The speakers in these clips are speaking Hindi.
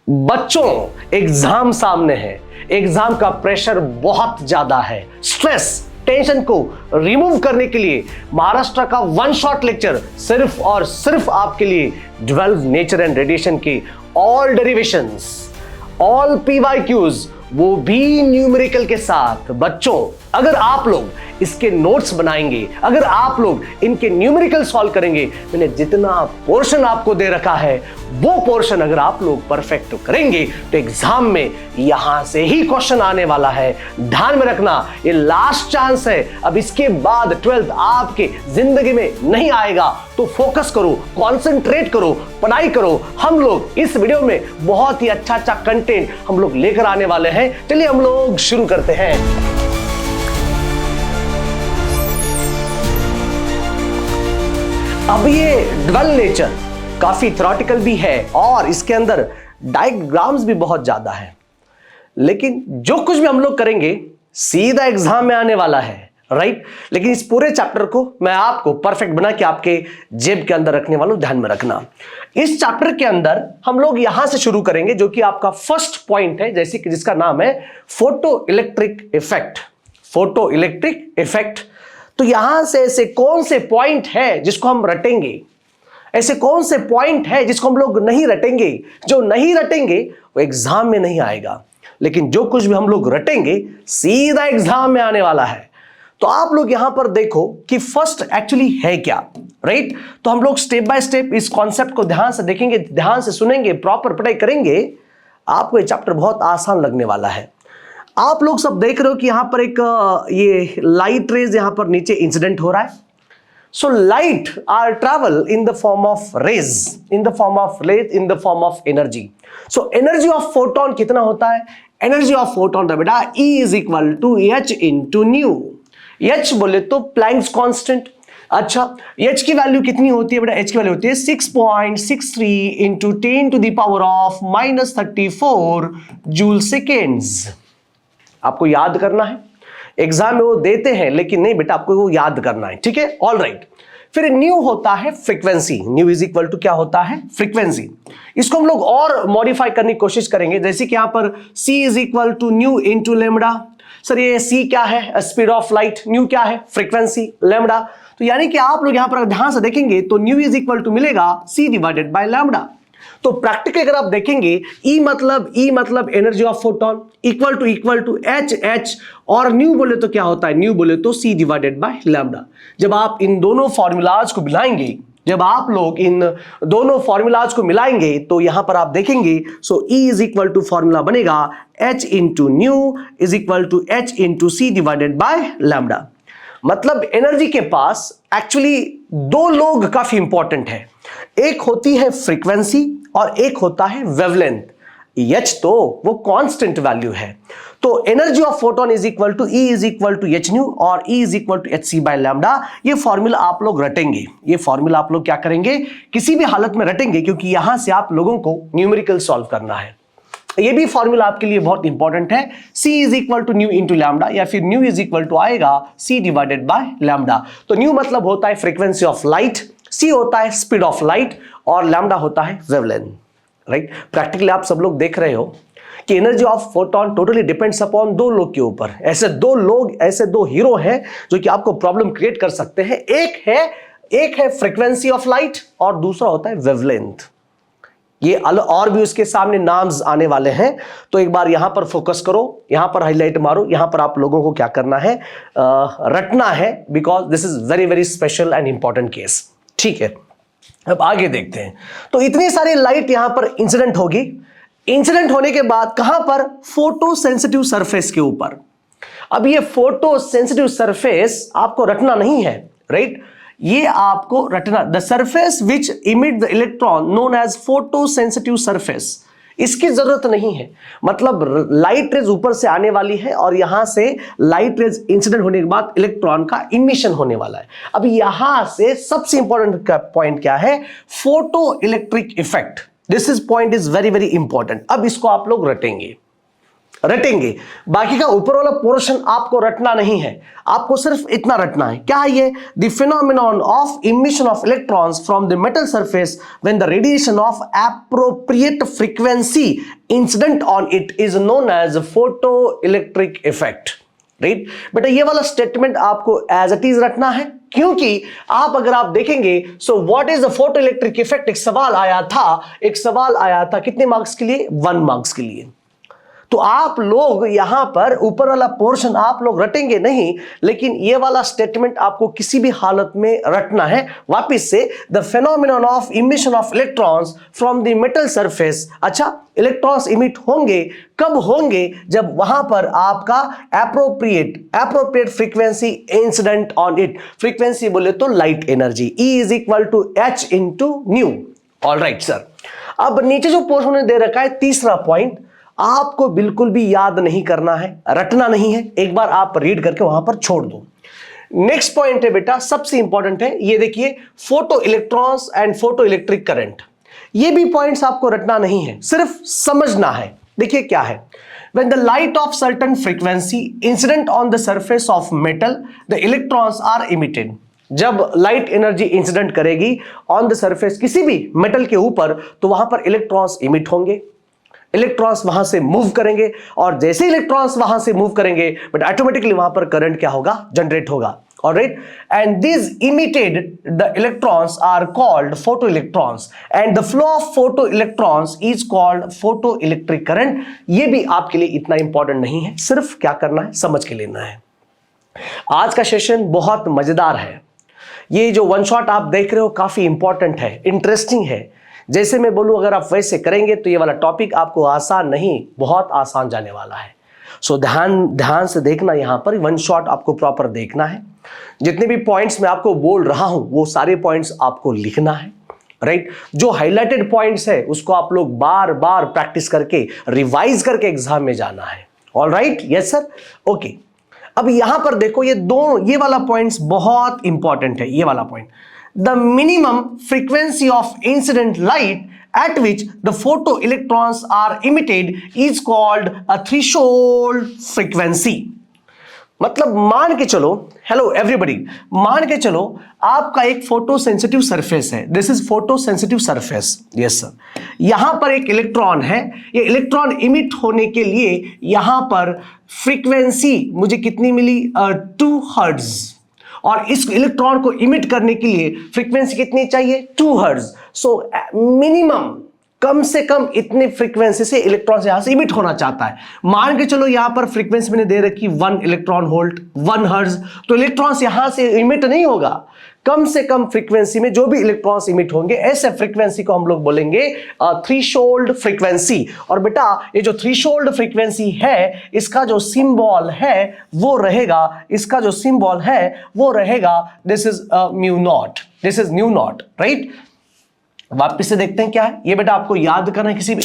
बच्चों, एग्जाम सामने है। एग्जाम का प्रेशर बहुत ज्यादा है। स्ट्रेस, टेंशन को रिमूव करने के लिए महाराष्ट्र का वन शॉट लेक्चर सिर्फ और सिर्फ आपके लिए 12 नेचर एंड रेडिएशन के ऑल डेरिवेशंस, ऑल पीवाईक्यूज, वो भी न्यूमेरिकल के साथ। बच्चों, अगर आप लोग इसके नोट्स बनाएंगे, अगर आप लोग इनके न्यूमेरिकल सॉल्व करेंगे, मैंने जितना पोर्शन आपको दे रखा है वो पोर्शन अगर आप लोग परफेक्ट करेंगे तो एग्जाम में यहां से ही क्वेश्चन आने वाला है। ध्यान में रखना, ये लास्ट चांस है। अब इसके बाद 12th आपके जिंदगी में नहीं आएगा। तो फोकस करो, कॉन्सेंट्रेट करो, पढ़ाई करो। हम लोग इस वीडियो में बहुत ही अच्छा अच्छा कंटेंट हम लोग लेकर आने वाले हैं। चलिए हम लोग शुरू करते हैं। अब ये 12 नेचर काफी थ्योरेटिकल भी है और इसके अंदर डायग्राम्स भी बहुत ज्यादा है, लेकिन जो कुछ भी हम लोग करेंगे सीधा एग्जाम में आने वाला है, राइट। लेकिन इस पूरे चैप्टर को मैं आपको परफेक्ट बना के आपके जेब के अंदर रखने वाला हूं। ध्यान में रखना, इस चैप्टर के अंदर हम लोग यहां से शुरू करेंगे, जो कि आपका फर्स्ट पॉइंट है, जैसे कि जिसका नाम है photo electric effect. Photo electric effect. तो यहां से ऐसे कौन से पॉइंट है जिसको हम रटेंगे, ऐसे कौन से पॉइंट है जिसको हम लोग नहीं रटेंगे। जो नहीं रटेंगे वो एग्जाम में नहीं आएगा, लेकिन जो कुछ भी हम लोग रटेंगे सीधा एग्जाम में आने वाला है। तो आप लोग यहां पर देखो कि फर्स्ट एक्चुअली है क्या, राइट। तो हम लोग स्टेप बाय स्टेप इस कॉन्सेप्ट को ध्यान से देखेंगे, ध्यान से सुनेंगे, प्रॉपर पढ़ाई करेंगे। आपको ये चैप्टर बहुत आसान लगने वाला है। आप लोग सब देख रहे हो कि यहां पर एक ये लाइट रेज यहां पर नीचे इंसिडेंट हो रहा है। So light are travel in the form of rays, in the form of rays, in the form of energy. So energy of photon कितना होता है? एनर्जी ऑफ फोटोन बेटा E is equal to H into nu. H बोले तो प्लैंक्स कांस्टेंट। अच्छा, H की वैल्यू कितनी होती है बेटा? H की वैल्यू होती है 6.63 into 10 to the power of -34 joule seconds. आपको याद करना है, एग्जाम में वो देते हैं लेकिन नहीं बेटा, आपको वो याद करना है, ठीक है। All right. फिर न्यू होता है frequency. Nu is equal to क्या होता है? फ्रीक्वेंसी। इसको हम लोग और मॉडिफाई करने की कोशिश करेंगे, जैसे कि यहां पर C is equal to nu into lambda. Sir ये C क्या है? Speed of light. न्यू क्या है? Frequency, lambda. तो यानी कि आप लोग यहां पर ध्यान से देखेंगे तो न्यू इज इक्वल टू मिलेगा C डिवाइडेड बाय लैम्डा। तो प्रैक्टिकली अगर आप देखेंगे E मतलब energy of photon equal to H और न्यू बोले तो क्या होता है? न्यू बोले तो C डिवाइडेड बाय लैम्डा। जब आप इन दोनों फॉर्मूलाज को मिलाएंगे, जब आप लोग इन दोनों फॉर्मूलाज को मिलाएंगे तो यहां पर आप देखेंगे so E is equal to formula बनेगा H into nu is equal to H into C divided by lambda. मतलब एनर्जी के पास एक्चुअली दो लोग काफी इंपॉर्टेंट है। एक होती है फ्रीक्वेंसी और एक होता है वेवलेंथ। H तो वो कांस्टेंट वैल्यू है। तो energy of photon is equal to E is equal to H nu और E is equal to HC by lambda. ये फॉर्मूला आप लोग रटेंगे, ये फॉर्मूला आप लोग क्या करेंगे? किसी भी हालत में रटेंगे, क्योंकि यहां से आप लोगों को न्यूमेरिकल सॉल्व करना है। ये भी फॉर्मूला आपके लिए बहुत इंपॉर्टेंट है। C is equal to nu into lambda, या फिर न्यू इज इक्वल टू आएगा C डिवाइडेड बाय लैम्डा। तो न्यू मतलब होता है फ्रीक्वेंसी ऑफ लाइट, C होता है स्पीड ऑफ लाइट और लैम्डा होता है वेवलेंथ, राइट। प्रैक्टिकली आप सब लोग देख रहे हो कि energy of photon totally depends upon दो लोग के ऊपर। ऐसे दो लोग, ऐसे दो हीरो हैं जो कि आपको प्रॉब्लम क्रिएट कर सकते हैं। एक है फ्रीक्वेंसी ऑफ लाइट और दूसरा होता है वेवलेंथ। ये और भी उसके सामने नाम्स आने वाले हैं। तो एक बार यहां पर फोकस करो, यहां पर हाईलाइट मारो, यहां पर आप लोगों को क्या करना है? रटना है, because this is very very special and important case, ठीक है। अब आगे देखते हैं। तो इतनी सारी लाइट यहां पर इंसिडेंट होगी। इंसिडेंट होने के बाद कहां पर? फोटो सेंसिटिव सरफेस के ऊपर। अब ये फोटो सेंसिटिव सरफेस आपको रटना नहीं है, राइट। ये आपको रटना, the surface which emit the electron known as photo sensitive surface. इसकी जरूरत नहीं है, मतलब लाइट रेज ऊपर से आने वाली है और यहां से लाइट रेज इंसिडेंट होने के बाद इलेक्ट्रॉन का इमिशन होने वाला है। अब यहां से सबसे इंपॉर्टेंट पॉइंट क्या है? Photo electric effect. This is point is very very important. अब इसको आप लोग रटेंगे, रटेंगे। बाकी का ऊपर वाला पोर्शन आपको रटना नहीं है, आपको सिर्फ इतना रटना है। क्या है ये? The phenomenon of emission of electrons from the metal surface when the radiation of appropriate frequency incident on it is known as photo electric effect. Right बेटा, ये वाला स्टेटमेंट आपको एज इट इज रखना है, क्योंकि आप अगर आप देखेंगे सो what is the photo electric effect, एक सवाल आया था कितने मार्क्स के लिए? 1 मार्क्स के लिए। तो आप लोग यहां पर ऊपर वाला पोर्शन आप लोग रटेंगे नहीं, लेकिन ये वाला स्टेटमेंट आपको किसी भी हालत में रटना है। वापिस से, the phenomenon of emission of electrons from the metal surface. अच्छा, इलेक्ट्रॉन्स इमिट होंगे कब होंगे? जब वहां पर आपका appropriate frequency incident on it. Frequency बोले तो light energy, E is equal to H into nu. All right sir, अब नीचे जो पोर्शन दे रखा है तीसरा पॉइंट, आपको बिल्कुल भी याद नहीं करना है, रटना नहीं है, एक बार आप रीड करके वहां पर छोड़ दो। नेक्स्ट पॉइंट है बेटा, सबसे इंपॉर्टेंट है, ये देखिए, photo electrons and photo electric current. ये भी पॉइंट्स आपको रटना नहीं है, सिर्फ समझना है। देखिए क्या है, when the light of certain frequency incident on the surface of metal, the electrons are emitted। जब लाइट एनर्जी इंसिडेंट करेगी ऑन द सरफेस किसी भी मेटल के ऊपर, तो वहां पर इलेक्ट्रॉन्स इमिट होंगे, इलेक्ट्रॉन्स वहां से मूव करेंगे, और जैसे इलेक्ट्रॉन्स वहां से मूव करेंगे बट ऑटोमेटिकली वहां पर करंट क्या होगा? जनरेट होगा। Alright, and these emitted the electrons are called photoelectrons, and the flow of photoelectrons is called photoelectric current। ये भी आपके लिए इतना इंपॉर्टेंट नहीं है, सिर्फ क्या करना है, समझ के लेना है। आज का सेशन बहुत मजेदार है। ये जो वन शॉट आप देख रहे हो काफी इंपॉर्टेंट है, इंटरेस्टिंग है। जैसे मैं बोलूं अगर आप वैसे करेंगे तो ये वाला टॉपिक आपको आसान नहीं, बहुत आसान जाने वाला है। सो ध्यान से देखना, यहां पर वन शॉट आपको प्रॉपर देखना है। जितने भी पॉइंट्स मैं आपको बोल रहा हूं वो सारे पॉइंट्स आपको लिखना है। राइट, जो हाइलाइटेड पॉइंट्स है उसको आप लोग बार बार प्रैक्टिस करके रिवाइज करके एग्जाम में जाना है। All right, yes sir, okay. अब यहां पर देखो, ये वाला पॉइंट्स बहुत इंपॉर्टेंट है। ये वाला point, the minimum frequency of incident light at which the photoelectrons are emitted is called a threshold frequency। मतलब मान के चलो, हेलो एवरीबॉडी, मान के चलो आपका एक फोटो सेंसिटिव सरफेस है। This is photo sensitive surface, yes sir. यहां पर एक इलेक्ट्रॉन है, ये इलेक्ट्रॉन इमिट होने के लिए यहां पर फ्रीक्वेंसी मुझे कितनी मिली? 2 हर्ट्ज। और इस इलेक्ट्रॉन को इमिट करने के लिए फ्रीक्वेंसी कितनी चाहिए? 2 हर्ट्ज। सो मिनिमम, कम से कम इतने फ्रीक्वेंसी से इलेक्ट्रॉन यहां से इमिट होना चाहता है। मान के चलो यहां पर फ्रीक्वेंसी मैंने दे रखी 1 इलेक्ट्रॉन वोल्ट, 1 हर्ट्ज, तो इलेक्ट्रॉन्स यहां से इमिट नहीं होगा। कम से कम फ्रीक्वेंसी में जो भी इलेक्ट्रॉन्स इमिट होंगे, ऐसे फ्रीक्वेंसी को हम लोग बोलेंगे थ्रेशोल्ड फ्रीक्वेंसी। और बेटा ये जो थ्रेशोल्ड फ्रीक्वेंसी है, इसका जो सिंबल है वो रहेगा, इसका जो सिंबल है वो रहेगा, this is mu not, this is new naught. Right, वापिस से देखते हैं क्या है ये। बेटा आपको याद करना है,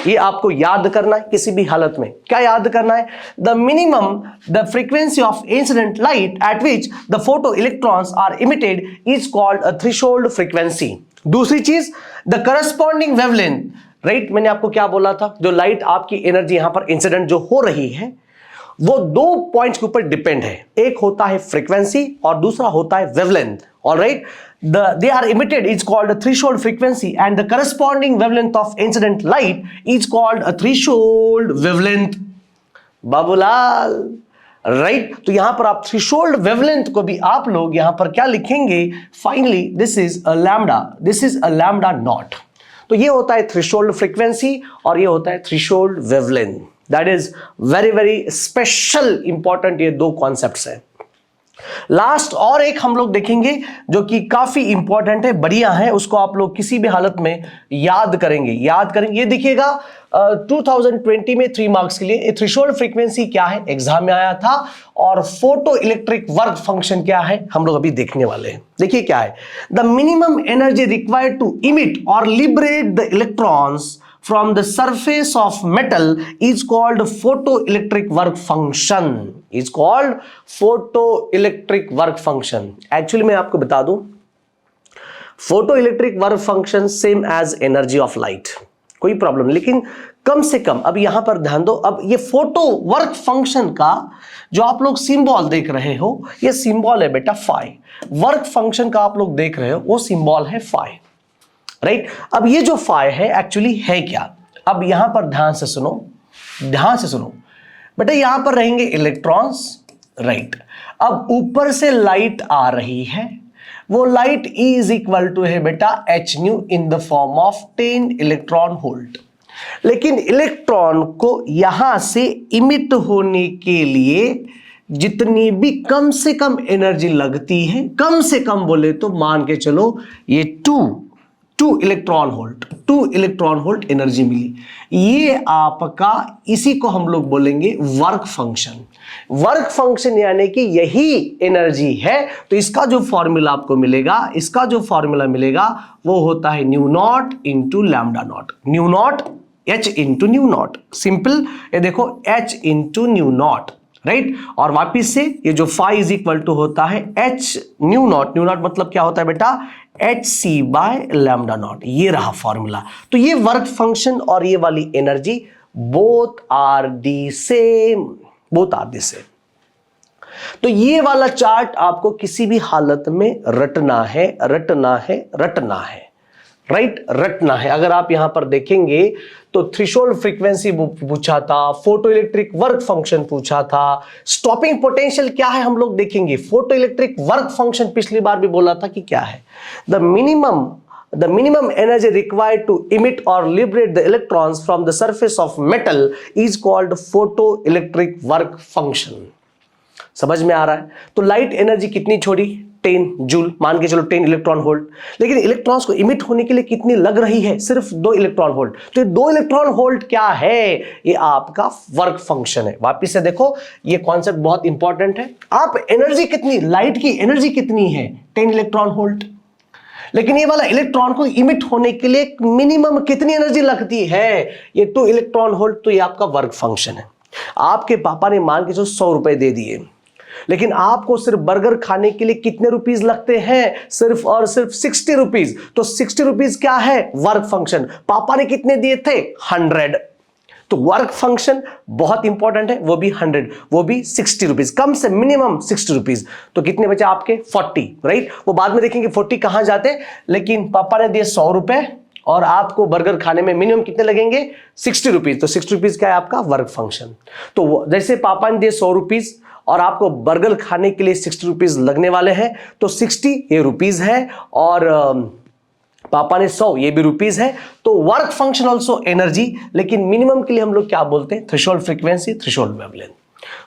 ये आपको याद करना है किसी भी हालत में। क्या याद करना है? The minimum the frequency of incident light at which the photo electrons are emitted is called a threshold frequency. दूसरी चीज, द करस्पॉन्डिंग वेवलेंथ। राइट, मैंने आपको क्या बोला था? जो लाइट आपकी एनर्जी यहां पर इंसिडेंट जो हो रही है वो 2 पॉइंट्स के ऊपर डिपेंड है। एक होता है फ्रीक्वेंसी और दूसरा होता है wavelength. All right, they are emitted is called a threshold frequency, and the corresponding wavelength of incident light is called a threshold wavelength। Babulal, right, तो यहां पर आप थ्रेशोल्ड वेवलेंथ को भी आप लोग यहां पर क्या लिखेंगे? Finally this is a lambda, this is a lambda naught. तो ये होता है थ्रेशोल्ड फ्रीक्वेंसी और ये होता है threshold wavelength. That is very very special important, ये 2 कॉन्सेप्ट्स हैं। लास्ट और एक हम लोग देखेंगे जो कि काफी इंपॉर्टेंट है, बढ़िया है, उसको आप लोग किसी भी हालत में याद करेंगे। ये देखिएगा 2020 में 3 मार्क्स के लिए थ्रेशोल्ड फ्रीक्वेंसी क्या है, एग्जाम में आया था, और फोटो इलेक्ट्रिक वर्क फंक्शन क्या है हम लोग अभी देखने वाले हैं। देखिए क्या है, the minimum energy required to emit और liberate the electrons from the surface of metal is called photoelectric work function, is called photoelectric work function। Actually मैं आपको बता दूं, photoelectric work function same as energy of light। कोई प्रॉब्लम नहीं, लेकिन कम से कम अब यहां पर ध्यान दो। अब ये फोटो वर्क फंक्शन का जो आप लोग सिंबल देख रहे हो, ये सिंबल है बेटा फाई। वर्क फंक्शन का आप लोग देख रहे हो वो सिंबल है फाई, राइट। अब ये जो फाई है एक्चुअली है क्या, अब यहां पर ध्यान से सुनो, ध्यान से सुनो बेटा। यहां पर रहेंगे इलेक्ट्रॉन्स, राइट। अब ऊपर से लाइट आ रही है, वो light E is equal to है बेटा h nu in the form of 10 electron volt. लेकिन इलेक्ट्रॉन को यहां से इमिट होने के लिए जितनी भी कम से कम एनर्जी लगती है, कम से कम बोले तो मान के चलो ये 2 इलेक्ट्रॉन वोल्ट एनर्जी मिली। ये आपका, इसी को हम लोग बोलेंगे वर्क फंक्शन। वर्क फंक्शन यानी कि यही एनर्जी है। तो इसका जो फॉर्मूला आपको मिलेगा, इसका जो फॉर्मूला मिलेगा वो होता है new not into lambda naught. New not H into nu not, simple. ये देखो H into nu naught, right. और वापिस से ये जो फाई इज इक्वल टू होता है H new not. New not मतलब क्या होता है बेटा, HC बाय लैम्डा नॉट। ये रहा फॉर्मूला। तो ये वर्क फंक्शन और ये वाली energy both are the same, both are the same. तो ये वाला चार्ट आपको किसी भी हालत में रटना है, रटना है, रटना है, राइट, रटना है। अगर आप यहां पर देखेंगे तो थ्रेशोल्ड फ्रीक्वेंसी पूछा था, फोटो इलेक्ट्रिक वर्क फंक्शन पूछा था, स्टॉपिंग पोटेंशियल क्या है हम लोग देखेंगे। फोटो इलेक्ट्रिक वर्क फंक्शन पिछली बार भी बोला था कि क्या है, the minimum energy required to emit or liberate the electrons from the surface of metal is called photoelectric work function। समझ में आ रहा है। तो लाइट एनर्जी कितनी छोड़ी, 10 जूल, मान के चलो 10 इलेक्ट्रॉन वोल्ट। लेकिन इलेक्ट्रॉन्स को इमिट होने के लिए कितनी लग रही है, सिर्फ 2 इलेक्ट्रॉन वोल्ट। तो ये 2 इलेक्ट्रॉन वोल्ट क्या है, ये आपका वर्क फंक्शन है। वापिस से देखो, ये कॉन्सेप्ट बहुत इंपॉर्टेंट है। आप एनर्जी कितनी, लाइट की एनर्जी कितनी है, 10 इलेक्ट्रॉन वोल्ट। लेकिन ये वाला इलेक्ट्रॉन को इमिट होने के लिए मिनिमम कितनी एनर्जी लगती है, ये 2 इलेक्ट्रॉन वोल्ट। तो ये आपका वर्क फंक्शन है। आपके पापा ने मान के जो 100 रुपए दे दिए, लेकिन आपको सिर्फ बर्गर खाने के लिए कितने रुपीस लगते हैं, सिर्फ और सिर्फ 60 रुपीस। तो 60 रुपीस क्या है, वर्क फंक्शन। पापा ने कितने दिए थे, 100। तो वर्क फंक्शन बहुत इंपॉर्टेंट है, वो भी 100, वो भी 60 रुपीज, कम से मिनिमम 60 रुपीज। तो कितने बचे आपके, 40, राइट। वो बाद में देखेंगे 40 कहां जाते, लेकिन पापा ने दिए 100 रुपए और आपको बर्गर खाने में मिनिमम कितने लगेंगे, 60 रुपीज। तो 60 रुपीज क्या है आपका वर्क फंक्शन। तो जैसे पापा ने दिए 100 रुपीज और आपको बर्गर खाने के लिए 60 रुपीज लगने वाले हैं, तो 60 ये रुपीज है और पापा ने 100, ये भी रुपीज है। तो वर्क फंक्शन ऑल्सो एनर्जी, लेकिन मिनिमम के लिए हम लोग क्या बोलते हैं, थ्रेशोल्ड फ्रीक्वेंसी, थ्रेशोल्ड वेवलेंथ,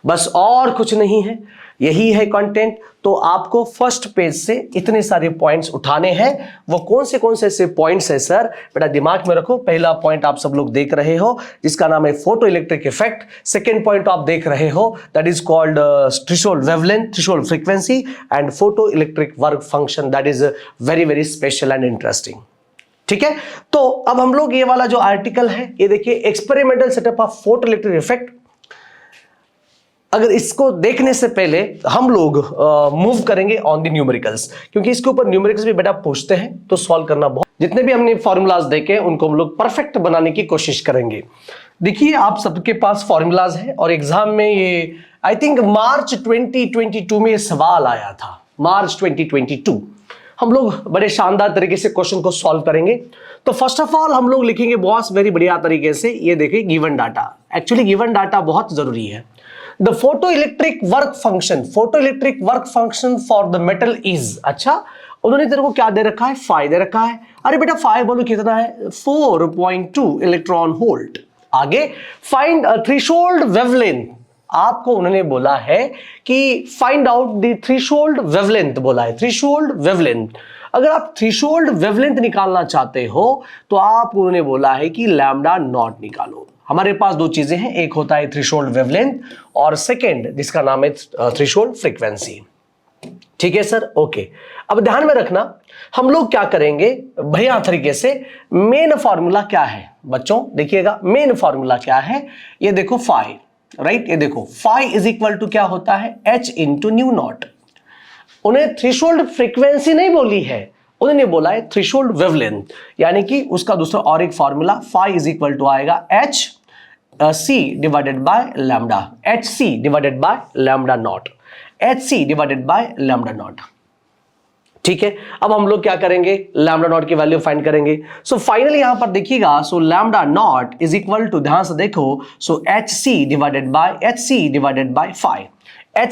बस और कुछ नहीं है, यही है कंटेंट। तो आपको फर्स्ट पेज से इतने सारे पॉइंट्स उठाने हैं। वो कौन से ऐसे पॉइंट्स है सर, बेटा दिमाग में रखो। पहला पॉइंट आप सब लोग देख रहे हो जिसका नाम है photo electric effect. Second point आप देख रहे हो that is called threshold wavelength, threshold frequency and photo electric work function, that is very very special and interesting. ठीक है, तो अब हम लोग ये वाला जो आर्टिकल है, ये देखिए, experimental setup of photo electric effect. अगर इसको देखने से पहले हम लोग मूव करेंगे ऑन द न्यूमेरिकल्स, क्योंकि इसके ऊपर न्यूमेरिकल्स भी बेटा पूछते हैं, तो सॉल्व करना बहुत, जितने भी हमने फॉर्मूलाज देखे उनको हम लोग परफेक्ट बनाने की कोशिश करेंगे। देखिए, आप सबके पास फॉर्मूलाज है और एग्जाम में ये आई थिंक मार्च 2022 में सवाल आया था, मार्च 2022। हम लोग बड़े शानदार तरीके से क्वेश्चन को सॉल्व करेंगे। तो फर्स्ट ऑफ ऑल हम लोग लिखेंगे बॉस वेरी बढ़िया तरीके से। ये देखिए given data, actually given data बहुत जरूरी है। The photoelectric work function for the metal is, अच्छा उन्होंने तेरे को क्या दे रखा है, फाई दे रखा है। अरे बेटा फाई बोलो कितना है, 4.2 इलेक्ट्रॉन वोल्ट। आगे फाइंड थ्रेशोल्ड वेवलेंथ, आपको उन्होंने बोला है कि find out the threshold wavelength, बोला है थ्रेशोल्ड वेवलेंथ। अगर आप थ्रेशोल्ड वेवलेंथ निकालना चाहते हो तो आप उन्होंने बोला है कि लैम्डा नॉट निकालो। हमारे पास दो चीजें हैं, एक होता है थ्रेशोल्ड वेवलेंथ और सेकेंड जिसका नाम है थ्रेशोल्ड फ्रीक्वेंसी। ठीक है सर, ओके। अब ध्यान में रखना, हम लोग क्या करेंगे बढ़िया तरीके से। मेन फॉर्मूला क्या है बच्चों, देखिएगा मेन फॉर्मूला क्या है, ये देखो फाई, राइट। ये देखो फाई इज इक्वल टू क्या होता है, h इंटू न्यू नॉट। उन्हें थ्रेशोल्ड फ्रीक्वेंसी नहीं बोली है, उन्होंने बोला है थ्रेशोल्ड वेवलेंथ, यानी कि उसका दूसरा और एक formula phi is equal to आएगा H C divided by lambda, H C divided by lambda naught, H C divided by lambda naught. ठीक है, अब हम लोग क्या करेंगे, लैम्डा नॉट की वैल्यू फाइंड करेंगे। सो फाइनली यहां पर देखिएगा, so lambda naught is equal to, ध्यान से देखो, so H C divided by five, H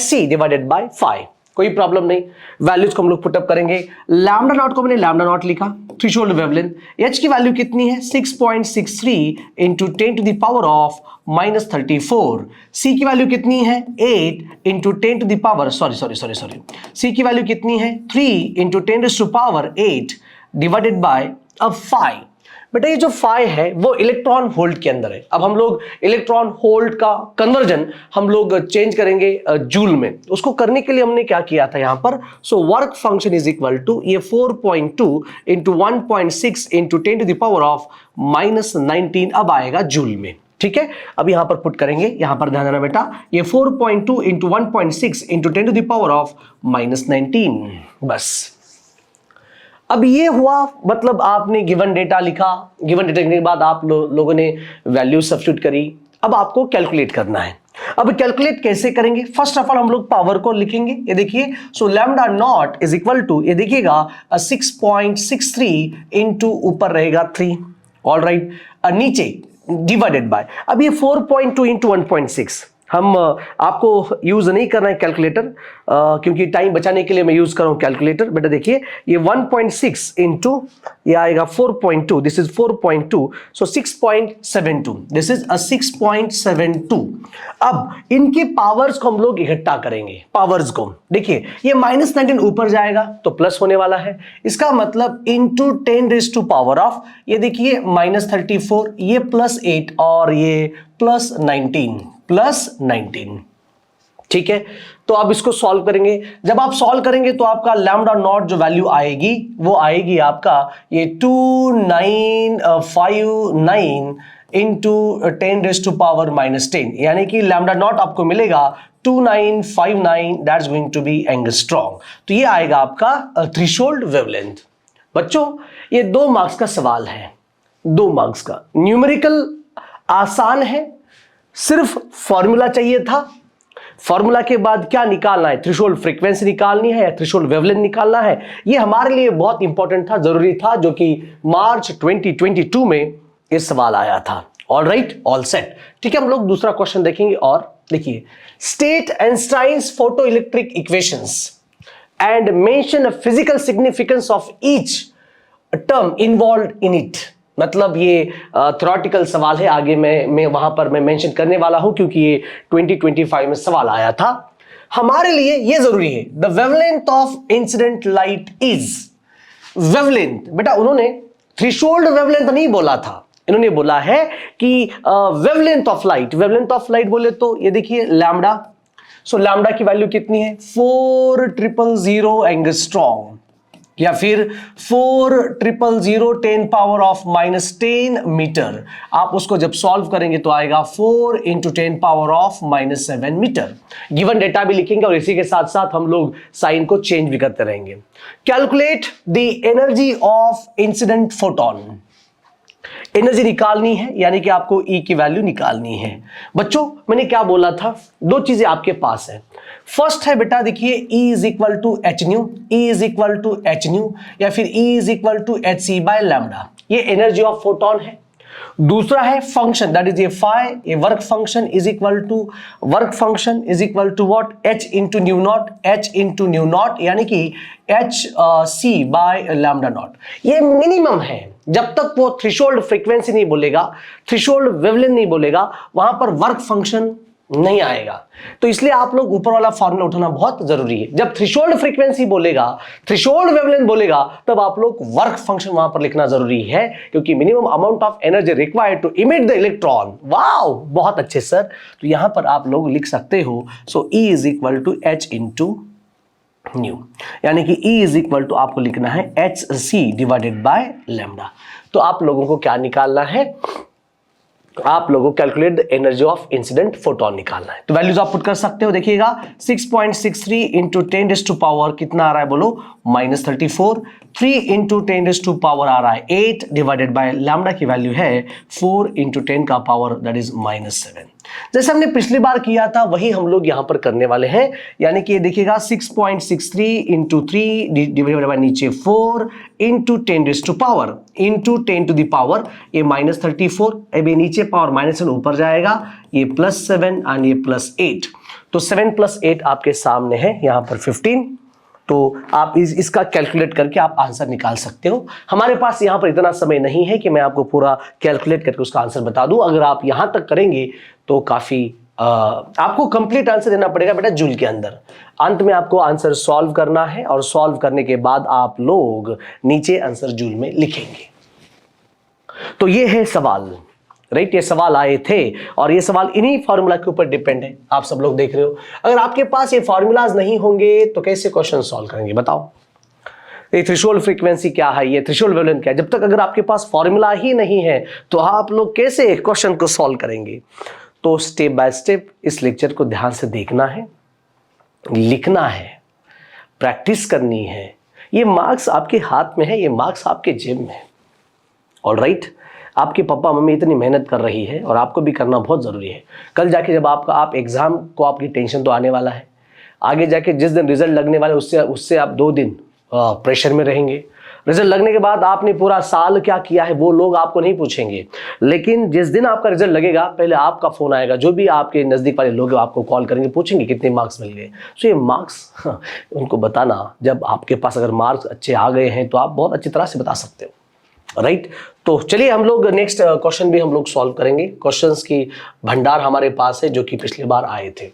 C divided by five, कोई प्रॉब्लम नहीं। वैल्यूज को हम लोग पुटअप करेंगे। लैम्डा नॉट को मैंने लैम्डा नॉट लिखा, थ्रेशोल्ड वेवलेंथ। एच की वैल्यू कितनी है 6.63 into 10 to the power of -34। C की वैल्यू कितनी है 8 into 10 to the power, sorry, C की वैल्यू कितनी है 3 into 10 to power 8 divided by अब 5। बेटा ये जो 5 है वो इलेक्ट्रॉन वोल्ट के अंदर है। अब हम लोग इलेक्ट्रॉन वोल्ट का कन्वर्जन हम लोग चेंज करेंगे जूल में। उसको करने के लिए हमने क्या किया था यहां पर, so work function is equal to ये 4.2 into 1.6 into 10 to the power of -19 अब आएगा जूल में। ठीक है, अब यहां पर पुट करेंगे, यहां पर ध्यान देना बेटा, ये 4.2 into 1.6 into 10 to the power of -19, बस। अब ये हुआ, मतलब आपने गिवन डेटा लिखा, गिवन डेटा लिखने के बाद आप लोगों ने वैल्यू सब्स्टिट्यूट करी। अब आपको कैलकुलेट करना है। अब कैलकुलेट कैसे करेंगे, फर्स्ट ऑफ ऑल हम लोग पावर को लिखेंगे। ये देखिए, so lambda naught is equal to, ये देखिएगा 6.63 इंटू ऊपर रहेगा 3, ऑल राइट, नीचे डिवाइडेड बाय, अब ये 4.2 इंटू 1.6, हम आपको यूज नहीं करना है कैलकुलेटर, क्योंकि टाइम बचाने के लिए मैं यूज कर रहा हूं कैलकुलेटर। बेटा देखिए, ये 1.6 इंटू ये आएगा 4.2, this is 4.2, so 6.72, this is 6.72। अब इनके पावर्स को हम लोग इकट्ठा करेंगे, पावर्स को देखिए, ये -19 ऊपर जाएगा तो प्लस होने वाला है, इसका मतलब into 10 raise to power of, ये देखिए -34, ये +8 और ये +19। ठीक है, तो आप इसको सॉल्व करेंगे। जब आप सॉल्व करेंगे तो आपका लैम्डा नॉट जो वैल्यू आएगी वो आएगी आपका ये 2959 इंटू 10 रेज़ टू पावर -10, यानी कि लैम्डा नॉट आपको मिलेगा 2959, that's going to be angstrom. तो ये आएगा आपका थ्रेशोल्ड वेवलेंथ। बच्चों ये 2 मार्क्स का सवाल है, 2 मार्क्स का, न्यूमेरिकल आसान है, सिर्फ फॉर्मूला चाहिए था। फॉर्मूला के बाद क्या निकालना है, थ्रेशोल्ड फ्रीक्वेंसी निकालनी है या थ्रेशोल्ड वेवलेंथ निकालना है, ये हमारे लिए बहुत इंपॉर्टेंट था, जरूरी था, जो कि मार्च 2022 में ये सवाल आया था। All right, all set. ठीक है, हम लोग दूसरा क्वेश्चन देखेंगे। और देखिए, state Einstein's photo electric equations and mention the physical significance of each term involved in it. मतलब ये थ्योरेटिकल सवाल है, आगे मैं वहां पर मैं मेंशन करने वाला हूं, क्योंकि ये 2025 में सवाल आया था। हमारे लिए ये जरूरी है, the wavelength of incident light is, wavelength, बेटा उन्होंने थ्रेशोल्ड वेवलेंथ नहीं बोला था, इन्होंने बोला है कि wavelength of light. Wavelength of light बोले तो ये देखिए लैम्डा, सो लैम्डा की वैल्यू कितनी है 4000 एंगस्ट्रॉम, या फिर 4000 10 पावर ऑफ -10 मीटर। आप उसको जब सॉल्व करेंगे तो आएगा 4 into 10 power of -7 metre. Given data भी लिखेंगे और इसी के साथ साथ हम लोग साइन को चेंज भी करते रहेंगे। Calculate the energy of incident photon. Energy निकालनी है, यानी कि आपको ई की वैल्यू निकालनी है। बच्चों मैंने क्या बोला था, 2 चीजें आपके पास है। फर्स्ट है बेटा देखिए, E is equal to H nu, E is equal to H nu, या फिर E is equal to H C by lambda, ये एनर्जी ऑफ फोटोन है। दूसरा है फंक्शन, दैट इज ये फाई, ये work function is equal to what, h into nu naught, यानी कि h c by lambda naught. ये मिनिमम है, जब तक वो थ्रेशोल्ड फ्रीक्वेंसी नहीं बोलेगा, थ्रेशोल्ड वेवलेंथ नहीं बोलेगा, वहां पर वर्क फंक्शन नहीं आएगा। तो इसलिए आप लोग ऊपर वाला फॉर्मूला उठाना बहुत जरूरी है। जब थ्रेशोल्ड फ्रीक्वेंसी बोलेगा, थ्रेशोल्ड वेवलेंथ बोलेगा, तब आप लोग वर्क फंक्शन वहां पर लिखना जरूरी है, क्योंकि minimum amount of energy required to emit the electron. Wow, बहुत अच्छे सर। तो यहां पर आप लोग लिख सकते हो, so E is equal to H into nu, यानी कि E इज इक्वल टू आपको लिखना है H C divided by lambda. तो आप लोगों को क्या निकालना है, आप लोगों को calculate the energy of incident photon निकालना है। तो वैल्यूज आप पुट कर सकते हो, देखिएगा 6.63 इंटू 10 रेज़ टू पावर कितना आ रहा है बोलो, -34, 3 इंटू 10 टू पावर आ रहा है 8 डिवाइडेड बाय लैम्डा की वैल्यू है 4 इंटू 10 का पावर दैट इज -7। जैसे हमने पिछली बार किया था वही हम लोग यहां पर करने वाले हैं, यानी कि ये देखिएगा 6.63 इंटू 3 डिवाइडेड बाय नीचे 4 into 10 to power into 10 to the power ये -34, अभी नीचे पावर -7 ऊपर जाएगा, ये +7 एंड ये +8, तो 7 + 8 आपके सामने है यहां पर 15। तो आप इसका कैलकुलेट करके आप आंसर निकाल सकते हो। हमारे पास यहां पर इतना समय नहीं है कि मैं आपको पूरा कैलकुलेट करके उसका आंसर बता दूं। अगर आप यहां तक करेंगे तो काफी आपको कंप्लीट आंसर देना पड़ेगा बेटा जूल के अंदर। अंत में आपको आंसर सॉल्व करना है और सॉल्व करने के बाद आप लोग नीचे आंसर जूल में लिखेंगे। तो ये है सवाल, राइट, ये सवाल आए थे और ये सवाल इन्हीं फॉर्मूला के ऊपर डिपेंड है। आप सब लोग देख रहे हो, अगर आपके पास ये फॉर्मूलाज नहीं होंगे तो कैसे क्वेश्चन सॉल्व करेंगे बताओ। ये थ्रेशोल्ड फ्रीक्वेंसी क्या है, ये थ्रेशोल्ड वेवलेंथ क्या है, जब तक अगर आपके पास फॉर्मूला ही नहीं है तो आप लोग कैसे क्वेश्चन को सॉल्व करेंगे। तो स्टेप बाय स्टेप इस लेक्चर को ध्यान से देखना है, लिखना है, प्रैक्टिस करनी है। ये मार्क्स आपके हाथ में है, ये मार्क्स आपके जेब में है। ऑलराइट, आपके पापा मम्मी इतनी मेहनत कर रही है और आपको भी करना बहुत ज़रूरी है। कल जाके जब आप एग्ज़ाम को आपकी टेंशन तो आने वाला है, आगे जाके जिस दिन रिजल्ट लगने वाला है उससे आप 2 दिन प्रेशर में रहेंगे। रिजल्ट लगने के बाद आपने पूरा साल क्या किया है वो लोग आपको नहीं पूछेंगे, लेकिन जिस दिन आपका रिजल्ट लगेगा पहले आपका फ़ोन आएगा, जो भी आपके नज़दीक वाले लोग आपको कॉल करेंगे, पूछेंगे कितने मार्क्स मिल गए। तो ये मार्क्स उनको बताना, जब आपके पास अगर मार्क्स अच्छे आ गए हैं तो आप बहुत अच्छी तरह से बता सकते हो, राइट। तो चलिए हम लोग नेक्स्ट क्वेश्चन भी हम लोग सॉल्व करेंगे। क्वेश्चंस की भंडार हमारे पास है जो कि पिछली बार आए थे।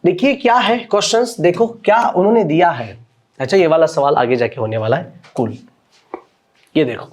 देखिए क्या है क्वेश्चंस, देखो क्या उन्होंने दिया है। अच्छा, ये वाला सवाल आगे जाके होने वाला है। कूल, ये देखो,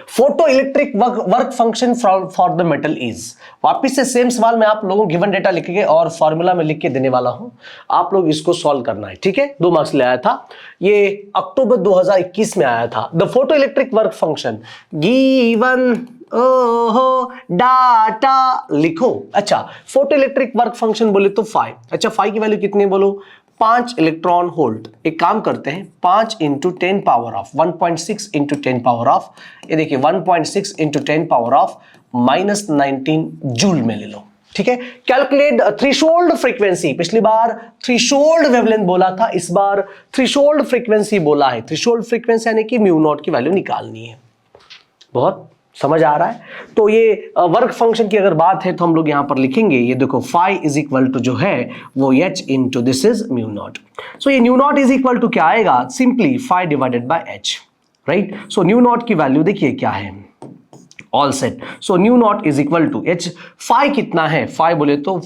photo electric work function for the metal is. वापिस से सेम सवाल मैं आप लोगों को गिवन डेटा लिखेंगे और फॉर्मूला में लिख के देने वाला हूं, आप लोग इसको सॉल्व करना है, ठीक है। 2 मार्क्स ले आया था, ये अक्टूबर 2021 में आया था। The photo electric work function given, ओहो डाटा लिखो। अच्छा, फोटो इलेक्ट्रिक वर्क फंक्शन बोले तो 5। अच्छा, 5 की वैल्यू कितनी बोलो, 5 इलेक्ट्रॉन वोल्ट। एक काम करते हैं, 5 into 10 power of 1.6 into 10 power of, ये देखिए 1.6 इंटू 10 पावर ऑफ -19 जूल में ले लो, ठीक है। कैलकुलेट थ्रेशोल्ड फ्रीक्वेंसी, पिछली बार थ्रेशोल्ड वेवलेंथ बोला था, इस बार थ्रेशोल्ड फ्रीक्वेंसी बोला है। थ्रेशोल्ड फ्रीक्वेंसी यानी कि म्यू नॉट की वैल्यू निकालनी है। बहुत समझ आ रहा है। तो ये वर्क फंक्शन की अगर बात है तो हम लोग यहां पर लिखेंगे, ये देखो phi इज इक्वल टू जो है वो h into this is mu naught. So ये mu naught is equal to क्या आएगा, simply phi divided by h, right. So mu naught की वैल्यू देखिए क्या है, all set. So mu naught is equal to h, phi कितना है, phi बोले तो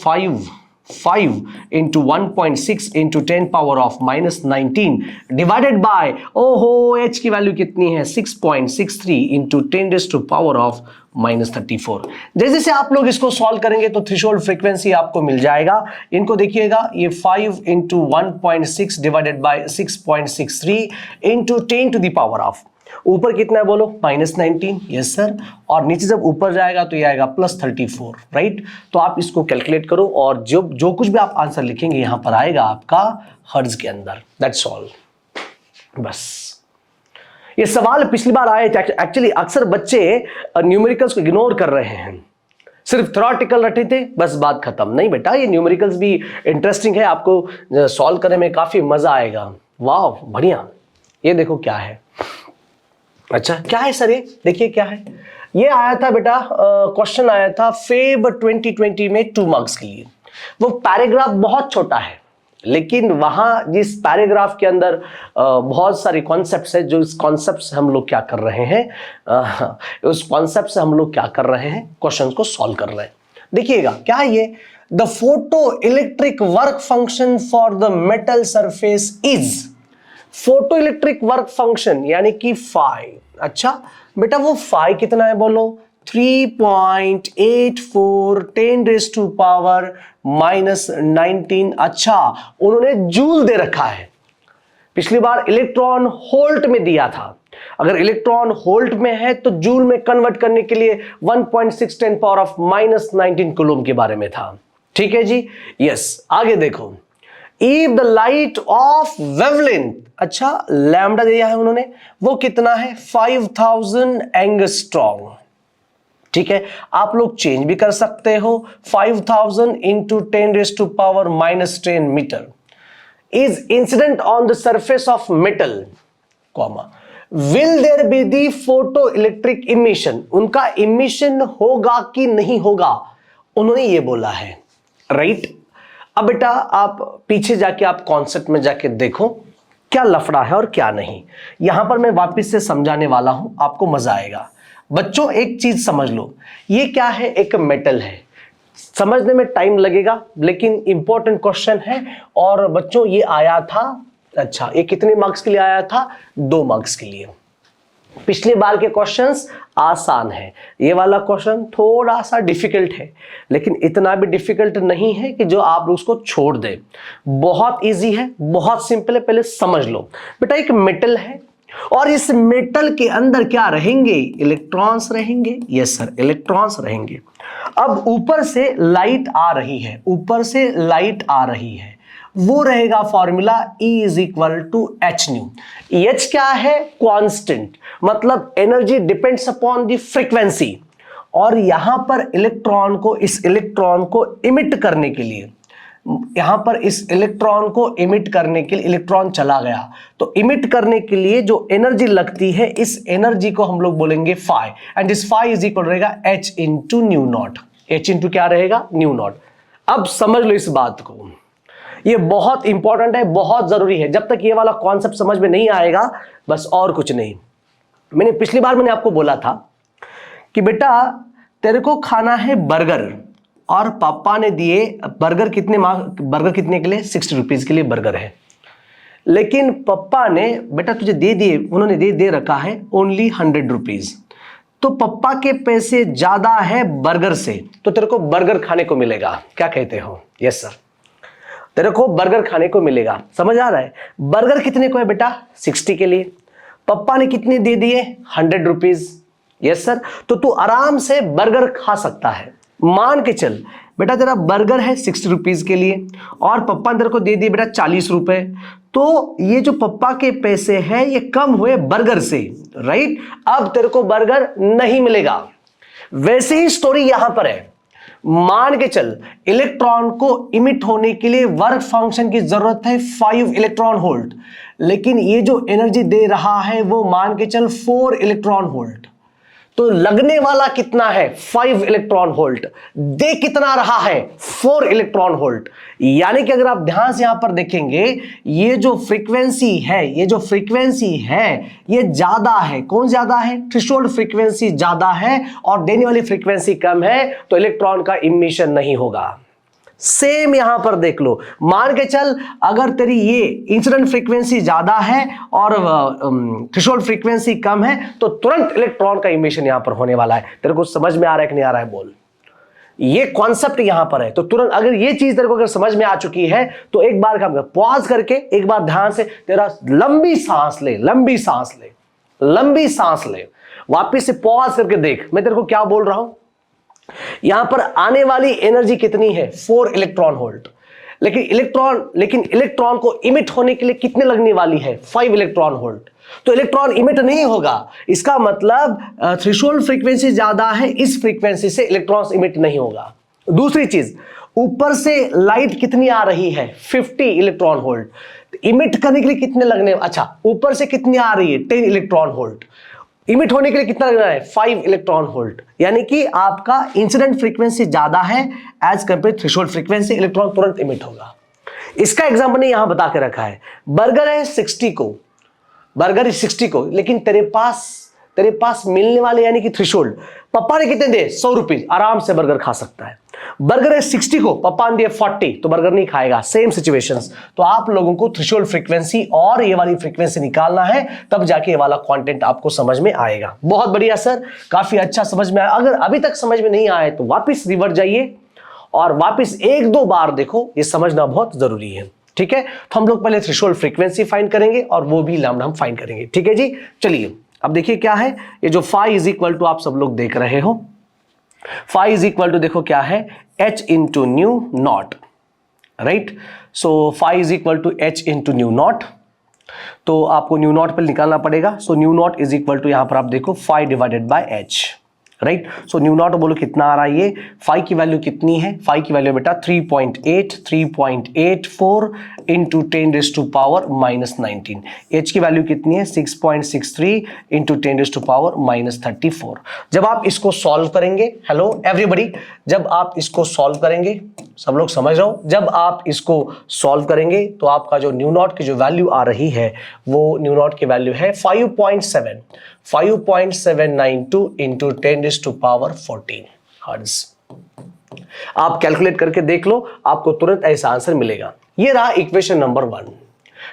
5 into 1.6 into 10 power of -19 divided by, ओहो h की वैल्यू कितनी है 6.63 इंटू 10 टू पावर ऑफ -34। जैसे से आप लोग इसको सॉल्व करेंगे तो थ्रेशोल्ड फ्रीक्वेंसी आपको मिल जाएगा। इनको देखिएगा, ये 5 into 1.6 divided by 6.63 into 10 to the power of, ऊपर कितना है बोलो -19, यस सर, और नीचे जब ऊपर जाएगा तो ये आएगा +34, राइट। तो आप इसको कैलकुलेट करो और जो कुछ भी आप आंसर लिखेंगे यहां पर आएगा आपका हर्ट्ज के अंदर, दैट्स ऑल। बस ये सवाल पिछली बार आए थे। एक्चुअली अक्सर बच्चे न्यूमेरिकल्स को इग्नोर कर रहे हैं, सिर्फ थ्योरेटिकल रटे थे बस बात खत्म। नहीं बेटा, ये न्यूमेरिकल्स भी इंटरेस्टिंग है, आपको सॉल्व करने में काफी मजा आएगा। वाह बढ़िया, ये देखो क्या है। अच्छा क्या है सर, ये देखिए क्या है, ये आया था बेटा, क्वेश्चन आया था फेब 2020 में 2 मार्क्स के लिए। वो पैराग्राफ बहुत छोटा है, लेकिन वहां जिस पैराग्राफ के अंदर बहुत सारे कॉन्सेप्ट्स है, जो इस कॉन्सेप्ट से हम लोग क्या कर रहे हैं, उस कॉन्सेप्ट से हम लोग क्या कर रहे हैं, क्वेश्चन को सॉल्व कर रहे हैं। देखिएगा क्या है ये, the photo electric work function for the metal surface is, photo electric work function यानी कि phi। अच्छा बेटा वो phi कितना है बोलो, 3.84 10 टू पावर -19। अच्छा उन्होंने जूल दे रखा है, पिछली बार इलेक्ट्रॉन वोल्ट में दिया था। अगर इलेक्ट्रॉन वोल्ट में है तो जूल में कन्वर्ट करने के लिए 1.6 10 पावर ऑफ -19 कूलम के बारे में था, ठीक है जी। यस, आगे देखो, if the light of wavelength, अच्छा लैम्डा दिया है उन्होंने, वो कितना है 5000 एंगस्ट्रॉम। ठीक है, आप लोग चेंज भी कर सकते हो, 5000 into 10⁻⁻10 metre is incident on the surface of metal, comma will there be the photo electric emission, उनका इमिशन होगा कि नहीं होगा, उन्होंने ये बोला है, राइट। अब बेटा आप पीछे जाके आप कॉन्सेप्ट में जाके देखो क्या लफड़ा है और क्या नहीं। यहां पर मैं वापस से समझाने वाला हूं, आपको मजा आएगा। बच्चों एक चीज समझ लो, ये क्या है, एक मेटल है, समझने में टाइम लगेगा लेकिन इंपॉर्टेंट क्वेश्चन है। और बच्चों ये आया था, अच्छा ये कितने मार्क्स के लिए आया था, 2 मार्क्स के लिए। पिछले बार के क्वेश्चंस आसान है, ये वाला क्वेश्चन थोड़ा सा डिफिकल्ट है, लेकिन इतना भी डिफिकल्ट नहीं है कि जो आप उसको छोड़ दे। बहुत इजी है, बहुत सिंपल है, पहले समझ लो। बेटा एक मेटल है और इस मेटल के अंदर क्या रहेंगे, इलेक्ट्रॉन्स रहेंगे। यस सर, इलेक्ट्रॉन्स रहेंगे। अब ऊपर से लाइट आ रही है, ऊपर से लाइट आ रही है, वो रहेगा formula E is equal to H nu. H क्या है, कांस्टेंट, मतलब energy depends upon the frequency. और यहां पर इलेक्ट्रॉन को, इस इलेक्ट्रॉन को इमिट करने के लिए, यहां पर इस इलेक्ट्रॉन को इमिट करने के लिए, इलेक्ट्रॉन चला गया तो इमिट करने के लिए जो एनर्जी लगती है, इस एनर्जी को हम लोग बोलेंगे phi, and this phi is equal रहेगा H into nu naught. H into क्या रहेगा, न्यू नॉट। अब समझ लो इस बात को, ये बहुत इंपॉर्टेंट है, बहुत जरूरी है। जब तक ये वाला कॉन्सेप्ट समझ में नहीं आएगा बस और कुछ नहीं। मैंने पिछली बार मैंने आपको बोला था कि बेटा तेरे को खाना है बर्गर, और पापा ने दिए बर्गर कितने के लिए, 60 रुपीज के लिए बर्गर है। लेकिन पापा ने बेटा तुझे दे दिए, उन्होंने दे रखा है ओनली 100 रुपीज। तो पापा के पैसे ज्यादा है बर्गर से, तो तेरे को बर्गर खाने को मिलेगा। क्या कहते हो? यस सर, तेरे को बर्गर खाने को मिलेगा। समझ आ रहा है? बर्गर कितने को है बेटा, 60 के लिए। पापा ने कितने दे दिए, 100 रुपीज। यस सर, तो तू आराम से बर्गर खा सकता है। मान के चल बेटा तेरा बर्गर है 60 रुपीज के लिए, और पापा ने तेरे को दे दिए बेटा 40 रुपए, तो ये जो पापा के पैसे हैं ये कम हुए बर्गर से, राइट। अब तेरे को बर्गर नहीं मिलेगा। वैसे ही स्टोरी यहां पर है। मान के चल इलेक्ट्रॉन को इमिट होने के लिए वर्क फंक्शन की जरूरत है 5 इलेक्ट्रॉन वोल्ट, लेकिन ये जो एनर्जी दे रहा है वो मान के चल 4 इलेक्ट्रॉन वोल्ट। तो लगने वाला कितना है, 5 इलेक्ट्रॉन वोल्ट। दे कितना रहा है, 4 इलेक्ट्रॉन वोल्ट। यानी कि अगर आप ध्यान से यहां पर देखेंगे, ये जो फ्रीक्वेंसी है, ये ज्यादा है। कौन ज्यादा है, थ्रेशोल्ड फ्रीक्वेंसी ज्यादा है, और देने वाली फ्रीक्वेंसी कम है, तो इलेक्ट्रॉन का इमिशन नहीं होगा। सेम यहां पर देख लो, मान के चल अगर तेरी ये इंसिडेंट फ्रीक्वेंसी ज्यादा है और थ्रेशोल्ड फ्रीक्वेंसी कम है, तो तुरंत इलेक्ट्रॉन का इमिशन यहां पर होने वाला है। तेरे को समझ में आ रहा है कि नहीं आ रहा है, बोल। ये कॉन्सेप्ट यहां पर है, तो तुरंत अगर ये चीज तेरे को अगर समझ में आ चुकी है तो एक बार काम कर, पॉज करके एक बार ध्यान से तेरा लंबी सांस ले, वापिस से पॉज करके देख मैं तेरे को क्या बोल रहा हूं। यहां पर आने वाली एनर्जी कितनी है, 4 इलेक्ट्रॉन वोल्ट, लेकिन इलेक्ट्रॉन को इमिट होने के लिए कितने लगने वाली है, 5 इलेक्ट्रॉन वोल्ट। तो इलेक्ट्रॉन इमिट नहीं होगा, इसका मतलब थ्रेशोल्ड फ्रीक्वेंसी ज्यादा है, इस फ्रीक्वेंसी से इलेक्ट्रॉन्स इमिट नहीं होगा। दूसरी चीज, ऊपर से लाइट कितनी आ रही है, 50 इलेक्ट्रॉन वोल्ट। इमिट करने के लिए कितने लगने, अच्छा ऊपर से कितनी आ रही है, 10 इलेक्ट्रॉन वोल्ट। इमिट होने के लिए कितना लगना है, 5 इलेक्ट्रॉन वोल्ट। यानी कि आपका इंसिडेंट फ्रीक्वेंसी ज्यादा है as compare threshold frequency, electron तुरंत इमिट होगा। इसका एग्जांपल ने यहां बता के रखा है, बर्गर है 60 को, लेकिन तेरे पास मिलने वाले यानी कि थ्रेशोल्ड, पापा ने कितने दे, 100 रुपीज, आराम से बर्गर खा सकता है। बर्गर है 60 को, पापा ने दिए 40, तो बर्गर नहीं खाएगा। Same situations. तो आप लोगों को थ्रेशोल्ड फ्रीक्वेंसी और ये वाली फ्रीक्वेंसी निकालना है, तब जाके ये वाला कंटेंट आपको समझ में आएगा। बहुत बढ़िया सर, काफी अच्छा समझ में आया। अगर अभी तक समझ में नहीं आया तो वापिस रिवर्ट जाइए और वापिस 1-2 बार देखो, ये समझना बहुत जरूरी है। ठीक है, तो हम लोग पहले थ्रेशोल्ड फ्रीक्वेंसी फाइंड करेंगे और वो भी लैम्डा हम फाइंड करेंगे। ठीक है जी, चलिए अब देखिए क्या है, ये जो फाई इज इक्वल टू आप सब लोग देख रहे हो, फाई इज इक्वल टू देखो क्या है, H into nu naught. Right. So phi is equal to H into nu naught, तो आपको न्यू नॉट पे निकालना पड़ेगा। So nu naught is equal to यहां पर आप देखो phi divided by H, right. So nu naught बोलो कितना आ रहा है, ये फाई की वैल्यू कितनी है, फाई की वैल्यू बेटा 3.84 इंटू 10⁻⁻19। एच की वैल्यू कितनी है 6.63 इंटू 10⁻⁻34। जब आप इसको सॉल्व करेंगे, हेलो एवरीबडी, जब आप इसको सॉल्व करेंगे, सब लोग समझ रहे हो, जब आप इसको सॉल्व करेंगे तो आपका जो न्यू नॉट की जो वैल्यू आ रही है वो न्यू नॉट की वैल्यू है 5.792 इंटू 10⁻14 हर्ट्ज। आप कैलकुलेट करके देख लो, आपको तुरंत ऐसा आंसर मिलेगा। ये रहा इक्वेशन नंबर 1।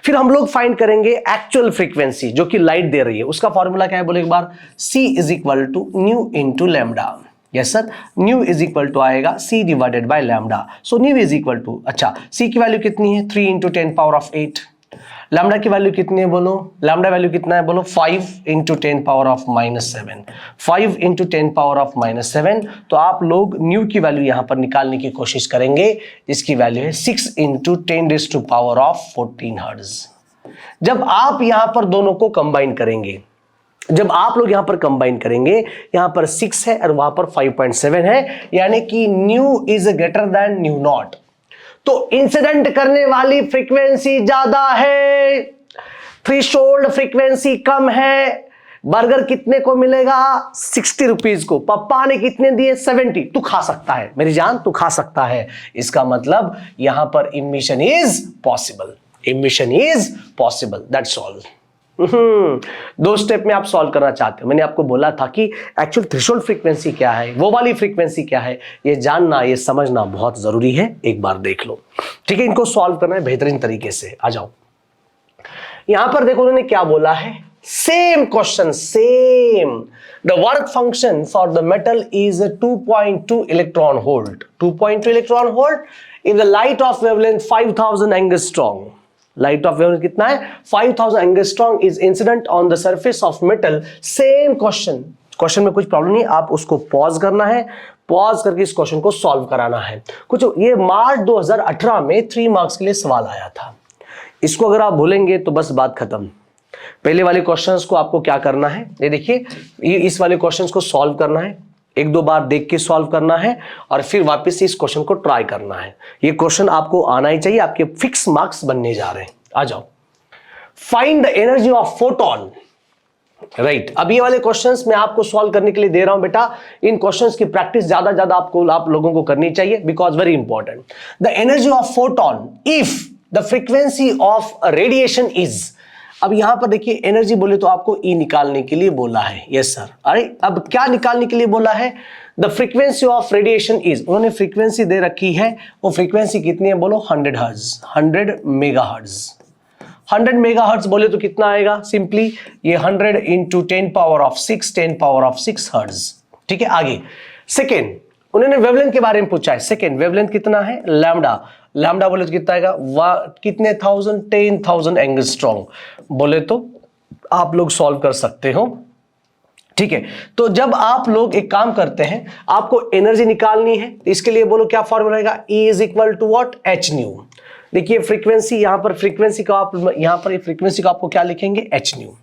फिर हम लोग फाइंड करेंगे एक्चुअल फ्रीक्वेंसी जो कि लाइट दे रही है, उसका फॉर्मूला क्या है बोले एक बार, C is equal to nu into lambda. Yes sir, nu is equal to आएगा C divided by lambda. So nu is equal to, अच्छा C की वैल्यू कितनी है 3 इंटू 10⁻8। लैम्डा की वैल्यू कितनी है बोलो, लैम्डा वैल्यू कितना है बोलो 5 इंटू 10⁻⁻7, 5 इंटू 10⁻⁻7। तो आप लोग न्यू की वैल्यू यहां पर निकालने की कोशिश करेंगे, जिसकी वैल्यू है 6 इंटू 10⁻14 हर्ट्ज। जब आप यहां पर दोनों को कंबाइन करेंगे, जब आप लोग यहां पर कंबाइन करेंगे, यहां पर 6 है और वहां पर 5.7 है, यानी कि new is greater then nu naught, तो इंसिडेंट करने वाली फ्रीक्वेंसी ज्यादा है, थ्रेशोल्ड फ्रीक्वेंसी कम है। बर्गर कितने को मिलेगा 60 रुपीज को, पप्पा ने कितने दिए 70। तू खा सकता है मेरी जान, तू खा सकता है। इसका मतलब यहां पर emission is possible, emission is possible, that's all. 2 step में आप सॉल्व करना चाहते हो। मैंने आपको बोला था कि एक्चुअल थ्रेशोल्ड फ्रीक्वेंसी क्या है, वो वाली फ्रीक्वेंसी क्या है, ये जानना, ये समझना बहुत जरूरी है। एक बार देख लो, ठीक है। इनको सॉल्व करना है बेहतरीन तरीके से। आ जाओ, यहां पर देखो उन्होंने क्या बोला है, same question, same. The work function for the metal is 2.2 electron volt, 2.2 electron volt in the light of wavelength 5000 angstrom. Light of wavelength कितना है 5000 angstrom is incident on the surface of metal. Same question, question में कुछ प्रॉब्लम नहीं, आप उसको पॉज करना है, पॉज करके इस क्वेश्चन को सॉल्व कराना है। कुछ ये मार्च 2018 में 3 मार्क्स के लिए सवाल आया था। इसको अगर आप भूलेंगे तो बस बात खत्म। पहले वाले क्वेश्चंस को आपको क्या करना है, ये देखिए, ये इस वाले क्वेश्चंस को सॉल्व करना है, 1-2 बार देख के सॉल्व करना है और फिर वापस से इस क्वेश्चन को ट्राई करना है। ये क्वेश्चन आपको आना ही चाहिए, आपके फिक्स मार्क्स बनने जा रहे हैं। आ जाओ, find the energy of photon. Right, अब ये वाले क्वेश्चंस मैं आपको सॉल्व करने के लिए दे रहा हूं बेटा। इन क्वेश्चंस की प्रैक्टिस ज्यादा आप लोगों को करनी चाहिए, because very important. The energy of photon if the frequency of radiation is, अब यहां पर देखिए एनर्जी बोले तो आपको ई निकालने के लिए बोला है। यस सर, अरे अब क्या निकालने के लिए बोला है, the frequency of radiation is, उन्होंने फ्रीक्वेंसी दे रखी है, वो फ्रीक्वेंसी कितनी है बोलो 100 हर्ट्ज, 100 मेगाहर्ट्ज। 100 मेगाहर्ट्ज बोले तो कितना आएगा, सिंपली ये 100 इंटू 10⁻6 हर्ट्ज। ठीक है, आगे सेकेंड, उन्होंने वेवलेंथ के बारे में पूछा है। सेकेंड वेवलेंथ कितना है, लैम्डा, लैम्डा बोले तो कितना आएगा, कितने 10,000 एंगस्ट्रॉम बोले तो आप लोग सॉल्व कर सकते हो। ठीक है, तो जब आप लोग एक काम करते हैं, आपको एनर्जी निकालनी है, इसके लिए बोलो क्या फॉर्मूला रहेगा, E is equal to what, H nu. देखिए फ्रीक्वेंसी, यहां पर फ्रीक्वेंसी का आप यहां पर फ्रीक्वेंसी का आपको क्या लिखेंगे, एच न्यू,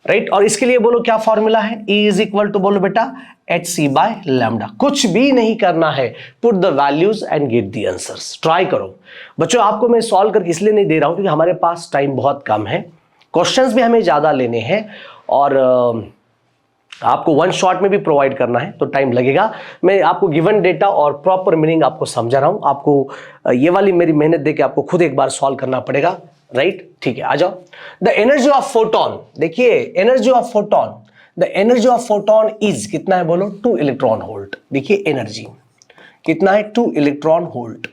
राइट। और इसके लिए बोलो क्या फॉर्मूला है, E इज इक्वल टू बोलो बेटा HC बाय लैम्डा। कुछ भी नहीं करना है, put the values and get the answers. Try करो बच्चों, आपको मैं सॉल्व करके इसलिए नहीं दे रहा हूं क्योंकि हमारे पास टाइम बहुत कम है, क्वेश्चंस भी हमें ज्यादा लेने हैं और आपको 1 शॉट में भी प्रोवाइड करना है, तो टाइम लगेगा। मैं आपको गिवन डेटा और प्रॉपर मीनिंग आपको समझा रहा हूं, आपको ये वाली मेरी मेहनत देके आपको खुद एक बार सॉल्व करना पड़ेगा, राइट। ठीक है, आ जाओ। द एनर्जी ऑफ फोटोन, देखिए energy of photon, the energy of photon is कितना है बोलो 2 इलेक्ट्रॉन वोल्ट। देखिए एनर्जी कितना है 2 electron volt.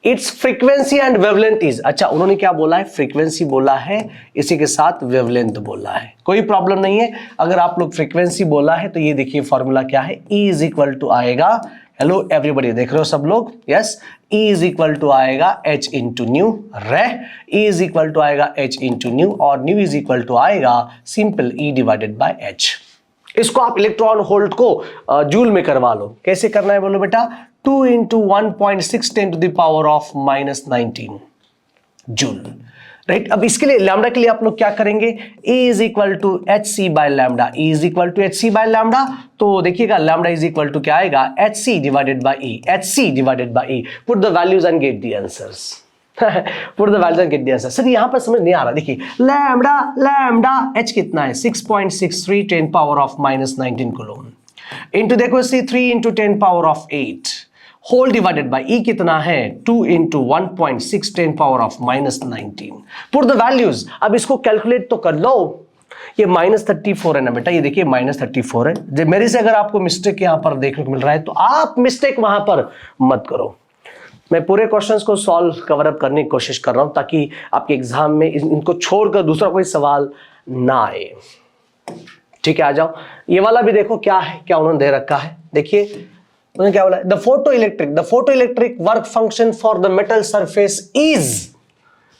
It's frequency and wavelength is, अच्छा उन्होंने क्या बोला है, फ्रीक्वेंसी बोला है, इसी के साथ वेवलेंथ बोला है, कोई प्रॉब्लम नहीं है। अगर आप लोग फ्रीक्वेंसी बोला है तो ये देखिए फॉर्मूला क्या है, E इज इक्वल टू आएगा, हेलो एवरीबॉडी देख रहे हो सब लोग, yes, E is equal to आएगा H into nu, E is equal to आएगा H इंटू न्यू, और न्यू इज इक्वल टू आएगा simple E divided by H। इसको आप इलेक्ट्रॉन वोल्ट को जूल में करवा लो। कैसे करना है बोलो बेटा, 2 × 1.6 × 10⁻⁻19 जूल, राइट। अब इसके लिए लैम्डा के लिए आप लोग क्या करेंगे, E is equal to HC by lambda, E is equal to HC by lambda. तो देखिएगा लैम्डा इज इक्वल टू क्या आएगा, HC divided by E, HC divided by E। Put the values and get the answers. Put the values and get the answer. Sir यहां पर समझ नहीं आ रहा, देखिए लैम्डा H कितना है 6.63 10⁻⁻19 कूलम इनटू देखो 3 × 10⁸ होल डिवाइडेड बाय E कितना है 2 × 1.6 10⁻⁻19। Put the values. अब इसको कैलकुलेट तो कर लो, ये -34 है ना बेटा, ये देखिए -34 है। जब मेरे से अगर आपको मिस्टेक यहां पर देखने को मिल रहा है तो आप मिस्टेक वहां पर मत करो। मैं पूरे क्वेश्चंस को सॉल्व कवर अप करने की कोशिश कर रहा हूं ताकि आपके एग्जाम में इनको छोड़कर दूसरा कोई सवाल ना आए। ठीक है, आ जाओ। ये वाला भी देखो क्या है, क्या उन्होंने दे रखा है। देखिए उन्होंने क्या बोला, the photo electric work function for the metal surface is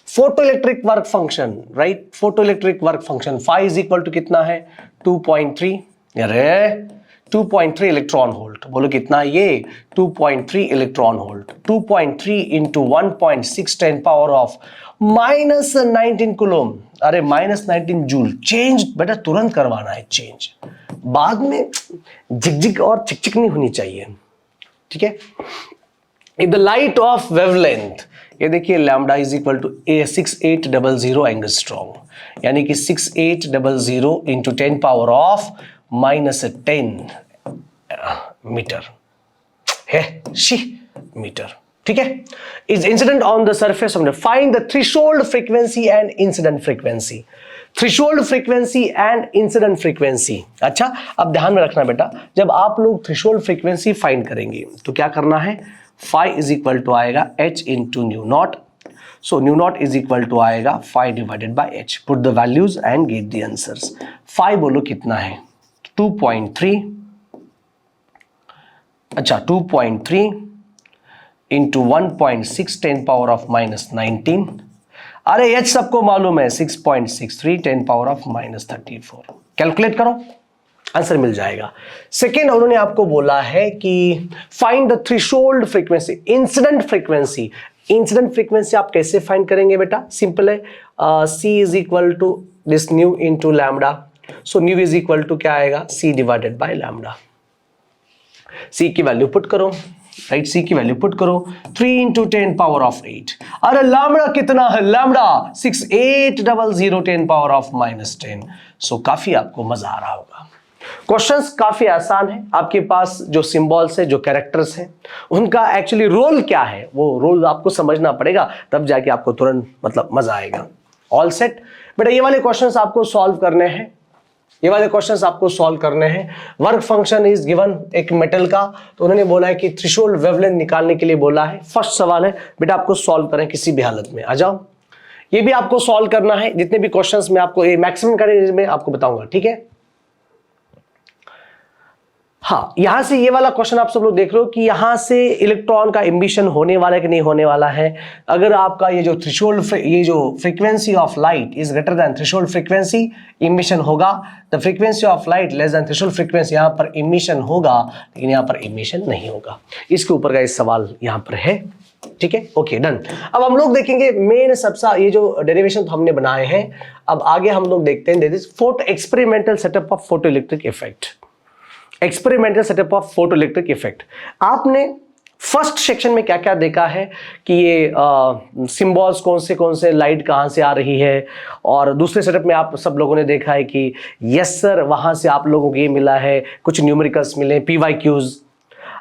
photo electric work function, right. Photo electric work function phi is equal to कितना है 2.3, अरे 2.3 इलेक्ट्रॉन वोल्ट। बोलो कितना, ये 2.3 इलेक्ट्रॉन वोल्ट। 2.3 × 1.6 10⁻⁻19 कूलम, अरे -19 जूल। चेंज बेटा तुरंत करवाना है चेंज, बाद में झिकझिक और चिकचिक नहीं होनी चाहिए, ठीक है। In the light of wavelength, ये देखिए lambda is equal to 6800 angstrom, यानी कि 6800 × 10⁻⁻10 मीटर है, मीटर, ठीक है। Is incident on the surface of, find the threshold frequency and incident frequency. Threshold frequency and incident frequency. अच्छा, अब ध्यान में रखना बेटा, जब आप लोग थ्रेशोल्ड फ्रीक्वेंसी फाइंड करेंगे तो क्या करना है, फाई इज इक्वल टू आएगा H × µ0। So µ0 is equal to आएगा phi divided by H। Put the values and get the answers. Phi बोलो कितना है 2.3, अच्छा 2.3 × 1.6 10⁻⁻19। अरे H सबको मालूम है 6.63 10⁻⁻34। कैलकुलेट करो, आंसर मिल जाएगा। सेकेंड उन्होंने आपको बोला है कि find the threshold frequency, incident frequency. Incident frequency आप कैसे फाइंड करेंगे बेटा, सिंपल है, C is equal to this nu into lambda. So nu is equal to क्या आएगा, C divided by lambda. C की वैल्यू पुट करो, राइट, C की वैल्यू पुट करो 3 × 10⁸। अरे लैम्डा कितना है, लैम्डा 6800 10⁻⁻10। सो काफी आपको मजा आ रहा होगा। क्वेश्चंस काफी आसान है, आपके पास जो सिंबल्स है, जो कैरेक्टर्स हैं, उनका एक्चुअली रोल क्या है, वो रोल आपको समझना पड़ेगा, तब जाके आपको तुरंत मतलब मजा आएगा। ऑल सेट बेटा, ये वाले क्वेश्चंस आपको सॉल्व करने हैं, ये वाले क्वेश्चंस आपको सॉल्व करने हैं। वर्क फंक्शन इज गिवन एक मेटल का, तो उन्होंने बोला है कि थ्रेशोल्ड वेवलेंथ निकालने के लिए बोला है। फर्स्ट सवाल है बेटा, आपको सॉल्व करें किसी भी हालत में, आ जाओ। ये भी आपको सॉल्व करना है, जितने भी क्वेश्चंस में आपको ये मैक्सिमम करेंगे में आपको बताऊंगा, ठीक है। हाँ, यहां से ये वाला क्वेश्चन आप सब लोग देख रहे हो कि यहां से इलेक्ट्रॉन का एमिशन होने वाला है कि नहीं होने वाला है। अगर आपका ये जो थ्रेशोल्ड, ये जो frequency of light is greater than threshold frequency, emission होगा। The frequency of light less than threshold frequency, यहां पर इमिशन होगा, लेकिन यहां पर इमिशन नहीं होगा। इसके ऊपर का इस सवाल यहां पर है, ठीक है, ओके डन। अब हम लोग देखेंगे मेन सबसे, ये जो डेरिवेशन तो हमने बनाए हैं, अब आगे हम लोग देखते हैं photo experimental setup of photo electric effect. Experimental setup of photo electric effect. आपने फर्स्ट सेक्शन में क्या क्या देखा है कि ये सिंबल्स कौन से लाइट कहाँ से आ रही है, और दूसरे सेटअप में आप सब लोगों ने देखा है कि यस सर वहां से आप लोगों को ये मिला है, कुछ न्यूमेरिकल्स मिले, PYQs।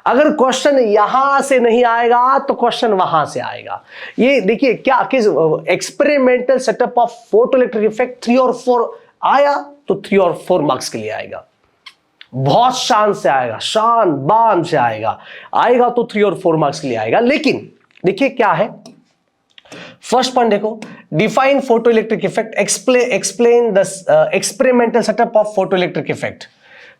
अगर क्वेश्चन यहां से नहीं आएगा तो क्वेश्चन वहां से आएगा। ये देखिए क्या किस experimental setup of photo electric effect 3 और 4 आया तो 3 और 4 मार्क्स के लिए आएगा, बहुत शान से आएगा, शान बान से आएगा तो 3 और 4 मार्क्स के लिए आएगा। लेकिन देखिए क्या है, फर्स्ट पॉइंट देखो, define photo electric effect, explain the experimental setup of photo electric effect.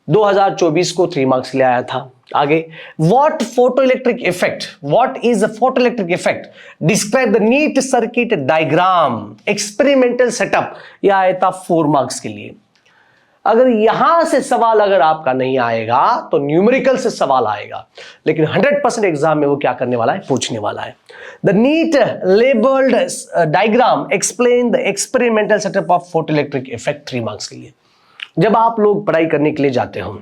2024 को 3 मार्क्स के लिए आया था। आगे, what photo electric effect, what is the photo electric effect, describe the neat circuit diagram, experimental setup, यह आया था 4 मार्क्स के लिए। अगर यहां से सवाल अगर आपका नहीं आएगा तो न्यूमेरिकल से सवाल आएगा, लेकिन 100% एग्जाम में वो क्या करने वाला है, पूछने वाला है। The neat labelled diagram explain the experimental setup of photoelectric effect 3 marks के लिए। जब आप लोग पढ़ाई करने के लिए जाते हो,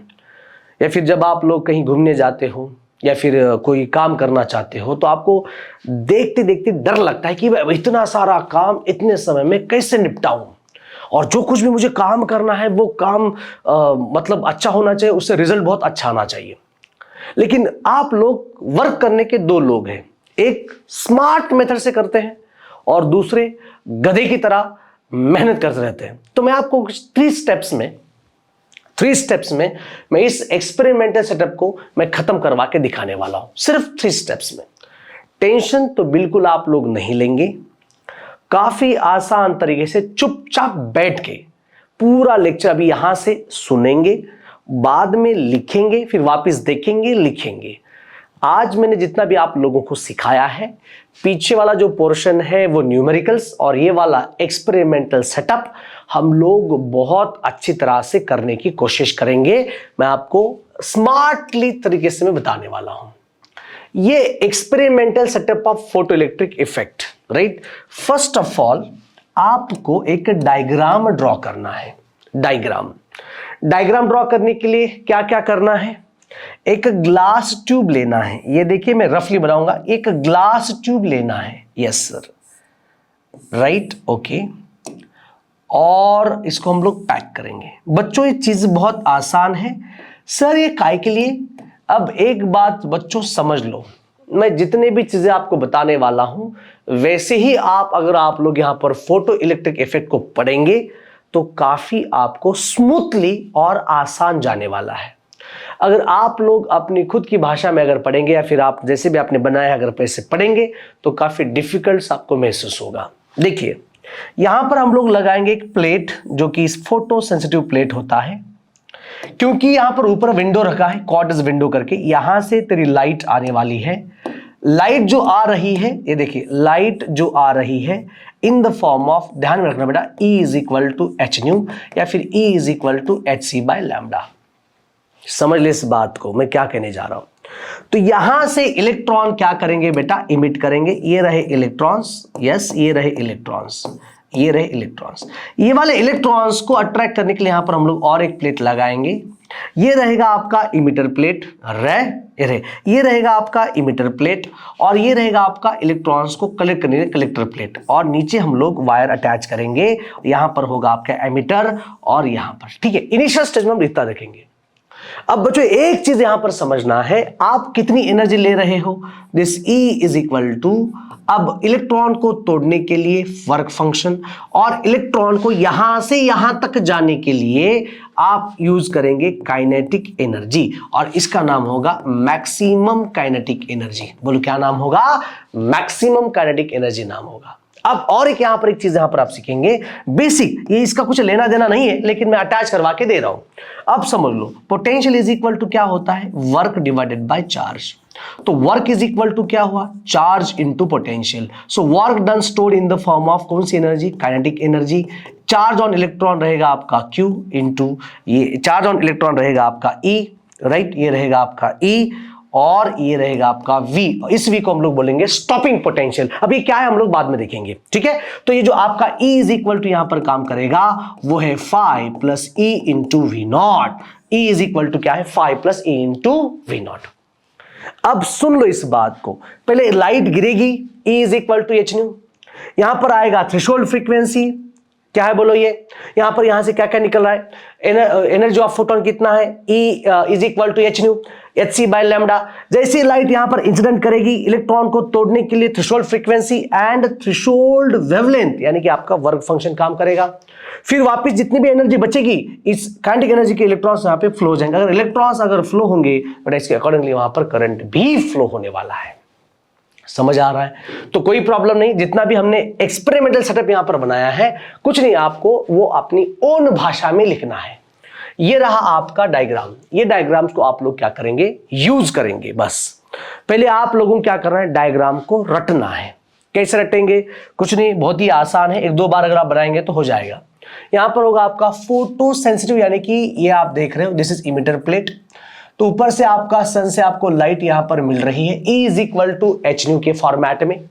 या फिर जब आप लोग कहीं घूमने जाते हो, या फिर कोई काम करना चाहते हो, तो आपको देखते देखते डर लगता है कि इतना सारा काम इतने समय में कैसे निपटाऊं, और जो कुछ भी मुझे काम करना है वो काम मतलब अच्छा होना चाहिए, उससे रिजल्ट बहुत अच्छा आना चाहिए। लेकिन आप लोग वर्क करने के 2 लोग हैं, एक स्मार्ट मेथड से करते हैं और दूसरे गधे की तरह मेहनत करते रहते हैं। तो मैं आपको 3 स्टेप्स में मैं इस एक्सपेरिमेंटल सेटअप को मैं खत्म करवा के दिखाने वाला हूं, सिर्फ 3 स्टेप्स में। टेंशन तो बिल्कुल आप लोग नहीं लेंगे, काफी आसान तरीके से चुपचाप बैठ के पूरा लेक्चर अभी यहां से सुनेंगे, बाद में लिखेंगे, फिर वापस देखेंगे, लिखेंगे। आज मैंने जितना भी आप लोगों को सिखाया है, पीछे वाला जो पोर्शन है वो न्यूमेरिकल्स और ये वाला एक्सपेरिमेंटल सेटअप हम लोग बहुत अच्छी तरह से करने की कोशिश करेंगे। मैं आपको स्मार्टली तरीके से मैं बताने वाला हूं। ये experimental setup of photo electric effect, right. First of all आपको एक डायग्राम ड्रॉ करना है। डायग्राम ड्रॉ करने के लिए क्या क्या करना है, एक ग्लास ट्यूब लेना है। ये देखिए मैं रफली बनाऊंगा, एक ग्लास ट्यूब लेना है, यस सर, राइट, ओके। और इसको हम लोग पैक करेंगे। बच्चों ये चीज बहुत आसान है सर, ये काय के लिए। अब एक बात बच्चों समझ लो, मैं जितने भी चीजें आपको बताने वाला हूं वैसे ही अगर आप लोग यहां पर फोटो इलेक्ट्रिक इफेक्ट को पढ़ेंगे तो काफी आपको स्मूथली और आसान जाने वाला है। अगर आप लोग अपनी खुद की भाषा में अगर पढ़ेंगे या फिर आप जैसे भी आपने बनाया अगर पैसे पढ़ेंगे तो काफी डिफिकल्ट आपको महसूस होगा। देखिए यहां पर हम लोग लगाएंगे एक प्लेट, जो कि इस फोटो सेंसिटिव प्लेट होता है। क्योंकि यहां पर ऊपर विंडो रखा है, कॉर्ड्स विंडो करके, यहां से तेरी लाइट आने वाली है। लाइट जो आ रही है, ये देखिए लाइट जो आ रही है इन द फॉर्म ऑफ, ध्यान में रखना बेटा, E is equal to H nu या फिर E is equal to H C by lambda. समझ ले इस बात को मैं क्या कहने जा रहा हूं। तो यहां से इलेक्ट्रॉन क्या करेंगे बेटा, इमिट करेंगे। ये रहे इलेक्ट्रॉन्स, यस, ये रहे इलेक्ट्रॉन्स, ये रहे इलेक्ट्रॉन्स। ये वाले इलेक्ट्रॉन्स को अट्रैक्ट करने के लिए यहां पर हम लोग और एक प्लेट लगाएंगे। ये रहेगा आपका इमिटर प्लेट, ये रहेगा आपका इमिटर प्लेट, और ये रहेगा आपका इलेक्ट्रॉन्स को कलेक्ट करने के लिए कलेक्टर प्लेट। और नीचे हम लोग वायर अटैच करेंगे, यहां पर होगा आपका एमिटर और यहां पर, ठीक है। इनिशियल स्टेज में हम इतना रखेंगे। अब बच्चों एक चीज यहां पर समझना है, आप कितनी एनर्जी ले रहे हो, this E is equal to, अब इलेक्ट्रॉन को तोड़ने के लिए वर्क फंक्शन, और इलेक्ट्रॉन को यहां से यहां तक जाने के लिए आप यूज करेंगे काइनेटिक एनर्जी, और इसका नाम होगा मैक्सिमम काइनेटिक एनर्जी। बोलो क्या नाम होगा, मैक्सिमम काइनेटिक एनर्जी नाम होगा। अब और एक यहां पर एक चीज यहां पर आप सीखेंगे बेसिक, ये इसका कुछ लेना देना नहीं है लेकिन मैं अटैच करवा के दे रहा हूं। अब समझ लो, पोटेंशियल इज इक्वल टू क्या होता है, वर्क डिवाइडेड बाय चार्ज। तो वर्क इज इक्वल टू क्या हुआ, charge into potential. So work done stored in the form of कौन सी energy, kinetic energy. Charge on electron रहेगा आपका Q इंटू, ये चार्ज ऑन इलेक्ट्रॉन रहेगा आपका E, राइट, ये रहेगा आपका E, और ये रहेगा आपका V। इस V को हम लोग बोलेंगे स्टॉपिंग पोटेंशियल। अभी क्या है हम लोग बाद में देखेंगे, ठीक है। तो ये जो आपका E इज इक्वल टू यहां पर काम करेगा वो है 5 plus E into V naught. E is equal to क्या है, 5 plus E into V naught. अब सुन लो इस बात को, पहले लाइट गिरेगी, E is equal to H nu, यहां पर आएगा थ्रेशोल्ड फ्रीक्वेंसी, क्या है बोलो, ये यहां पर यहां से क्या क्या निकल रहा है, एनर्जी ऑफ फोटोन कितना है, E is equal to H nu H C by lambda. जैसे लाइट यहां पर इंसिडेंट करेगी, इलेक्ट्रॉन को तोड़ने के लिए threshold frequency and threshold wavelength यानी कि आपका वर्क फंक्शन काम करेगा। फिर वापस जितनी भी एनर्जी बचेगी इस काइनेटिक एनर्जी के इलेक्ट्रॉन्स यहां पे फ्लो हो जाएंगे। अगर इलेक्ट्रॉन्स अगर फ्लो होंगे बट इसके अकॉर्डिंगली वहां पर करंट भी फ्लो होने वाला है। समझ आ रहा है, तो कोई प्रॉब्लम नहीं। जितना भी हमने एक्सपेरिमेंटल सेटअप यहां पर बनाया है, कुछ नहीं, आपको वो अपनी ओन भाषा में लिखना है। ये रहा आपका डायग्राम। ये डायग्राम्स को आप लोग क्या करेंगे, यूज करेंगे। बस पहले आप लोगों को क्या करना है, डायग्राम को रटना है। कैसे रटेंगे, कुछ नहीं, बहुत ही आसान है, 1-2 बार अगर आप बनाएंगे तो हो जाएगा। यहां पर होगा आपका फोटो सेंसिटिव, यानी कि ये आप देख रहे हो दिस इज इमिटर प्लेट, तो ऊपर से आपका सन से आपको लाइट यहां पर मिल रही है, E is equal to H nu के फॉर्मेट में,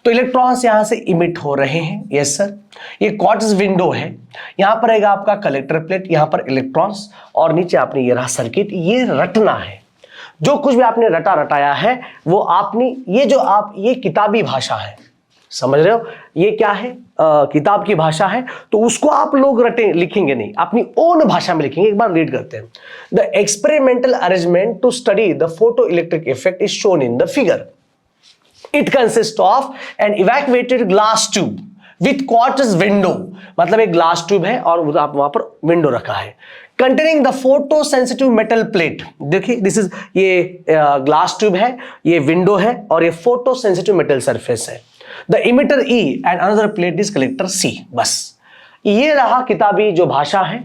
तो इलेक्ट्रॉन्स यहां से इमिट हो रहे हैं। यस सर, ये क्वार्ट्ज विंडो है, यहां पर रहेगा आपका कलेक्टर प्लेट, यहां पर इलेक्ट्रॉन्स, और नीचे आपने ये रहा सर्किट। ये रटना है, जो कुछ भी आपने रटाया है वो आपने, ये जो आप, ये किताबी भाषा है, समझ रहे हो, ये क्या है, किताब की भाषा है, तो उसको आप लोग लिखेंगे नहीं, अपनी ओन भाषा में लिखेंगे। एक बार रीड करते हैं। The experimental arrangement to study the photo electric effect is shown in the figure. It consist of an evacuated glass tube with quartz window, मतलब एक ग्लास ट्यूब है और आप वहां पर विंडो रखा है, containing the photo sensitive metal plate. देखिए दिस इज, ये ग्लास ट्यूब है, ये विंडो है, और ये फोटो सेंसिटिव मेटल सरफेस है। The emitter E and another plate is collector C। बस ये रहा किताबी जो भाषा है,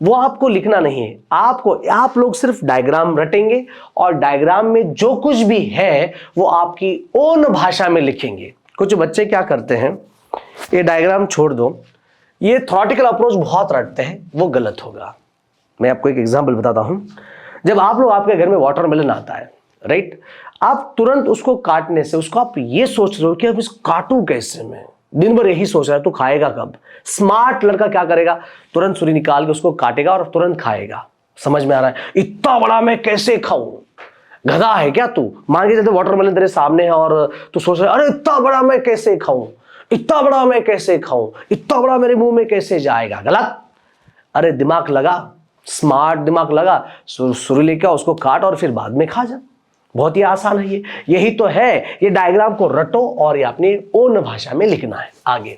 वो आपको लिखना नहीं है, आपको, आप लोग सिर्फ डायग्राम रटेंगे और डायग्राम में जो कुछ भी है वो आपकी ओन भाषा में लिखेंगे। कुछ बच्चे क्या करते हैं, ये डायग्राम छोड़ दो, ये थ्योरेटिकल अप्रोच बहुत रटते हैं, वो गलत होगा। मैं आपको एक एग्जांपल बताता हूं। जब आप लोग, आपके घर में वाटरमेलन आता है, राइट, आप तुरंत उसको काटने से, उसको आप ये सोच रहे हो कि अब इसको काटूं कैसे, मैं दिन भर यही सोच रहा है, तो खाएगा कब? स्मार्ट लड़का क्या करेगा, तुरंत छुरी निकाल के उसको काटेगा और तुरंत खाएगा। समझ में आ रहा है? इतना बड़ा मैं कैसे खाऊं? गधा है क्या तू? मान के चलते वाटरमेलन तेरे सामने है और तू सोच रहा है, अरे इतना बड़ा मैं कैसे खाऊं, इतना बड़ा मैं कैसे खाऊं, इतना बड़ा मेरे मुंह में कैसे जाएगा? गलत। अरे दिमाग लगा, स्मार्ट दिमाग लगा, सुरी लेके उसको काट और फिर बाद में खा जा। बहुत ही आसान है ये, यही तो है। ये डायग्राम को रटो और ये अपनी ओन भाषा में लिखना है। आगे,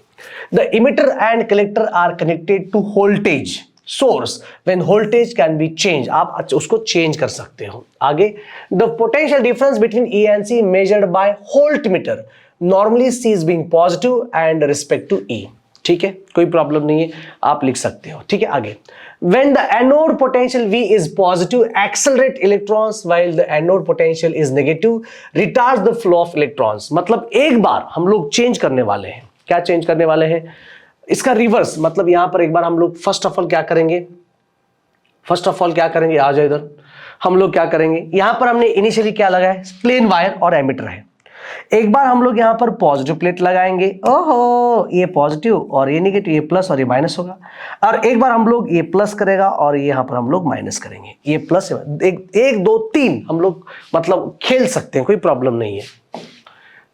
the emitter and collector are connected to voltage source when voltage can be change. आप उसको चेंज कर सकते हो। आगे, the potential difference between E and C measured by voltmeter, normally C is being positive and respect to E। ठीक है, कोई प्रॉब्लम नहीं है, आप लिख सकते हो। ठीक है, आगे, when the anode potential V is positive, accelerate electrons, while the anode potential is negative, retards the flow of electrons। मतलब एक बार हम लोग चेंज करने वाले हैं। क्या चेंज करने वाले हैं? इसका रिवर्स, मतलब यहां पर एक बार हम लोग फर्स्ट ऑफ ऑल क्या करेंगे, आ जाओ इधर। हम लोग क्या करेंगे, यहां पर हमने इनिशियली क्या लगाया है, प्लेन वायर और एमिटर है। एक बार हम लोग यहां पर पॉजिटिव प्लेट लगाएंगे, ओहो ये पॉजिटिव और ये नेगेटिव, ये प्लस और ये माइनस होगा। और एक बार हम लोग ये प्लस करेगा और यहां पर हम लोग माइनस करेंगे, ये प्लस, एक दो तीन हम लोग मतलब खेल सकते हैं, कोई प्रॉब्लम नहीं है।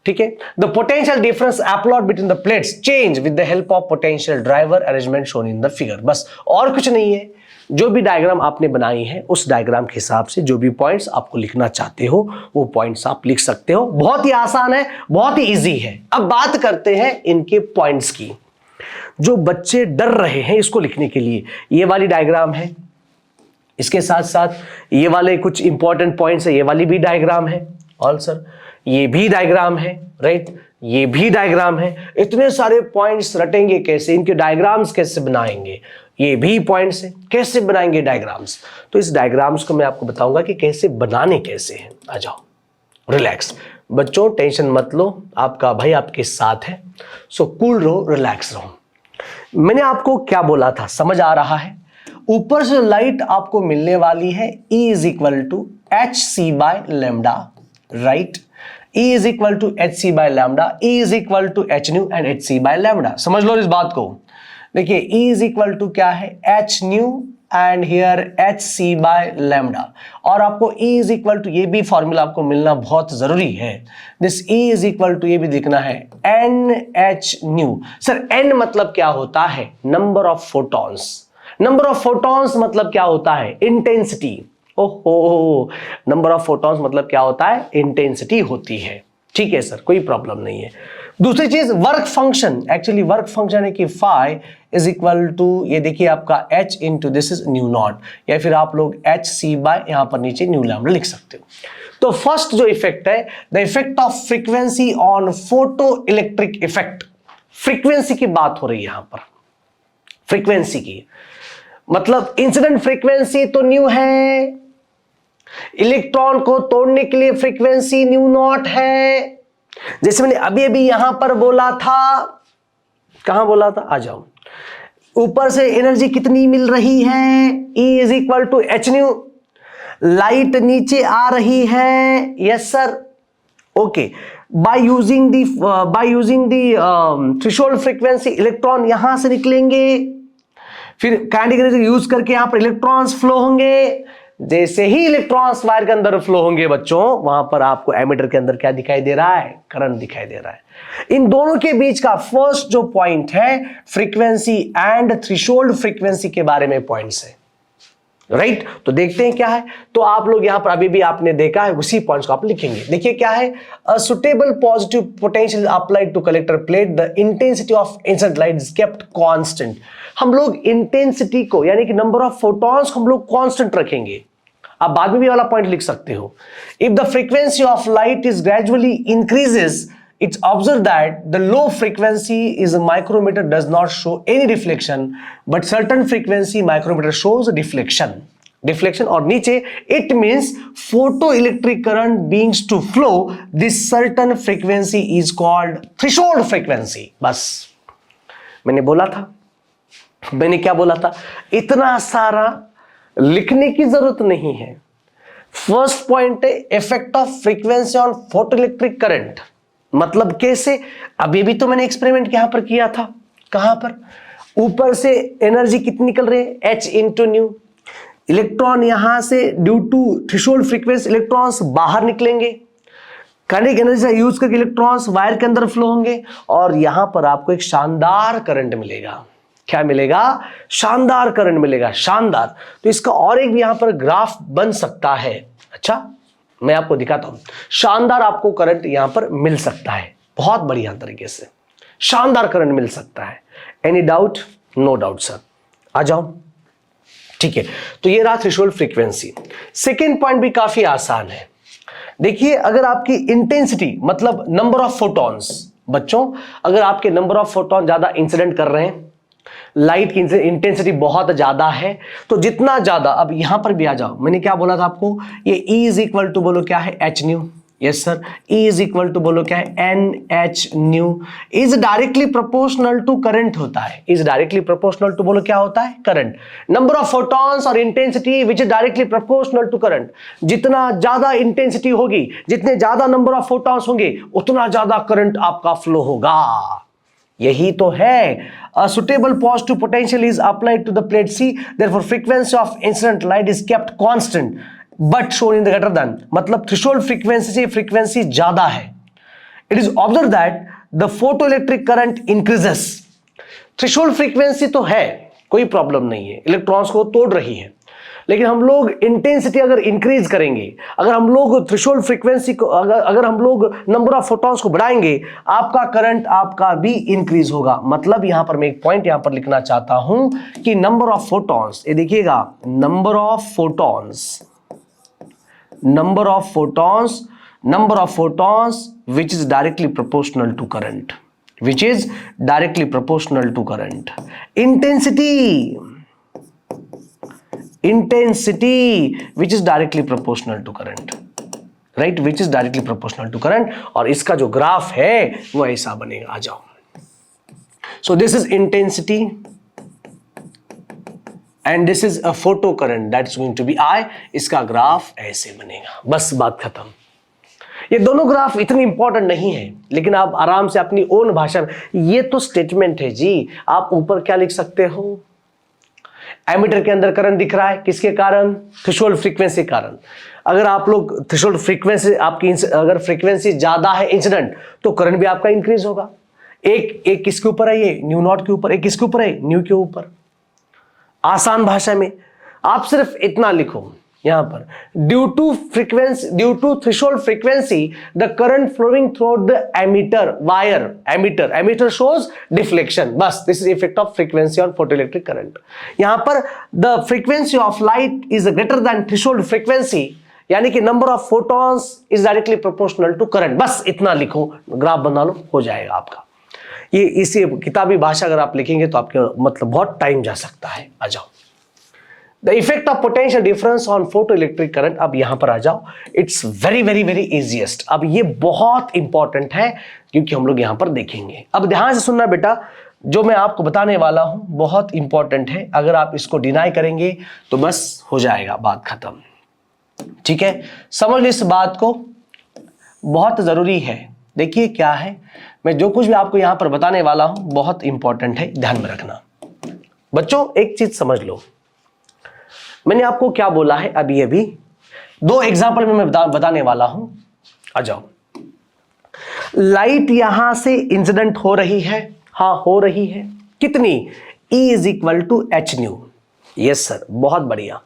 ठीक है, the potential difference applied between the plates change with the help of potential driver arrangement shown in the figure. बस और कुछ नहीं है, जो भी डायग्राम आपने बनाई है उस डायग्राम के हिसाब से जो भी पॉइंट्स आपको लिखना चाहते हो वो पॉइंट्स आप लिख सकते हो। बहुत ही आसान है, बहुत ही इजी है। अब बात करते हैं इनके पॉइंट्स की। जो बच्चे डर रहे हैं इसको लिखने के लिए, ये वाली डायग्राम है, इसके साथ साथ ये वाले कुछ इंपॉर्टेंट पॉइंट्स है, ये वाली भी डायग्राम है, और सर ये भी डायग्राम है, राइट, ये भी डायग्राम है। इतने सारे पॉइंट्स रटेंगे कैसे, इनके डायग्राम्स कैसे बनाएंगे, ये भी पॉइंट्स है, कैसे बनाएंगे डायग्राम्स। तो इस डायग्राम्स को मैं आपको बताऊंगा कि कैसे बनाने कैसे हैं। आ जाओ, रिलैक्स बच्चों, टेंशन मत लो, आपका भाई आपके साथ है, सो कूल रहो, रिलैक्स रहो। मैंने आपको क्या बोला था, समझ आ रहा है? ऊपर से लाइट आपको मिलने वाली है E is equal to HC by lambda, right, E is equal to HC by lambda, E is equal to H nu and HC by lambda. समझ लो इस बात को। देखिए E इज इक्वल टू क्या है, H nu and here HC by lambda, और आपको E इज इक्वल टू, ये भी फॉर्मूला आपको मिलना बहुत जरूरी है। This E is equal to, ये भी देखना है, NH न्यू। सर N मतलब क्या होता है, number of photons. Number of photons मतलब क्या होता है, इंटेंसिटी। ओहो, नंबर ऑफ फोटॉन्स मतलब क्या होता है, इंटेंसिटी होती है। ठीक है सर, कोई प्रॉब्लम नहीं है। दूसरी चीज work function, actually work function है कि फाई इज इक्वल टू, ये देखिए आपका H into this is new not, या फिर आप लोग HC बाय यहां पर नीचे न्यू लैम्डा लिख सकते हो। तो फर्स्ट जो इफेक्ट है, the effect of frequency on photo electric effect. Frequency की बात हो रही है यहां पर, फ्रीक्वेंसी की मतलब इंसिडेंट फ्रीक्वेंसी तो न्यू है, इलेक्ट्रॉन को तोड़ने के लिए फ्रीक्वेंसी न्यू नॉट है। जैसे मैंने अभी अभी यहां पर बोला था, कहां बोला था, आ जाओ, ऊपर से एनर्जी कितनी मिल रही है, E is equal to H nu. Light नीचे आ रही है, yes sir, okay. By using the threshold frequency electron यहां से निकलेंगे, फिर काइनेटिक एनर्जी यूज करके यहां पर इलेक्ट्रॉन्स फ्लो होंगे। जैसे ही इलेक्ट्रॉन्स वायर के अंदर फ्लो होंगे बच्चों, वहां पर आपको एमीटर के अंदर क्या दिखाई दे रहा है, करंट दिखाई दे रहा है। इन दोनों के बीच का फर्स्ट जो पॉइंट है फ्रीक्वेंसी एंड थ्रेशोल्ड फ्रीक्वेंसी के बारे में पॉइंट्स है, राइट। तो देखते हैं क्या है। तो आप लोग यहां पर अभी भी आपने देखा है, उसी पॉइंट्स को आप लिखेंगे। देखिए क्या है, a suitable positive potential applied to collector plate, the intensity of incident light is kept constant. हम लोग इंटेंसिटी को यानी कि नंबर ऑफ फोटॉन्स हम लोग कांस्टेंट रखेंगे। आप बाद में भी वाला पॉइंट लिख सकते हो। If the frequency of light is gradually increases, it's observed that the low frequency is a micrometer does not show any reflection, but certain frequency micrometer shows deflection और नीचे it means photoelectric current beings to flow, this certain frequency is called threshold frequency। बस मैंने बोला था, मैंने क्या बोला था, इतना सारा लिखने की जरूरत नहीं है। फर्स्ट पॉइंट है effect of frequency on photoelectric current, मतलब कैसे, अभी भी तो मैंने एक्सपेरिमेंट यहां पर किया था। कहां पर, ऊपर से एनर्जी कितनी निकल रही है, H इंटू न्यू। इलेक्ट्रॉन यहां से due to threshold frequency electrons बाहर निकलेंगे, काइनेटिक एनर्जी का यूज करके इलेक्ट्रॉन्स वायर के अंदर फ्लो होंगे और यहां पर आपको एक शानदार करंट मिलेगा। क्या मिलेगा, शानदार करंट मिलेगा, शानदार। तो इसका और एक भी यहां पर ग्राफ बन सकता है। अच्छा, मैं आपको दिखाता हूं, शानदार आपको करंट यहां पर मिल सकता है, बहुत बढ़िया तरीके से शानदार करंट मिल सकता है। Any doubt? No doubt sir, आ जाओ, ठीक है। तो ये रहा थ्रेशोल्ड फ्रीक्वेंसी। सेकेंड पॉइंट भी काफी आसान है। देखिए, अगर आपकी इंटेंसिटी मतलब नंबर ऑफ फोटॉन्स, बच्चों अगर आपके नंबर ऑफ फोटॉन ज्यादा इंसिडेंट कर रहे हैं, लाइट की इंटेंसिटी बहुत ज्यादा है, तो जितना ज्यादा, अब यहां पर भी आ जाओ, मैंने क्या बोला था आपको, ये E इज इक्वल टू बोलो क्या है, H nu. Yes sir, E is equal to बोलो क्या है, NH nu. Is directly proportional to current होता है, इज डायरेक्टली प्रोपोर्शनल टू बोलो क्या होता है, करंट। नंबर ऑफ फोटॉन्स और intensity which is directly proportional to current. जितना ज्यादा इंटेंसिटी होगी, जितने ज्यादा नंबर ऑफ फोटॉन्स होंगे, उतना ज्यादा करंट आपका फ्लो होगा। यही तो है, a suitable positive potential is applied to the plate C, therefore frequency of incident light is kept constant but shown in the greater than, मतलब थ्रेशोल्ड फ्रीक्वेंसी से फ्रीक्वेंसी ज्यादा है। It is observed that the photoelectric current increases। Threshold frequency तो है, कोई प्रॉब्लम नहीं है, इलेक्ट्रॉन्स को तोड़ रही है, लेकिन हम लोग इंटेंसिटी अगर इंक्रीज करेंगे, अगर हम लोग थ्रेशोल्ड फ्रीक्वेंसी को अगर हम लोग नंबर ऑफ फोटॉन्स को बढ़ाएंगे, आपका करंट आपका भी इंक्रीज होगा। मतलब यहां पर मैं एक पॉइंट यहां पर लिखना चाहता हूं कि नंबर ऑफ फोटॉन्स, ये देखिएगा, number of photons which is directly proportional to current, which is directly proportional to current। intensity which is directly proportional to current, right, which is directly proportional to current। और इसका जो ग्राफ है वो ऐसा बनेगा, आ जाओ। so this is intensity and this is a photo current that is going to be I। इसका ग्राफ ऐसे बनेगा, बस बात खत्म। ये दोनों ग्राफ इतनी इंपॉर्टेंट नहीं है, लेकिन आप आराम से अपनी ओन भाषा में, ये तो स्टेटमेंट है जी। आप ऊपर क्या लिख सकते हो, एमीटर के अंदर करंट दिख रहा है, किसके कारण, थ्रेशोल्ड फ्रीक्वेंसी के कारण। अगर आप लोग थ्रेशोल्ड फ्रीक्वेंसी आपकी अगर फ्रीक्वेंसी ज्यादा है इंसिडेंट, तो करंट भी आपका इंक्रीज होगा। एक किसके ऊपर है, ये न्यू नॉट के ऊपर, एक किसके ऊपर है, न्यू के ऊपर। आसान भाषा में आप सिर्फ इतना लिखो यहां पर, due to threshold frequency the current flowing through the ammeter wire, ammeter shows deflection. बस, this is effect of frequency on photoelectric current. यहां पर the frequency of light is greater than threshold frequency, यानी कि number of photons is directly proportional to current. बस इतना लिखो, ग्राफ बना लो, हो जाएगा आपका। ये इसी किताबी भाषा अगर आप लिखेंगे तो आपके मतलब बहुत टाइम जा सकता है। आ जाओ, the effect of potential difference on photo electric current. अब यहां पर आ जाओ, it's very very very easiest. अब ये बहुत इंपॉर्टेंट है क्योंकि हम लोग यहां पर देखेंगे। अब ध्यान से सुनना बेटा, जो मैं आपको बताने वाला हूं बहुत इंपॉर्टेंट है। अगर आप इसको डिनाई करेंगे तो बस हो जाएगा, बात खत्म। ठीक है, समझ लो इस बात को, बहुत जरूरी है। देखिए क्या है, मैं जो कुछ भी आपको यहां पर बताने वाला हूं बहुत इंपॉर्टेंट है, ध्यान में रखना। बच्चों एक चीज समझ लो, मैंने आपको क्या बोला है अभी अभी, दो एग्जाम्पल में मैं बताने वाला हूं। आ जाओ, लाइट यहां से इंसिडेंट हो रही है, हाँ हो रही है, कितनी, E is equal to H nu. Yes sir, बहुत बढ़िया।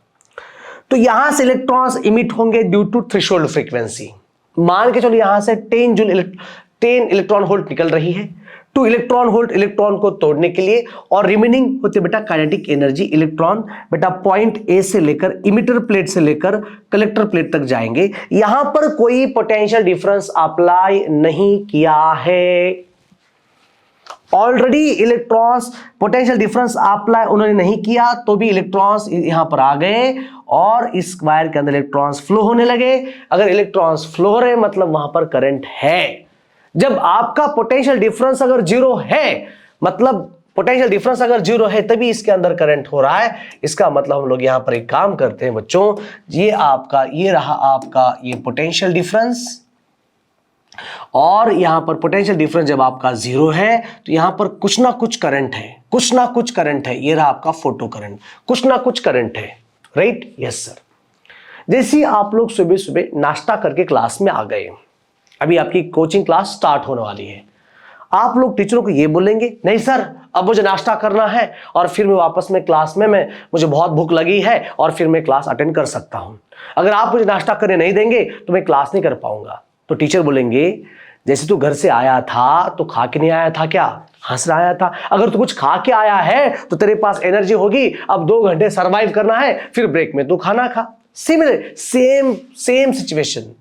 तो यहां से इलेक्ट्रॉन्स इमिट होंगे ड्यू टू थ्रेशोल्ड फ्रीक्वेंसी। मान के चलो यहां से 10 इलेक्ट्रॉन वोल्ट निकल रही है, 2 इलेक्ट्रॉन वोल्ट इलेक्ट्रॉन को तोड़ने के लिए, और रिमेनिंग होते बेटा काइनेटिक एनर्जी। इलेक्ट्रॉन बेटा पॉइंट ए से लेकर, इमिटर प्लेट से लेकर कलेक्टर प्लेट तक जाएंगे। यहां पर कोई पोटेंशियल डिफरेंस अप्लाई नहीं किया है, already electrons potential difference apply उन्होंने नहीं किया, तो भी इलेक्ट्रॉन्स यहां पर आ गए और इस वायर के अंदर इलेक्ट्रॉन्स फ्लो होने लगे। अगर इलेक्ट्रॉन्स फ्लो हो रहे मतलब वहां पर करंट है। जब आपका पोटेंशियल डिफरेंस अगर जीरो है, मतलब पोटेंशियल डिफरेंस अगर जीरो है तभी इसके अंदर करंट हो रहा है। इसका मतलब हम लोग यहां पर एक काम करते हैं बच्चों, ये आपका, ये रहा आपका ये पोटेंशियल डिफरेंस, और यहां पर पोटेंशियल डिफरेंस जब आपका जीरो है तो यहां पर कुछ ना कुछ करंट है, कुछ ना कुछ करंट है। ये रहा आपका फोटो करंट, कुछ ना कुछ करंट है, राइट। Yes sir. जैसे आप लोग सुबह सुबह नाश्ता करके क्लास में आ गए, अभी आपकी कोचिंग क्लास स्टार्ट होने वाली है, आप लोग टीचरों को ये बोलेंगे नहीं सर अब मुझे नाश्ता करना है और फिर मैं वापस में क्लास में मुझे बहुत भूख लगी है और फिर मैं क्लास अटेंड कर सकता हूं। अगर आप मुझे नाश्ता करने नहीं देंगे तो मैं क्लास नहीं कर पाऊंगा। तो टीचर बोलेंगे जैसे तू घर से आया था तो खा के नहीं आया था क्या, हंस रहा आया था। अगर तू कुछ खा के आया है तो तेरे पास एनर्जी होगी, अब 2 घंटे सर्वाइव करना है, फिर ब्रेक में तू खाना खा। सिमिलर सेम सिचुएशन,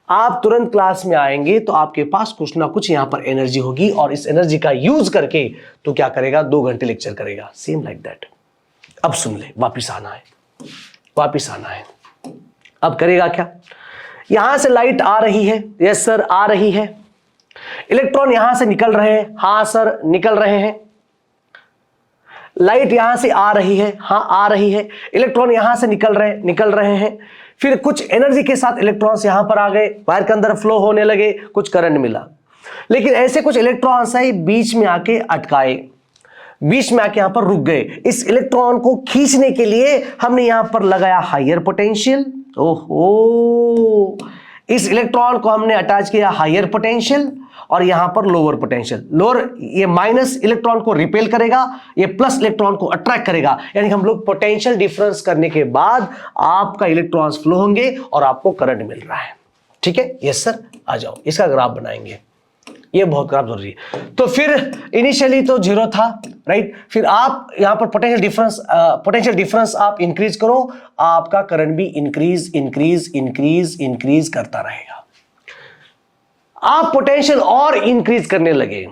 आप तुरंत क्लास में आएंगे तो आपके पास कुछ ना कुछ यहां पर एनर्जी होगी और इस एनर्जी का यूज करके तो क्या करेगा, 2 घंटे लेक्चर करेगा। Same like that. अब सुन ले, वापिस आना है, वापिस आना है। अब करेगा क्या, यहां से लाइट आ रही है, यस सर आ रही है, इलेक्ट्रॉन यहां से निकल रहे हैं, हां सर निकल रहे हैं, लाइट यहां से आ रही है, हां आ रही है, इलेक्ट्रॉन यहां से निकल रहे हैं, फिर कुछ एनर्जी के साथ इलेक्ट्रॉन्स यहां पर आ गए, वायर के अंदर फ्लो होने लगे, कुछ करंट मिला। लेकिन ऐसे कुछ इलेक्ट्रॉन्स है बीच में आके अटकाए, बीच में आके यहां पर रुक गए। इस इलेक्ट्रॉन को खींचने के लिए हमने यहां पर लगाया हायर पोटेंशियल। ओहो, इस इलेक्ट्रॉन को हमने अटैच किया हायर पोटेंशियल और यहां पर लोअर पोटेंशियल। लोअर ये माइनस इलेक्ट्रॉन को रिपेल करेगा, ये प्लस इलेक्ट्रॉन को अट्रैक्ट करेगा। यानी हम लोग पोटेंशियल डिफरेंस करने के बाद आपका इलेक्ट्रॉन्स फ्लो होंगे और आपको करंट मिल रहा है। ठीक है, यस सर। आ जाओ, इसका ग्राफ बनाएंगे, ये बहुत ग्राफ जरूरी है। तो फिर इनिशियली तो जीरो था, राइट। फिर आप यहां पर पोटेंशियल डिफरेंस आप इंक्रीज करो, आपका करंट भी इंक्रीज करता रहेगा। आप पोटेंशियल और इंक्रीज करने लगे,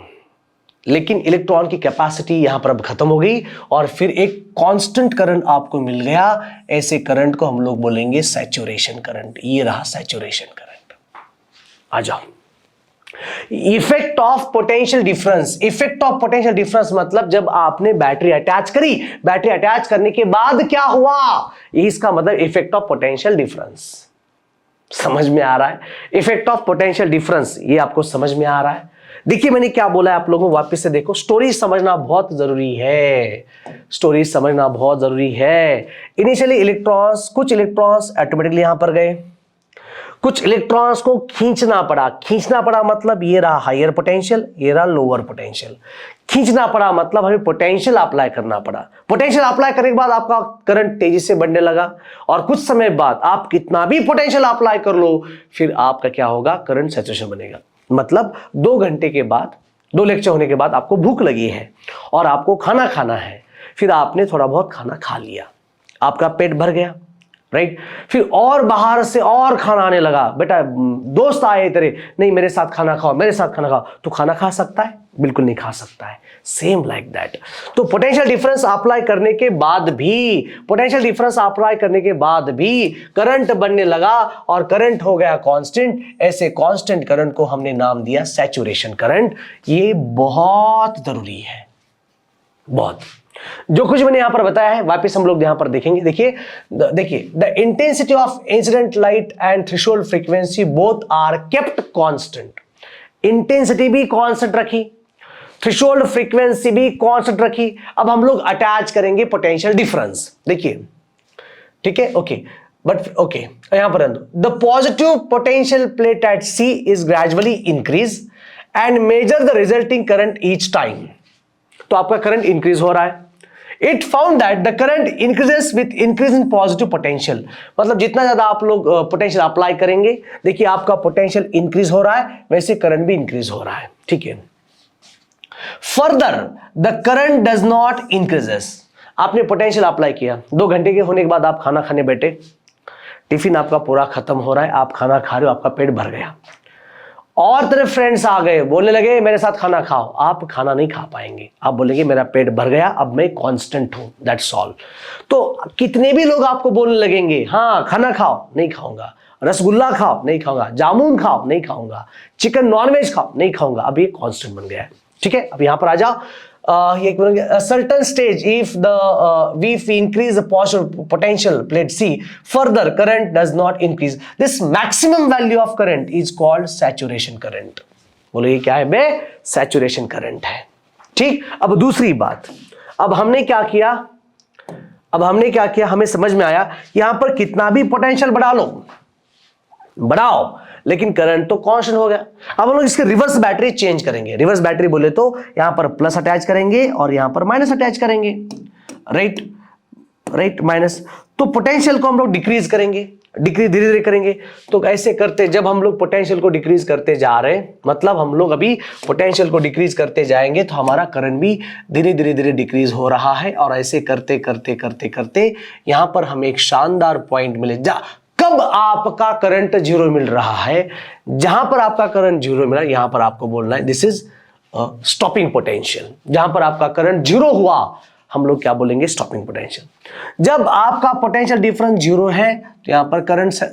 लेकिन इलेक्ट्रॉन की कैपेसिटी यहां पर अब खत्म हो गई और फिर एक कांस्टेंट करंट आपको मिल गया। ऐसे करंट को हम लोग बोलेंगे सैचुरेशन करंट। ये रहा सैचुरेशन करंट। आ जाओ, effect of potential difference. Effect of potential difference मतलब जब आपने बैटरी अटैच करी, बैटरी अटैच करने के बाद क्या हुआ, इसका मतलब इफेक्ट ऑफ पोटेंशियल डिफरेंस। समझ में आ रहा है? इफेक्ट ऑफ पोटेंशियल डिफरेंस ये आपको समझ में आ रहा है? देखिए मैंने क्या बोला है आप लोगों को, वापस से देखो। स्टोरी समझना बहुत जरूरी है, स्टोरी समझना बहुत जरूरी है। इनिशियली इलेक्ट्रॉन्स, कुछ इलेक्ट्रॉन्स ऑटोमेटिकली यहां पर गए, कुछ इलेक्ट्रॉन्स को खींचना पड़ा। खींचना पड़ा मतलब ये रहा हायर पोटेंशियल, ये रहा लोअर पोटेंशियल। खींचना पड़ा मतलब हमें पोटेंशियल अप्लाई करना पड़ा। पोटेंशियल अप्लाई करने के बाद आपका करंट तेजी से बढ़ने लगा और कुछ समय बाद आप कितना भी पोटेंशियल अप्लाई कर लो, फिर आपका क्या होगा, करंट सैचुरेशन बनेगा। मतलब 2 घंटे के बाद, 2 लेक्चर होने के बाद आपको भूख लगी है और आपको खाना खाना है, फिर आपने थोड़ा बहुत खाना खा लिया, आपका पेट भर गया, राइट। फिर और बाहर से और खाना आने लगा, बेटा दोस्त आए तेरे, नहीं मेरे साथ खाना खाओ, मेरे साथ खाना खाओ। तो खाना खा सकता है? बिल्कुल नहीं खा सकता है। Same like that. तो पोटेंशियल डिफरेंस अप्लाई करने के बाद भी, पोटेंशियल डिफरेंस अप्लाई करने के बाद भी करंट बनने लगा और करंट हो गया कांस्टेंट। ऐसे कांस्टेंट करंट को हमने नाम दिया सैचुरेशन करंट। ये बहुत जरूरी है, बहुत। जो कुछ मैंने यहां पर बताया है वापस हम लोग यहां पर देखेंगे। देखिए the intensity of incident light and threshold frequency both are kept constant. Intensity भी कांस्टेंट रखी, थ्रेशोल्ड फ्रीक्वेंसी भी कांस्टेंट रखी। अब हम लोग अटैच करेंगे पोटेंशियल डिफरेंस। देखिए ठीक है, ओके, बट ओके यहां पर the positive potential plate at C is gradually increase and measure the resulting current each time. तो आपका करंट इंक्रीज हो रहा है। It found that the current increases with increase in positive potential. मतलब जितना ज्यादा आप लोग पोटेंशियल अप्लाई करेंगे, देखिए आपका पोटेंशियल इंक्रीज हो रहा है, वैसे करंट भी इंक्रीज हो रहा है। ठीक है, further the current does not increases. आपने पोटेंशियल अप्लाई किया, 2 घंटे के होने के बाद आप खाना खाने बैठे, टिफिन आपका पूरा खत्म हो रहा है, आप खाना खा रहे हो, आपका पेट भर गया, और तेरे फ्रेंड्स आ गए बोलने लगे मेरे साथ खाना खाओ, आप खाना नहीं खा पाएंगे, आप बोलेंगे मेरा पेट भर गया, अब मैं कांस्टेंट हूं, दैट्स ऑल। तो कितने भी लोग आपको बोलने लगेंगे हाँ खाना खाओ, नहीं खाऊंगा, रसगुल्ला खाओ, नहीं खाऊंगा, जामुन खाओ, नहीं खाऊंगा, चिकन नॉनवेज खाओ, नहीं खाऊंगा, अब ये कांस्टेंट बन गया है। ठीक है, अब यहां पर आ जाओ, certain stage if we increase the potential plate C, further current does not increase. This maximum value of current is called saturation current. बोलो ये क्या है बे? saturation current है। ठीक, अब दूसरी बात, अब हमने क्या किया, हमें समझ में आया यहां पर कितना भी पोटेंशियल बढ़ाओ लेकिन करंट तो कांस्टेंट हो गया। अब हम लोग इसके रिवर्स बैटरी चेंज करेंगे। रिवर्स बैटरी बोले तो यहां पर प्लस अटैच करेंगे और यहां पर माइनस अटैच करेंगे, राइट माइनस। तो पोटेंशियल को हम लोग डिक्रीज करेंगे, डिक्रीज धीरे धीरे करेंगे। तो ऐसे करते जब हम लोग पोटेंशियल को डिक्रीज करते जा रहे हैं, मतलब हम लोग अभी पोटेंशियल को डिक्रीज करते जाएंगे तो हमारा करंट भी धीरे धीरे डिक्रीज हो रहा है। और ऐसे करते करते करते करते यहां पर हमें एक शानदार पॉइंट मिले कब आपका करंट जीरो मिल रहा है। जहां पर आपका करंट जीरो मिला यहां पर आपको बोलना है दिस इज स्टॉपिंग पोटेंशियल। जहां पर आपका करंट जीरो हुआ हम लोग क्या बोलेंगे? Stopping potential. जब आपका पोटेंशियल डिफरेंस जीरो है तो यहां पर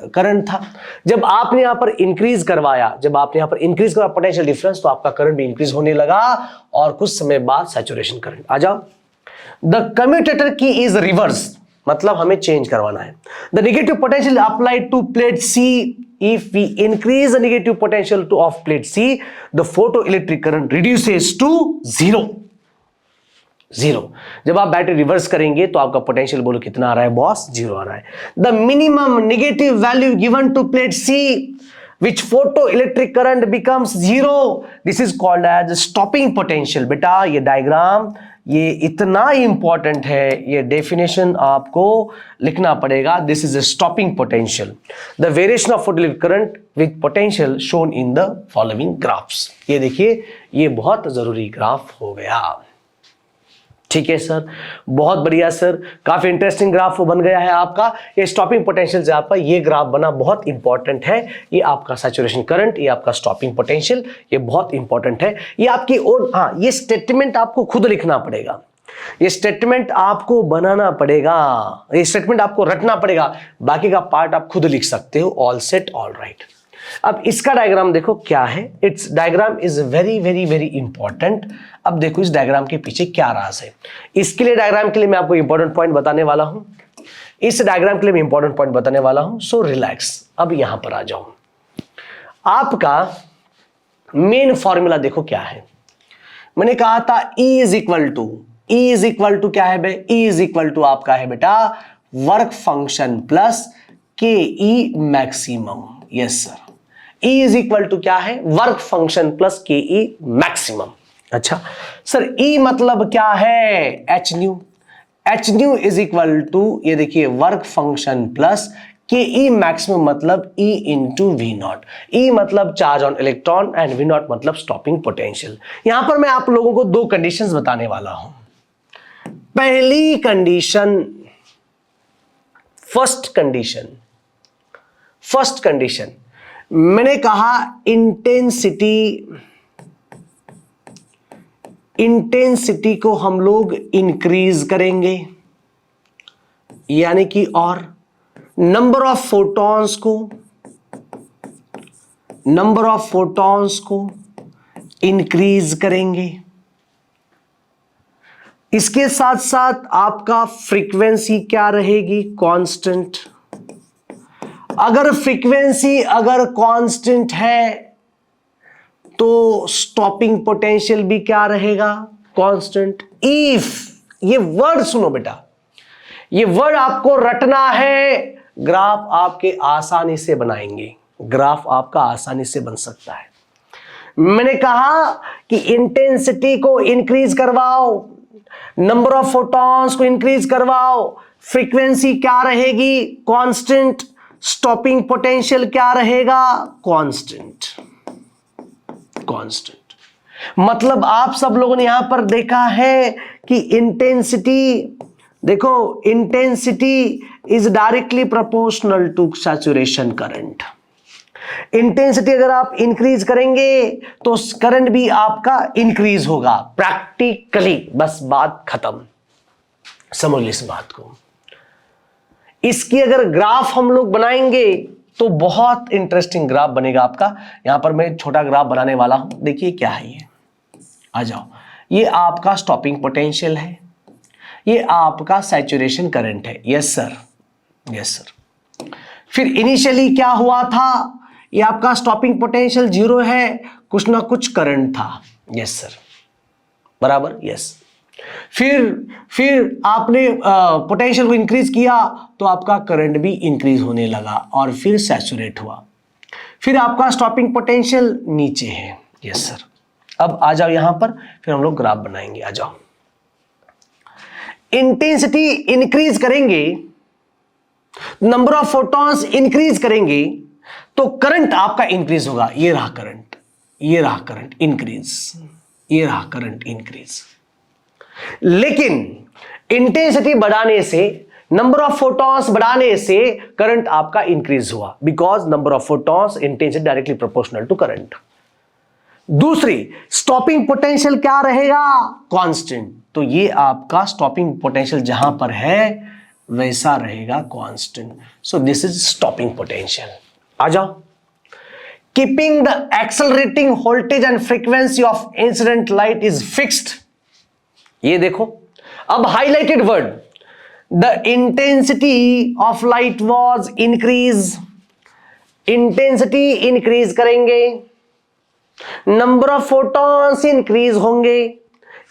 करंट था। जब आपने यहां पर इंक्रीज करवाया पोटेंशियल डिफरेंस तो आपका करंट भी इंक्रीज होने लगा और कुछ समय बाद सैचुरेशन करंट। आ जाओ, the commutator key is reverse, मतलब हमें चेंज करवाना है। The negative potential applied to plate C, if we increase the negative potential to of plate C, the photo electric current reduces to zero. जब आप बैटरी रिवर्स करेंगे तो आपका पोटेंशियल बोलो कितना आ रहा है बॉस? जीरो आ रहा है। The minimum negative value given to plate C which photoelectric current becomes zero, this is called as stopping potential। बेटा ये डायग्राम ये इतना इंपॉर्टेंट है, ये डेफिनेशन आपको लिखना पड़ेगा। This is a stopping potential, the variation of photoelectric current with potential shown in the following graphs। ये देखिए ये बहुत जरूरी ग्राफ हो गया। ठीक है सर, बहुत बढ़िया सर, काफी इंटरेस्टिंग ग्राफ बन गया है आपका। ये स्टॉपिंग पोटेंशियल से आपका ये ग्राफ बना बहुत इंपॉर्टेंट है। ये आपका सैचुरेशन करंट, ये आपका स्टॉपिंग पोटेंशियल, ये बहुत इंपॉर्टेंट है। ये आपकी और हाँ, ये स्टेटमेंट आपको खुद लिखना पड़ेगा, ये स्टेटमेंट आपको बनाना पड़ेगा, ये स्टेटमेंट आपको रटना पड़ेगा। बाकी का पार्ट आप खुद लिख सकते हो। All set, all right. अब इसका डायग्राम देखो क्या है। It's diagram is very very very important. अब देखो इस डायग्राम के पीछे क्या राज है। इसके लिए डायग्राम के लिए मैं आपको इंपॉर्टेंट पॉइंट बताने वाला हूं, इस डायग्राम के लिए मैं इंपॉर्टेंट पॉइंट बताने वाला हूं। So relax. अब यहां पर आ जाओ, आपका मेन फॉर्मूला देखो क्या है। मैंने कहा था E इज इक्वल टू क्या है बे? E इज इक्वल टू आपका है बेटा work function plus K E maximum. Yes sir, E is equal to क्या है? Work function plus K E maximum. अच्छा सर, E मतलब क्या है? H nu is equal to ये देखिए work function plus K E maximum मतलब E into V naught. E मतलब charge on electron and V naught मतलब स्टॉपिंग पोटेंशियल। यहां पर मैं आप लोगों को दो कंडीशंस बताने वाला हूं। पहली कंडीशन, फर्स्ट कंडीशन मैंने कहा इंटेंसिटी को हम लोग इंक्रीज करेंगे, यानी कि और नंबर ऑफ फोटॉन्स को इंक्रीज करेंगे। इसके साथ साथ आपका फ्रीक्वेंसी क्या रहेगी? कांस्टेंट। अगर फ्रीक्वेंसी अगर कांस्टेंट है तो स्टॉपिंग पोटेंशियल भी क्या रहेगा? कांस्टेंट। इफ, ये वर्ड सुनो बेटा, ये वर्ड आपको रटना है, ग्राफ आपके आसानी से बनाएंगे, ग्राफ आपका आसानी से बन सकता है। मैंने कहा कि इंटेंसिटी को इंक्रीज करवाओ, नंबर ऑफ फोटॉन्स को इंक्रीज करवाओ, फ्रीक्वेंसी क्या रहेगी? कांस्टेंट। स्टॉपिंग पोटेंशियल क्या रहेगा? कांस्टेंट। कांस्टेंट मतलब आप सब लोगों ने यहां पर देखा है कि इंटेंसिटी, देखो intensity is directly proportional to saturation current. Intensity अगर आप इंक्रीज करेंगे तो करंट भी आपका इंक्रीज होगा प्रैक्टिकली। बस बात खत्म, समझ ली इस बात को। इसकी अगर ग्राफ हम लोग बनाएंगे तो बहुत इंटरेस्टिंग ग्राफ बनेगा आपका। यहां पर मैं छोटा ग्राफ बनाने वाला हूं, देखिए क्या है ये, आ जाओ। ये आपका स्टॉपिंग पोटेंशियल है, ये आपका सैचुरेशन करंट है। Yes sir, yes sir. फिर इनिशियली क्या हुआ था? ये आपका स्टॉपिंग पोटेंशियल 0 है, कुछ ना कुछ करंट था। यस सर, बराबर, यस। फिर आपने पोटेंशियल को इंक्रीज किया तो आपका करंट भी इंक्रीज होने लगा और फिर सैचुरेट हुआ। फिर आपका स्टॉपिंग पोटेंशियल नीचे है। Yes sir. अब आ जाओ यहां पर, फिर हम लोग ग्राफ बनाएंगे। आ जाओ। इंटेंसिटी इंक्रीज करेंगे, नंबर ऑफ फोटॉन्स इंक्रीज करेंगे तो करंट आपका इंक्रीज होगा। ये रहा करंट, ये रहा करंट इंक्रीज, ये रहा करंट इंक्रीज। लेकिन इंटेंसिटी बढ़ाने से, नंबर ऑफ फोटॉन्स बढ़ाने से करंट आपका इंक्रीज हुआ, because number of photons intensity directly proportional to current. दूसरी, स्टॉपिंग पोटेंशियल क्या रहेगा? कांस्टेंट। तो ये आपका स्टॉपिंग पोटेंशियल जहां पर है वैसा रहेगा, constant. So this is stopping potential. आ जाओ। Keeping the accelerating voltage and frequency of incident light is fixed. ये देखो, अब highlighted word, the intensity of light was increase. Intensity increase करेंगे, नंबर ऑफ फोटॉन्स इंक्रीज होंगे,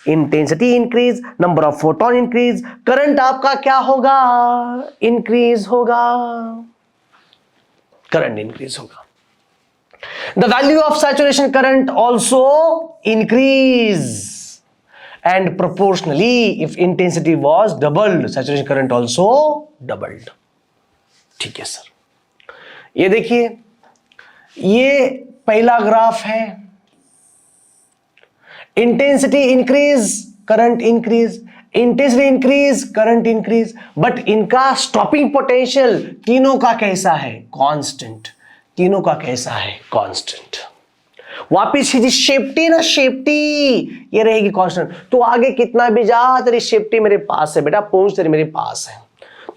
intensity increase, number of photon increase, current आपका क्या होगा? इंक्रीज होगा, करंट इंक्रीज होगा। The value of saturation current also increase and proportionally if intensity was doubled saturation current also doubled। ठीक है सर। ये देखिए, ये पहला ग्राफ है, intensity increase current increase, intensity increase current increase, but इनका स्टॉपिंग पोटेंशियल तीनों का कैसा है? कांस्टेंट। तीनों का कैसा है? कांस्टेंट। वापिस ही सेफ्टी ना, सेफ्टी ये रहेगी कांस्टेंट। तो आगे कितना भी जा, तेरी सेफ्टी मेरे पास है बेटा, पहुंच तेरी मेरे पास है।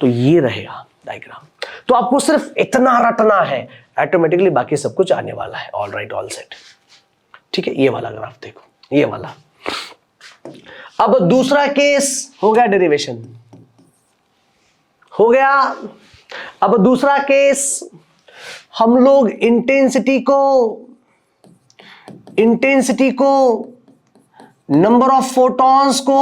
तो ये रहेगा डायग्राम। तो आपको सिर्फ इतना रटना है, ऑटोमेटिकली बाकी सब कुछ आने वाला है। All right, all set. ठीक है, ये वाला ग्राफ देखो, ये वाला। अब दूसरा केस हो गया, डेरिवेशन हो गया। अब दूसरा केस, हम लोग इंटेंसिटी को नंबर ऑफ फोटॉन्स को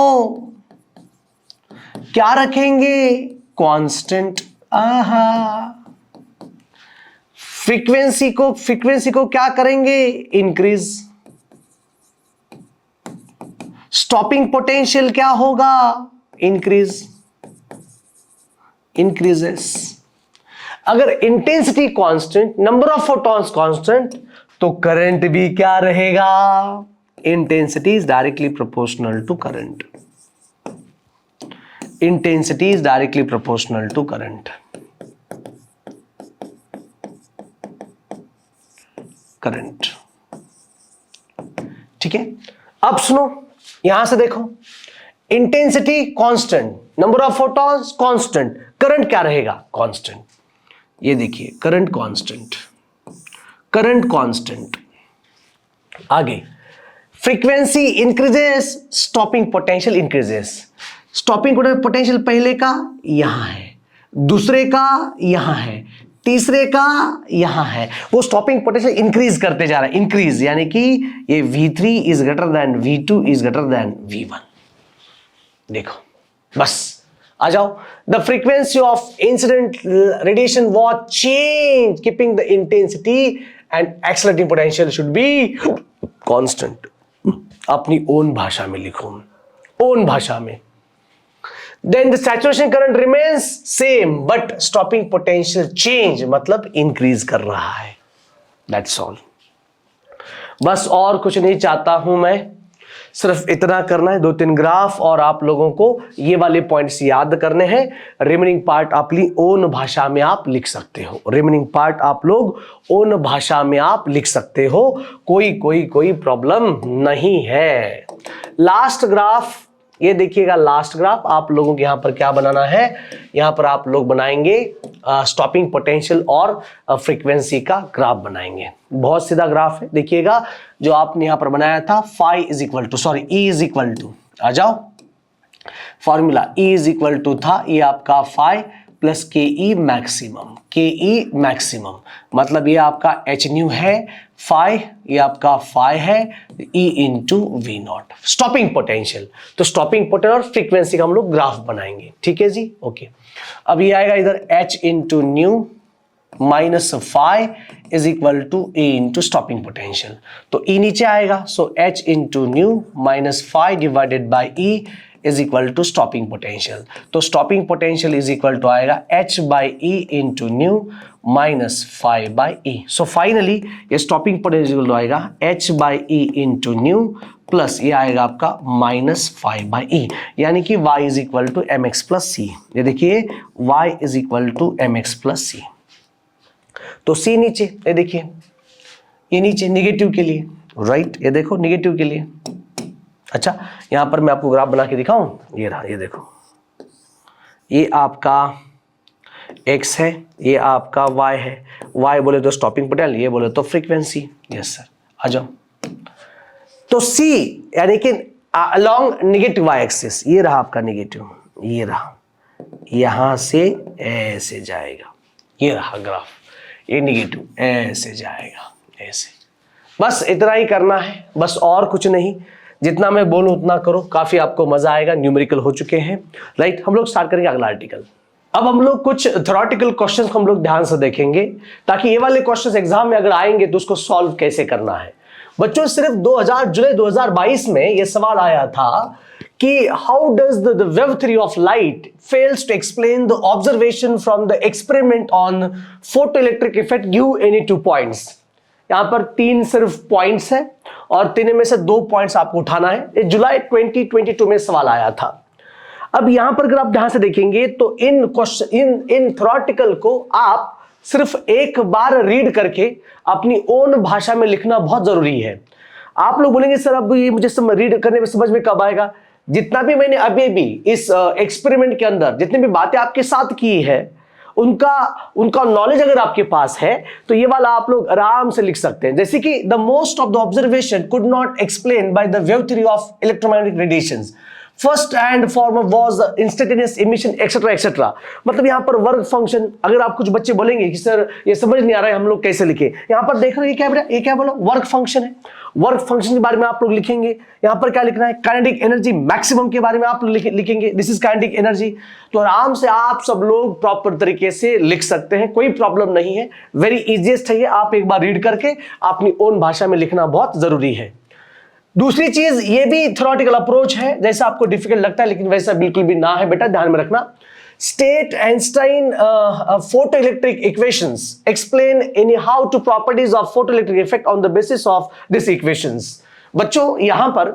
क्या रखेंगे? कांस्टेंट। आहा। फ्रीक्वेंसी को क्या करेंगे? इंक्रीज। स्टॉपिंग पोटेंशियल क्या होगा? Increase, increases. अगर intensity constant, number of photons constant, तो करंट भी क्या रहेगा? Intensity is directly proportional to current. Intensity is directly proportional to current. Current. ठीक है, अब सुनो, यहां से देखो, intensity constant, number of photons constant, current क्या रहेगा? कांस्टेंट। ये देखिए, करंट कांस्टेंट, करंट कांस्टेंट। आगे, frequency increases, stopping potential increases. Stopping potential पहले का यहां है, दूसरे का यहां है, तीसरे का यहां है। वो स्टॉपिंग पोटेंशियल इंक्रीज करते जा रहा है, इंक्रीज, यानी कि ये V3 is greater then V2 is greater then V1। देखो बस आ जाओ। The frequency of incident radiation was change keeping the intensity and accelerating potential should be constant. अपनी ओन भाषा में लिखो, ओन भाषा में। Then the saturation current remains same but stopping potential change, मतलब इंक्रीज कर रहा है। That's all। बस और कुछ नहीं चाहता हूं मैं, सिर्फ इतना करना है, 2-3 ग्राफ और आप लोगों को ये वाले पॉइंट्स याद करने हैं। रिमेनिंग पार्ट अपनी ओन भाषा में आप लिख सकते हो, रिमेनिंग पार्ट आप लोग ओन भाषा में आप लिख सकते हो, कोई प्रॉब्लम नहीं है। लास्ट ग्राफ ये देखिएगा, लास्ट ग्राफ आप लोगों को यहां पर क्या बनाना है, यहां पर आप लोग बनाएंगे स्टॉपिंग पोटेंशियल और फ्रीक्वेंसी का ग्राफ बनाएंगे। बहुत सीधा ग्राफ है, देखिएगा जो आपने यहां पर बनाया था, E इज इक्वल टू, आ जाओ formula, E is equal to था ये आपका phi plus K E maximum, मतलब ये आपका एच न्यू है, फाई ये आपका फाई है, E into V naught stopping potential. तो स्टॉपिंग पोटेंशियल और फ्रीक्वेंसी का हम लोग ग्राफ बनाएंगे, ठीक है जी, ओके। अब ये आएगा इधर H into nu minus phi is equal to E into stopping potential. तो ई नीचे आएगा, so H into nu minus phi divided by E is equal to stopping potential. तो stopping potential is equal to आएगा H by E into nu minus phi by E. So finally ये स्टॉपिंग पोटेंशियल आएगा H by E into nu plus ये आएगा आपका माइनस फाई बाई ई, यानी कि y is equal to M X plus C. ये देखिए y is equal to M X plus C. तो c नीचे, ये देखिए ये नीचे निगेटिव के लिए, राइट, ये देखो निगेटिव के लिए। अच्छा यहां पर मैं आपको ग्राफ बना के दिखाऊं, ये रहा, ये देखो, ये आपका x है, ये आपका y है। y बोले तो स्टॉपिंग पोटेंशियल, ये बोले तो फ्रीक्वेंसी। यस सर, आ जाओ। तो c यानी कि अलोंग नेगेटिव y एक्सिस, ये रहा आपका नेगेटिव, ये रहा, यहां से ऐसे जाएगा, ये रहा ग्राफ, ये नेगेटिव ऐसे जाएगा, ऐसे। बस इतना ही करना है, बस और कुछ नहीं। जितना मैं बोलूं उतना करो, काफी आपको मजा आएगा। न्यूमेरिकल हो चुके हैं, राइट। हम लोग स्टार्ट करेंगे अगला आर्टिकल। अब हम लोग कुछ थ्योरेटिकल क्वेश्चंस हम लोग ध्यान से देखेंगे, ताकि ये वाले क्वेश्चंस एग्जाम में अगर आएंगे तो उसको सॉल्व कैसे करना है। बच्चों सिर्फ जुलाई 2022 में ये सवाल आया था कि how does the wave theory of light fails to explain the observation from the experiment on photoelectric effect, give any 2 points. यहां पर 3 सिर्फ पॉइंट्स है और 3 में से 2 पॉइंट्स आपको उठाना है। ये जुलाई 2022 में सवाल आया था। अब यहां पर अगर आप ध्यान से देखेंगे तो इन थ्योरेटिकल को आप सिर्फ एक बार रीड करके अपनी ओन भाषा में लिखना बहुत जरूरी है। आप लोग बोलेंगे सर अब ये मुझे रीड करने में समझ में कब आएगा? जितना भी मैंने अभी भी इस एक्सपेरिमेंट के अंदर जितनी भी बातें आपके साथ की है, उनका नॉलेज अगर आपके पास है तो ये वाला आप लोग आराम से लिख सकते हैं। जैसे कि the most of the observation could not explain by the wave theory of electromagnetic radiations, first and form was instantaneous emission etcetera etcetera. मतलब यहाँ पर वर्क फंक्शन, अगर आप कुछ बच्चे बोलेंगे कि सर ये समझ नहीं आ रहा है हम लोग कैसे लिखे, यहाँ पर देख रहे हैं ये क्या बोला, वर्क फंक्शन है। वर्क फंक्शन के बारे में आप लोग लिखेंगे। यहाँ पर क्या लिखना है, काइनेटिक एनर्जी मैक्सिमम के बारे में आप लिखेंगे, दिस इज काइनेटिक एनर्जी। तो आराम से आप सब लोग प्रॉपर तरीके से लिख सकते हैं, कोई प्रॉब्लम नहीं है। वेरी इजीएस्ट है ये, आप एक बार रीड करके अपनी ओन भाषा में लिखना बहुत जरूरी है। दूसरी चीज, ये भी थ्योरेटिकल अप्रोच है, जैसा आपको डिफिकल्ट लगता है लेकिन वैसा बिल्कुल भी ना है बेटा, ध्यान में रखना। State Einstein photoelectric equations, explain anyhow to properties of photoelectric effect on the basis of these equations। बच्चों यहां पर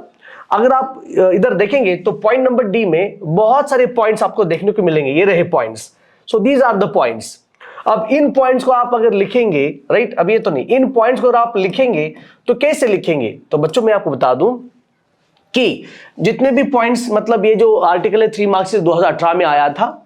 अगर आप इधर देखेंगे तो पॉइंट नंबर डी में बहुत सारे पॉइंट्स आपको देखने को मिलेंगे, ये रहे points. So these are the points. अब इन पॉइंट्स को आप अगर लिखेंगे, राइट, अब ये तो नहीं, इन पॉइंट्स को अगर आप लिखेंगे तो कैसे लिखेंगे? तो बच्चों मैं आपको बता दूं कि जितने भी पॉइंट्स, मतलब ये जो आर्टिकल है 3 मार्क्स से 2018 में आया था,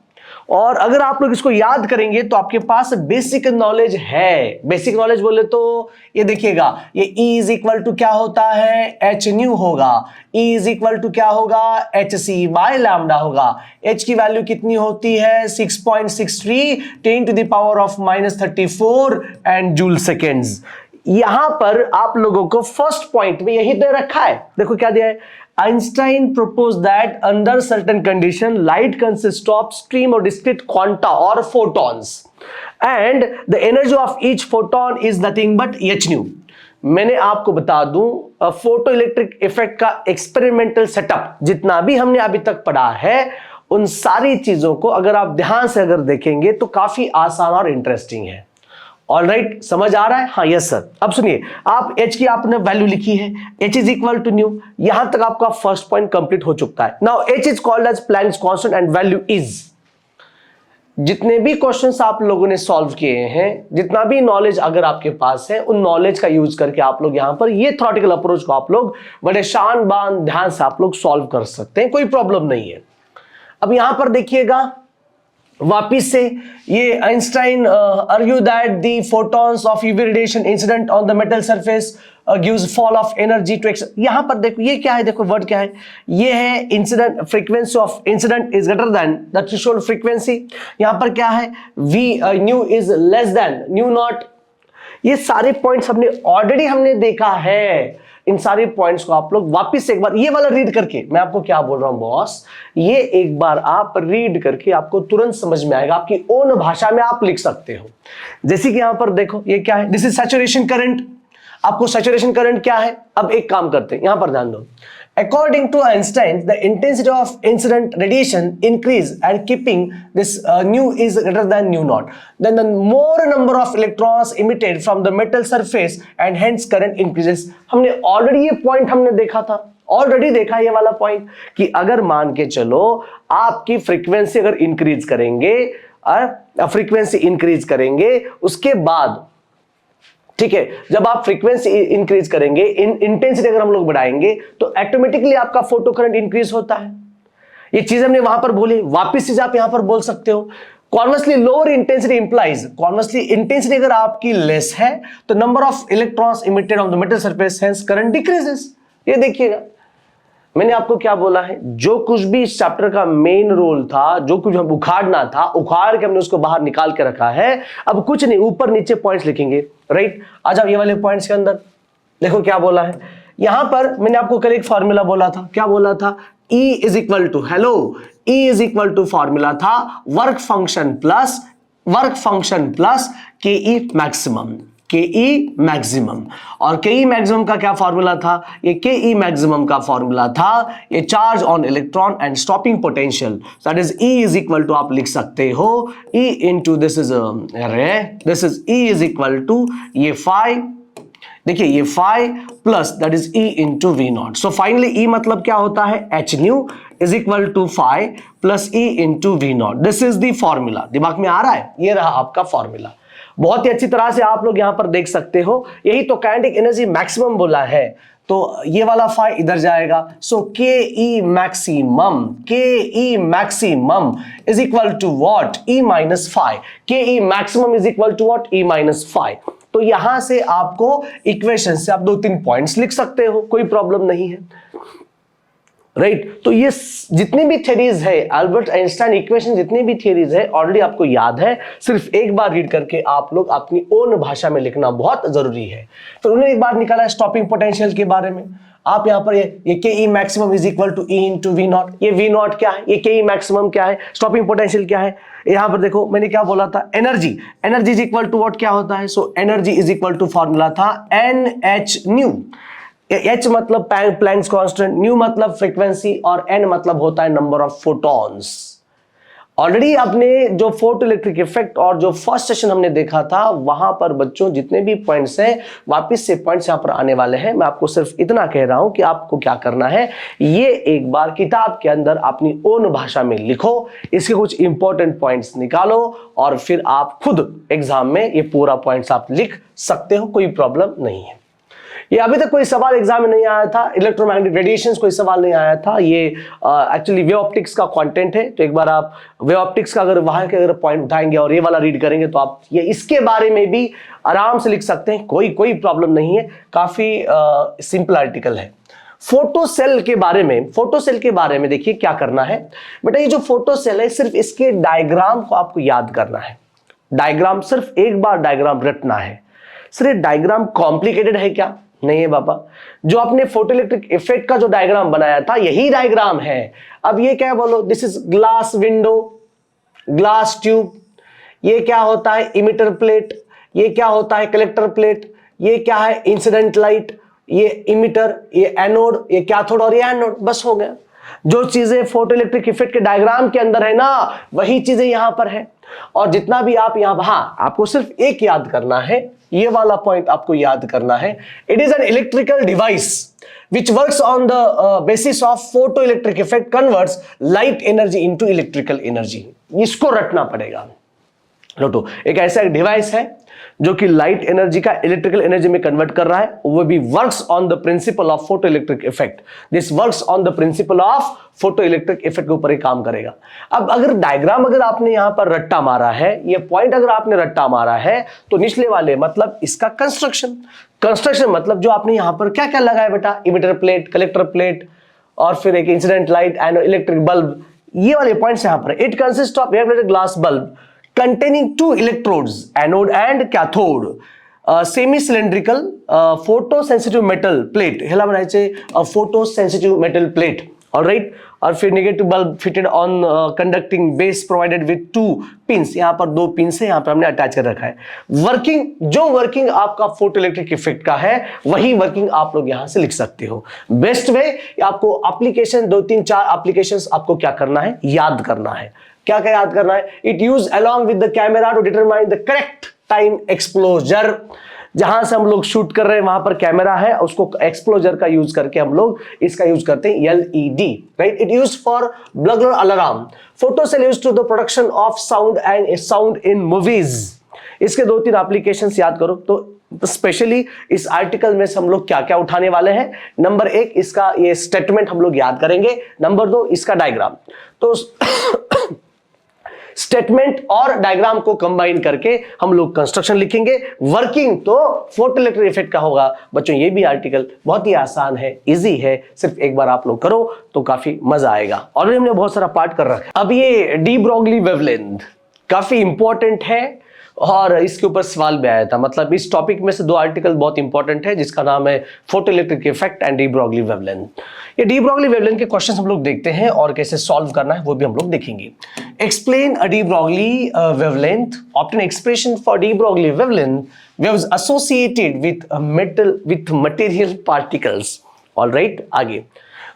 और अगर आप लोग इसको याद करेंगे तो आपके पास बेसिक नॉलेज है। बेसिक नॉलेज बोले तो ये देखिएगा, ये E इज इक्वल टू क्या होता है, एच न्यू होगा। E इज इक्वल टू क्या होगा, एच सी बाय लैम्डा होगा। H की वैल्यू कितनी होती है, 6.63 10 to the power of -34 and joule seconds. यहां पर आप लोगों को फर्स्ट पॉइंट में यही दे रखा है, देखो क्या दिया है, Einstein proposed that under certain condition light consists of stream or discrete quanta or photons and the energy of each photon is nothing but h nu। मैंने आपको बता दूं फोटो इलेक्ट्रिक इफेक्ट का एक्सपेरिमेंटल सेटअप जितना भी हमने अभी तक पढ़ा है, उन सारी चीजों को अगर आप ध्यान से अगर देखेंगे तो काफी आसान और इंटरेस्टिंग है। ऑलराइट, समझ आ रहा है? हाँ यस सर। अब सुनिए, आप H की आपने वैल्यू लिखी है, H is equal to nu. यहां तक आपका फर्स्ट पॉइंट कंप्लीट हो चुका है। Now H is called as Planck's constant and value is. जितने भी क्वेश्चंस आप लोगों ने सॉल्व किए हैं, जितना भी नॉलेज अगर आपके पास है, उन नॉलेज का यूज करके आप लोग यहां पर ये थ्योरेटिकल अप्रोच को आप लोग बड़े शान बान ध्यान से आप लोग सॉल्व कर सकते हैं, कोई प्रॉब्लम नहीं है। अब यहां पर देखिएगा वापिस से, ये Einstein argue that the photons of UV radiation incident on the metal surface gives fall of energy to X. यहां पर देखो ये क्या है, देखो वर्ड क्या है, ये है incident frequency of incident is greater than the threshold frequency. यहां पर क्या है, V nu is less than nu naught. ये सारे पॉइंट्स हमने देखा है। इन सारे पॉइंट्स को आप लोग वापस से एक बार ये वाला रीड करके, मैं आपको क्या बोल रहा हूं बॉस, ये एक बार आप रीड करके आपको तुरंत समझ में आएगा, आपकी ओन भाषा में आप लिख सकते हो। जैसे कि यहां पर देखो ये क्या है, दिस इज सैचुरेशन करंट। आपको सैचुरेशन करंट क्या है, अब एक काम करते हैं, यहां पर ध्यान दो। According to Einstein, the intensity of incident radiation increase and keeping this nu is greater than nu naught. Then the more number of electrons emitted from the metal surface and hence current increases. हमने already ये point हमने देखा था, ऑलरेडी देखा ये वाला पॉइंट कि अगर मान के चलो आपकी फ्रीक्वेंसी अगर इंक्रीज करेंगे, फ्रीक्वेंसी इंक्रीज करेंगे, उसके बाद ठीक है, जब आप फ्रीक्वेंसी इंक्रीज करेंगे, इंटेंसिटी अगर हम लोग बढ़ाएंगे तो ऑटोमेटिकली आपका फोटो करंट इंक्रीज होता है। ये चीज हमने वहां पर बोली, वापस चीज आप यहां पर बोल सकते हो। कॉन्वर्सली लोअर इंटेंसिटी इंप्लाइज, कॉन्वर्सली इंटेंसिटी अगर आपकी लेस है तो number of electrons emitted on the metal surface hence current decreases. ये देखिएगा, मैंने आपको क्या बोला है, जो कुछ भी इस चैप्टर का मेन रोल था, जो कुछ हम उखाड़ना था, उखाड़ के हमने उसको बाहर निकाल के रखा है। अब कुछ नहीं, ऊपर नीचे पॉइंट्स लिखेंगे, राइट। आ जाओ ये वाले पॉइंट्स के अंदर, देखो क्या बोला है यहां पर। मैंने आपको कल एक फॉर्मूला बोला था, क्या बोला था, E is equal to, hello, E is equal to formula था work function plus K E maximum, के ई मैक्सिमम। और के ई मैक्सिमम का क्या फॉर्मूला था, ये के ई मैक्सिमम का फॉर्मूला था, ये charge on electron and stopping potential, that is E is equal to, आप लिख सकते हो E into this is E is equal to ये फाइव, देखिए ये 5 plus that is E into V naught. So finally E मतलब क्या होता है, H nu is equal to 5 plus E into V naught. This is the formula, दिमाग में आ रहा है, ये रहा आपका फॉर्मूला। बहुत ही अच्छी तरह से आप लोग यहां पर देख सकते हो, यही तो काइनेटिक एनर्जी मैक्सिमम बोला है, तो ये वाला 5 इधर जाएगा। So K E maximum is equal to what, E minus 5। K E maximum is equal to what, E minus 5। तो यहां से आपको इक्वेशन से आप 2-3 पॉइंट्स लिख सकते हो, कोई प्रॉब्लम नहीं है, राइट। तो ये जितनी भी थ्योरीज है, अल्बर्ट आइंस्टाइन इक्वेशन जितनी भी थ्योरीज है ऑलरेडी आपको याद है, सिर्फ एक बार रीड करके आप लोग अपनी ओन भाषा में लिखना बहुत जरूरी है। तो उन्होंने एक बार निकाला है स्टॉपिंग पोटेंशियल के बारे में। आप यहां पर ये K E maximum is equal to E into V naught, ये वी नॉट क्या है, ये के ई मैक्सिमम क्या है, स्टॉपिंग पोटेंशियल क्या है। यहां पर देखो मैंने क्या बोला था, energy is equal to what क्या होता है, so energy is equal to formula था NH न्यू। H मतलब प्लैंक्स कांस्टेंट, न्यू मतलब फ्रीक्वेंसी और N मतलब होता है नंबर ऑफ फोटॉन्स। ऑलरेडी आपने जो फोटो इलेक्ट्रिक इफेक्ट और जो फर्स्ट सेशन हमने देखा था, वहां पर बच्चों जितने भी पॉइंट्स हैं, वापस से पॉइंट्स यहां पर आने वाले हैं। मैं आपको सिर्फ इतना कह रहा हूं कि आपको क्या करना है, ये एक बार किताब के अंदर अपनी ओन भाषा में लिखो, इसके कुछ इंपॉर्टेंट पॉइंट्स निकालो और फिर आप खुद एग्जाम में ये पूरा पॉइंट्स आप लिख सकते हो, कोई प्रॉब्लम नहीं है। ये अभी तक कोई सवाल एग्जाम में नहीं आया था, इलेक्ट्रोमैग्नेटिक रेडिएशंस कोई सवाल नहीं आया था। ये एक्चुअली वेव ऑप्टिक्स का कंटेंट है, तो एक बार आप वेव ऑप्टिक्स का अगर वहां के अगर पॉइंट उठाएंगे और ये वाला रीड करेंगे तो आप ये इसके बारे में भी आराम से लिख सकते हैं, कोई प्रॉब्लम नहीं है, काफी सिंपल आर्टिकल है। फोटो सेल के बारे में देखिए क्या करना है बेटा। ये जो फोटो सेल है सिर्फ इसके डायग्राम को आपको याद करना है। डायग्राम सिर्फ एक बार डायग्राम रटना है। सर ये डायग्राम कॉम्प्लिकेटेड है क्या? नहीं है बाबा, जो आपने फोटोइलेक्ट्रिक इफेक्ट का जो डायग्राम बनाया था यही डायग्राम है। अब ये क्या बोलो, this is glass window, glass tube, ये क्या होता है इमिटर प्लेट, ये क्या होता है कलेक्टर प्लेट, ये क्या है इंसिडेंट लाइट, ये इमिटर, ये एनोड, ये कैथोड और ये एनोड। बस हो गया। जो चीजें फोटोइलेक्ट्रिक इफेक्ट के डायग्राम के अंदर है ना वही चीजें यहां पर है। और जितना भी आप यहां, हाँ आपको सिर्फ एक याद करना है, ये वाला पॉइंट आपको याद करना है। It is an electrical device which works on the basis of photoelectric effect, converts light energy into electrical energy। इसको रटना पड़ेगा। नोटो, एक ऐसा एक डिवाइस है जो कि लाइट एनर्जी का इलेक्ट्रिकल एनर्जी में कन्वर्ट कर रहा है, वो भी works on the principle of photoelectric effect. This works on the principle of photoelectric effect के ऊपर ही काम करेगा। अब अगर डायग्राम अगर आपने यहां पर रट्टा मारा है, ये पॉइंट अगर आपने रट्टा मारा है, तो निचले वाले मतलब इसका कंस्ट्रक्शन मतलब जो आपने यहां पर क्या क्या लगाया बेटा, इमिटर प्लेट, कलेक्टर प्लेट और फिर एक incident light and electric bulb, ये वाले पॉइंट्स यहां पर। It consist of glass bulb containing two electrodes, anode and cathode, semi-cylindrical photosensitive metal plate, Hella बनायचे photosensitive metal plate, all right। और फिर negative bulb fitted on conducting base provided with 2 pins, यहां पर 2 पिंस है, यहां पर हमने अटैच कर रखा है। वर्किंग आपका फोटोइलेक्ट्रिक इफेक्ट का है वही वर्किंग आप लोग यहां से लिख सकते हो। बेस्ट वे आपको एप्लीकेशन 2-3-4 एप्लीकेशंस आपको क्या करना है, याद करना है। क्या क्या याद करना है? It use along with the camera to determine the correct time exposure. जहां से हम लोग शूट कर रहे हैं वहां पर कैमरा है, उसको एक्सपोजर का यूज करके हम लोग इसका यूज करते हैं LED, right. It use for burglar alarm. Photo cell use to the production of sound and sound in movies. इसके 2-3 एप्लीकेशंस याद करो। तो स्पेशली इस आर्टिकल में से हम लोग क्या क्या उठाने वाले हैं, नंबर 1 इसका ये स्टेटमेंट हम लोग याद करेंगे, नंबर 2 इसका डायग्राम। तो स्टेटमेंट और डायग्राम को कंबाइन करके हम लोग कंस्ट्रक्शन लिखेंगे। वर्किंग तो फोटोइलेक्ट्रिक इफेक्ट का होगा। बच्चों ये भी आर्टिकल बहुत ही आसान है, इजी है, सिर्फ एक बार आप लोग करो तो काफी मजा आएगा। ऑलरेडी हमने बहुत सारा पार्ट कर रखा है। अब ये डी ब्रोगली वेवलेंथ काफी इंपॉर्टेंट है और इसके ऊपर सवाल भी आया था। मतलब इस टॉपिक में से 2 आर्टिकल बहुत इंपॉर्टेंट है जिसका नाम है photoelectric effect and D Broglie wavelength. ये डी ब्रोगली वेवलेंथ के क्वेश्चन हम लोग देखते हैं और कैसे सॉल्व करना है वो भी हम लोग देखेंगे। Explain a de Broglie wavelength, obtain expression for de Broglie wavelength waves associated with material particles. Alright, आगे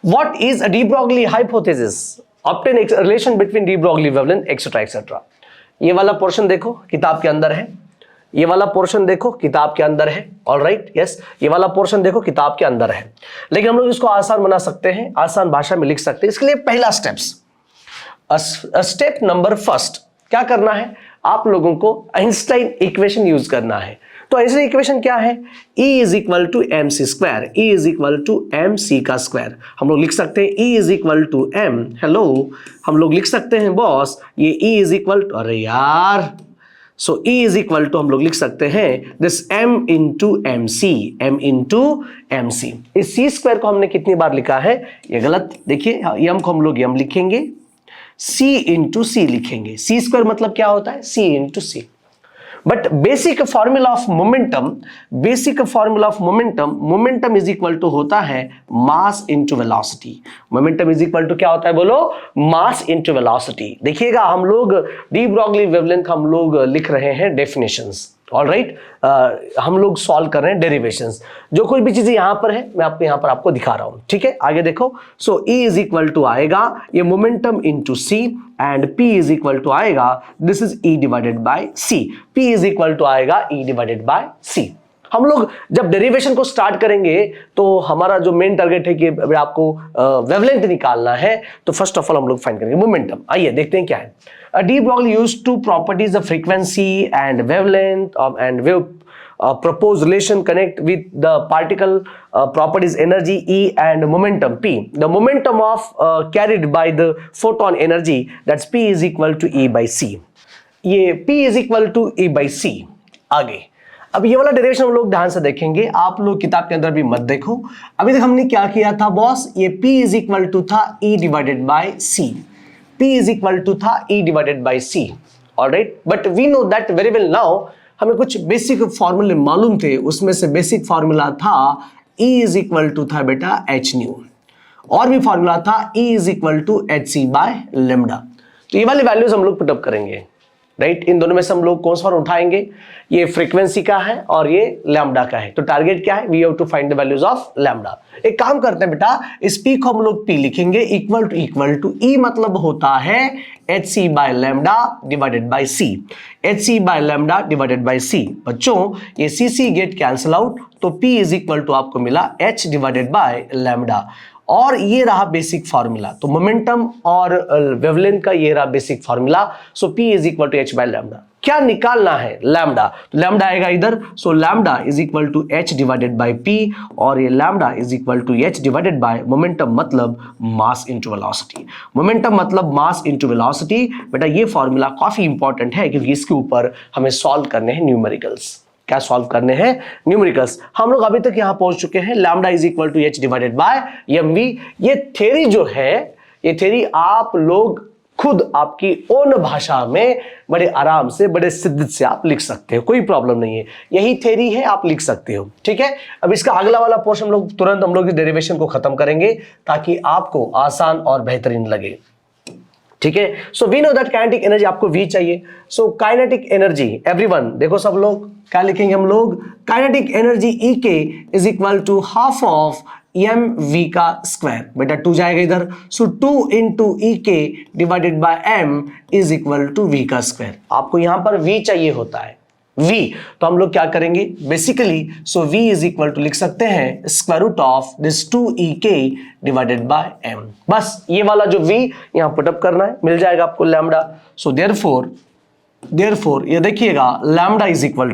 what is a de Broglie hypothesis, obtain relation between de Broglie wavelength etcetera etcetera. ये वाला पोर्शन देखो किताब के अंदर है, ये वाला पोर्शन देखो किताब के अंदर है। ऑलराइट, यस, ये वाला पोर्शन देखो किताब के अंदर है, लेकिन हम लोग इसको आसान बना सकते हैं, आसान भाषा में लिख सकते हैं। इसके लिए पहला स्टेप नंबर फर्स्ट क्या करना है, आप लोगों को आइंस्टाइन इक्वेशन यूज करना है। तो आइंस्टाइन इक्वेशन क्या है, E is equal to M C square, E is equal to M C का स्क्वायर। हम लोग लिख सकते हैं E is equal to M, hello हम लोग लिख सकते हैं बॉस ये E इज इक्वल टू, अरे यार, so E is equal to हम लोग लिख सकते हैं this M into M C, M into M C. इस C स्क्वायर को हमने कितनी बार लिखा है, ये गलत, देखिए M को हम लोग M लिखेंगे, C इंटू सी लिखेंगे। C स्क्वायर मतलब क्या होता है, C into C. But basic formula of momentum is equal to होता है mass into velocity. Momentum is equal to क्या होता है बोलो, मास इंटू वेलोसिटी। देखिएगा हम लोग डी ब्रोगली वेवलेंथ हम लोग लिख रहे हैं डेफिनेशंस, ऑलराइट, हम लोग सॉल्व कर रहे हैं डेरिवेशंस। जो कोई भी चीजें यहां पर है मैं आपको यहां पर आपको दिखा रहा हूं, ठीक है। आगे देखो, so E is equal to आएगा ये momentum into C and P is equal to आएगा this is E divided by C। P is equal to आएगा E डिवाइडेड बाय C। हम लोग जब डेरिवेशन को स्टार्ट करेंगे तो हमारा जो मेन टारगेट है कि आपको वेवलेंथ निकालना है, तो फर्स्ट ऑफ ऑल हम लोग फाइंड करेंगे मोमेंटम। आइए देखते हैं क्या है। De Broglie used to properties of frequency and wavelength and wave proposed relation connect with the particle properties energy E and momentum P. The momentum of carried by the photon energy, that's P is equal to E by C. ये P is equal to E by C. आगे अब ये वाला डेरिवेशन हम लोग ध्यान से देखेंगे, आप लोग किताब के अंदर भी मत देखो। अभी तक हमने क्या किया था बॉस, ये P is equal to था E divided by C. P is equal to था E divided by C. Alright, but we know that very well now. हमें कुछ बेसिक फॉर्मूले मालूम थे, उसमें से बेसिक फॉर्मूला था E is equal to था बेटा h न्यू, और भी फॉर्मूला था E is equal to hc by lambda। तो ये वाली वैल्यूज हम लोग पुटअप करेंगे, राइट। इन दोनों में से हम लोग कौन सा फॉर्म उठाएंगे, ये फ्रीक्वेंसी का है और ये लैम्डा का है। तो टारगेट क्या है, we have to find the values of lambda. एक काम करते हैं बेटा, इस पी को हम लोग पी लिखेंगे इक्वल टू ई, मतलब होता है H C by lambda divided by C, H C by lambda divided by C. बच्चों ये C C get cancel out, तो पी इज इक्वल टू आपको मिला एच डिवाइडेड बाय लैम्डा, और ये रहा बेसिक फार्मूला। तो मोमेंटम और वेवलेंथ का ये रहा basic formula. So P is equal to H by lambda. क्या निकालना है, लैम्डा, तो लैम्डा आएगा इधर। So lambda is equal to H divided by P, और ये lambda is equal to H divided by momentum मतलब मास इनटू वेलोसिटी। मोमेंटम मतलब मास इनटू वेलोसिटी। बेटा ये फार्मूला काफी इंपॉर्टेंट है क्योंकि इसके ऊपर हमें सॉल्व करने हैं न्यूमेरिकल्स। क्या सॉल्व करने हैं, न्यूमेरिकल्स। हम लोग अभी तक यहां पहुंच चुके हैं, lambda is equal to H divided by M V. ये थ्योरी जो है, ये थ्योरी आप लोग खुद आपकी ओन भाषा में बड़े आराम से, बड़े शिद्दत से आप लिख सकते हो, कोई प्रॉब्लम नहीं है। यही थ्योरी है, आप लिख सकते हो, ठीक है। अब इसका अगला वाला पोर्शन हम लोग तुरंत हम लोग इस डेरिवेशन को खत्म करेंगे ताकि आपको आसान और बेहतरीन लगे, ठीक है। So we know that kinetic energy आपको V चाहिए। सो काइनेटिक एनर्जी एवरीवन देखो, सब लोग क्या लिखेंगे हम लोग, kinetic energy E K is equal to half of M V का स्क्वायर। बेटा 2 जाएगा इधर, so 2 into E K divided by m is equal to V का स्क्वायर। आपको यहां पर V चाहिए होता है, V, तो हम लोग क्या करेंगे basically, so V is equal to लिख सकते हैं square root of this 2ek divided by m। बस ये वाला जो V यहां पुटअप करना है, मिल जाएगा आपको लैम्डा। सो देयरफॉर ये देखिएगा, lambda is equal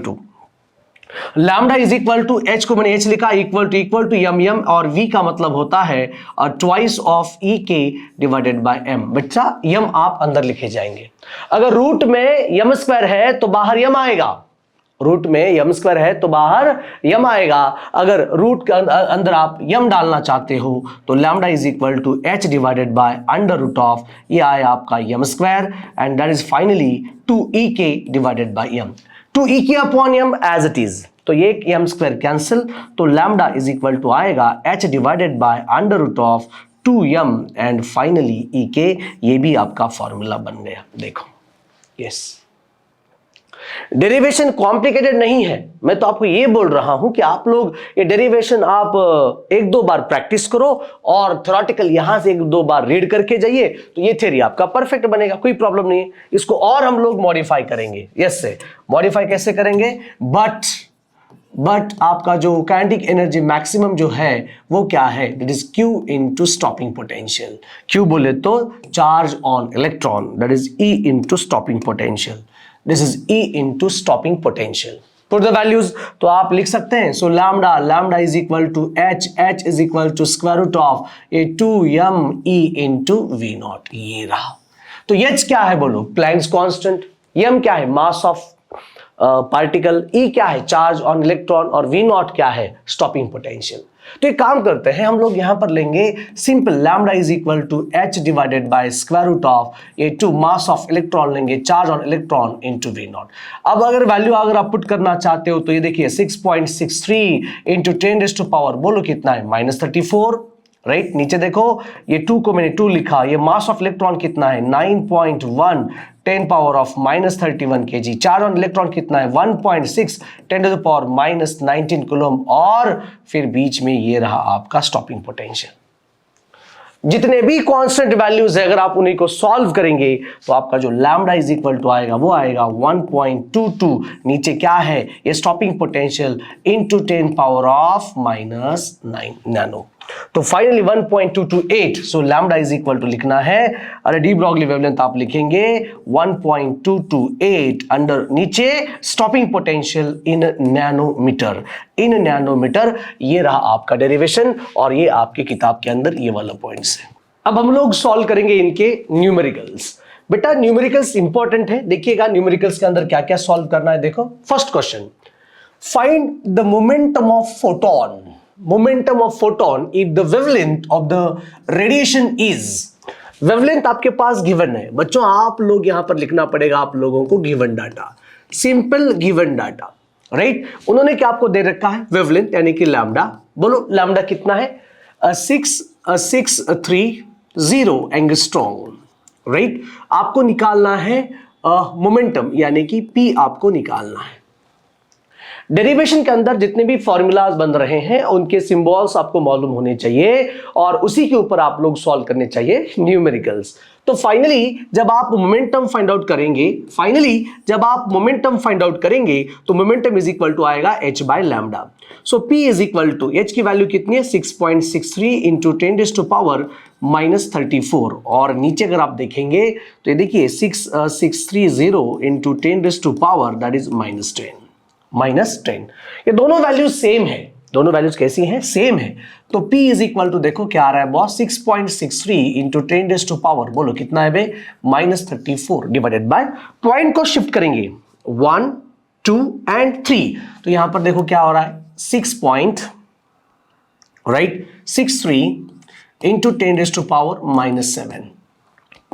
to h को मैंने h लिखा इक्वल टू m, और v का मतलब होता है twice of e K divided by m। बच्चा m आप अंदर लिखे जाएंगे। अगर रूट में m स्क्वायर है तो बाहर m आएगा, रूट में m स्क्वायर है तो बाहर m आएगा। अगर रूट के अंदर आप m डालना चाहते हो तो lambda is equal to h divided by under root of, ये आया आपका m square, and that is finally 2ek divided by m। 2ek upon m as it is, तो ये m स्क्वायर कैंसिल, तो लैम्डा इज इक्वल टू आएगा h divided by under root of 2m and finally ek। ये भी आपका फॉर्मूला बन गया। देखो यस, डेरिवेशन कॉम्प्लिकेटेड नहीं है, मैं तो आपको ये बोल रहा हूं कि आप लोग ये डेरिवेशन आप 1-2 बार प्रैक्टिस करो और थ्योरेटिकल यहां से 1-2 बार रीड करके जाइए, तो ये थ्योरी आपका परफेक्ट बनेगा, कोई प्रॉब्लम नहीं है। इसको और हम लोग मॉडिफाई करेंगे, यस से मॉडिफाई कैसे करेंगे, बट आपका जो काइनेटिक एनर्जी मैक्सिमम जो है वो क्या है, that is Q into stopping potential. Q बोले तो charge on electron, that is E into stopping potential, this is E into stopping potential. Put the values, तो आप लिख सकते हैं, so lambda is equal to h is equal to square root of ये 2m E into v not, ये रहा। तो h क्या है बोलो, प्लैंक्स कांस्टेंट, m क्या है मास ऑफ पार्टिकल, E क्या है चार्ज ऑन इलेक्ट्रॉन, और v नॉट क्या है स्टॉपिंग पोटेंशियल। तो एक काम करते हैं, हम लोग यहां पर लेंगे simple, lambda is equal to h divided by square root of ये 2 मास ऑफ इलेक्ट्रॉन लेंगे, charge on electron into v naught. अब अगर वैल्यू अगर आप पुट करना चाहते हो तो ये देखिए 6.63 इंटू 10 रेज़ टू पावर बोलो कितना है, -34, राइट। नीचे देखो ये 2 को मैंने 2 लिखा, ये मास ऑफ इलेक्ट्रॉन कितना है 9.1 10 power of -31 kg, charge on electron कितना है 1.6 10 टू द पावर -19 कूलम, और फिर बीच में ये रहा आपका स्टॉपिंग पोटेंशियल। जितने भी कांस्टेंट वैल्यूज है अगर आप उन्हीं को सॉल्व करेंगे तो आपका जो लैम्डा इज इक्वल टू आएगा वो आएगा 1.22, नीचे क्या है ये stopping potential into 10 power of -9 nano. तो finally 1.228, so lambda is equal to लिखना है, अरे डी ब्रॉगली वेवलेंथ आप लिखेंगे 1.228 अंडर नीचे stopping potential in nanometre. In nanometre, ये रहा आपका डेरिवेशन और ये आपके किताब के अंदर ये वाला पॉइंट्स है। अब हम लोग सॉल्व करेंगे इनके न्यूमेरिकल्स। बेटा न्यूमेरिकल्स इंपॉर्टेंट है, देखिएगा न्यूमेरिकल्स के अंदर क्या क्या सॉल्व करना है। देखो first question, find the momentum of photon. Momentum of photon if the wavelength of the radiation is, wavelength आपके पास गिवन है बच्चों, आप लोग यहां पर लिखना पड़ेगा आप लोगों को given data, simple given data, right. उन्होंने क्या आपको दे रखा है वेवलेंथ यानी कि लैम्डा, बोलो लैम्डा कितना है 630 एंगस्ट्रॉम, राइट। आपको निकालना है मोमेंटम यानी कि P आपको निकालना है। डेरिवेशन के अंदर जितने भी फॉर्मूलाज बन रहे हैं उनके सिंबल्स आपको मालूम होने चाहिए और उसी के ऊपर आप लोग सॉल्व करने चाहिए न्यूमेरिकल्स। तो फाइनली जब आप मोमेंटम फाइंड आउट करेंगे, तो मोमेंटम इज इक्वल टू आएगा h by lambda. So P is equal to, h की वैल्यू कितनी है 6.63 इंटू 10⁻⁻34 और नीचे अगर आप देखेंगे तो ये देखिए 630 इंटू 10⁻, दैट इज -10। ये दोनों वैल्यूज सेम है, दोनों वैल्यूज कैसी हैं सेम है। तो P इज इक्वल टू देखो क्या आ रहा है बॉस 6.63 इंटू 10⁻, बोलो कितना है बे -34 डिवाइडेड बाय, पॉइंट को शिफ्ट करेंगे 1 2 एंड 3, तो यहां पर देखो क्या हो रहा है 6.63 इंटू 10⁻⁻7।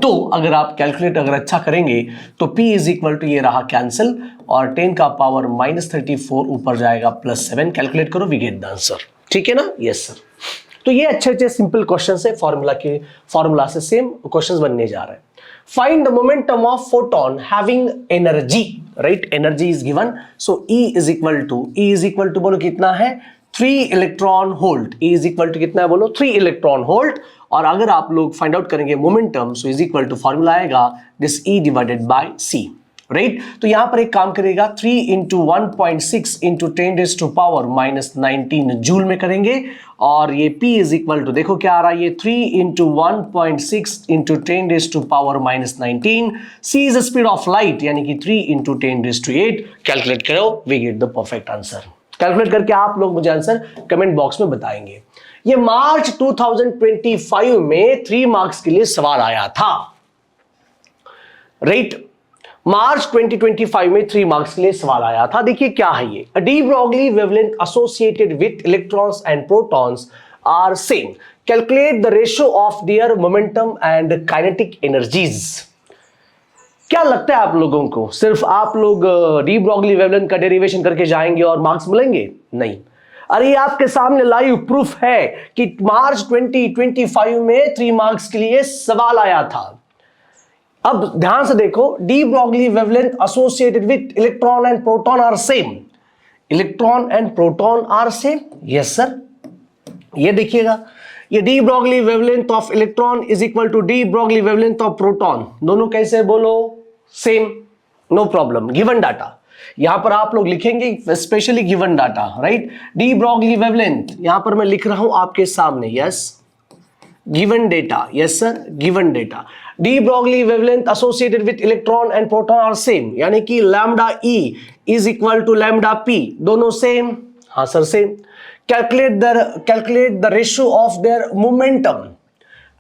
तो अगर आप कैलकुलेट अगर अच्छा करेंगे तो P इज इक्वल टू ये रहा कैंसिल और 10 का पावर -34 ऊपर जाएगा +7, कैलकुलेट करो वी गेट द आंसर, ठीक है ना। Yes sir. तो ये अच्छे सिंपल क्वेश्चन है, फॉर्मूला से सेम क्वेश्चंस बनने जा रहे हैं। Find the momentum of photon having energy, right, energy is given, so E is equal to बोलो कितना है 3 electron volt, E is equal to कितना है बोलो 3 इलेक्ट्रॉन वोल्ट। और अगर आप लोग फाइंड आउट करेंगे momentum, so is equal to formula आएगा this E divided by C, right. तो यहां पर एक काम करेगा 3 इंटू 1.6 इंटू 10⁻⁻19 जूल में करेंगे और ये P इज इक्वल टू देखो क्या आ रहा है ये 3 into 1.6 into 10⁻⁻19, C is the speed of light यानी कि 3 इंटू 10⁸, कैलकुलेट करो we get the perfect answer. Calculate करके आप लोग मुझे आंसर कमेंट बॉक्स में बताएंगे। ये मार्च 2025 में 3 मार्क्स के लिए सवाल आया था, राइट। मार्च 2025 में 3 मार्क्स के लिए सवाल आया था। देखिए क्या है ये, de Broglie wavelength associated with electrons and protons are same, calculate the ratio of their momentum and kinetic energies. क्या लगता है आप लोगों को सिर्फ आप लोग डी ब्रॉगली वेवलेंथ का डेरिवेशन करके जाएंगे और मार्क्स मिलेंगे? नहीं, अरे ये आपके सामने लाइव प्रूफ है कि मार्च 2025 में 3 मार्क्स के लिए सवाल आया था। अब ध्यान से देखो, de Broglie wavelength associated with electron and proton are same, electron and proton are same, yes sir. ये देखिएगा, ये de Broglie wavelength of electron is equal to de Broglie wavelength of proton, दोनों कैसे बोलो same, no problem, given data यहां पर आप लोग लिखेंगे specially given data, right. De Broglie wavelength यहां पर मैं लिख रहा हूं आपके सामने, yes given data, yes sir given data. De Broglie wavelength associated with electron and proton are same, यानी कि lambda E is equal to lambda P, दोनों सेम, हाँ sir same. Calculate the ratio of their momentum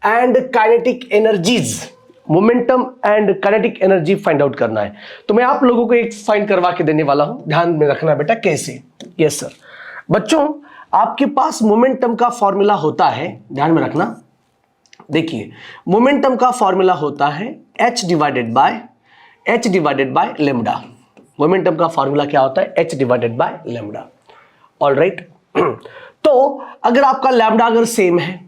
and kinetic energies, momentum and kinetic energy find out करना है। तो मैं आप लोगों को एक फाइंड करवा के देने वाला हूं, ध्यान में रखना बेटा कैसे। यस सर बच्चों, आपके पास मोमेंटम का फॉर्मूला होता है, ध्यान में रखना, देखिए मोमेंटम का फॉर्मूला होता है h divided by lambda. Momentum का फॉर्मूला क्या होता है h divided by lambda, alright. तो अगर आपका लैम्डा अगर सेम है,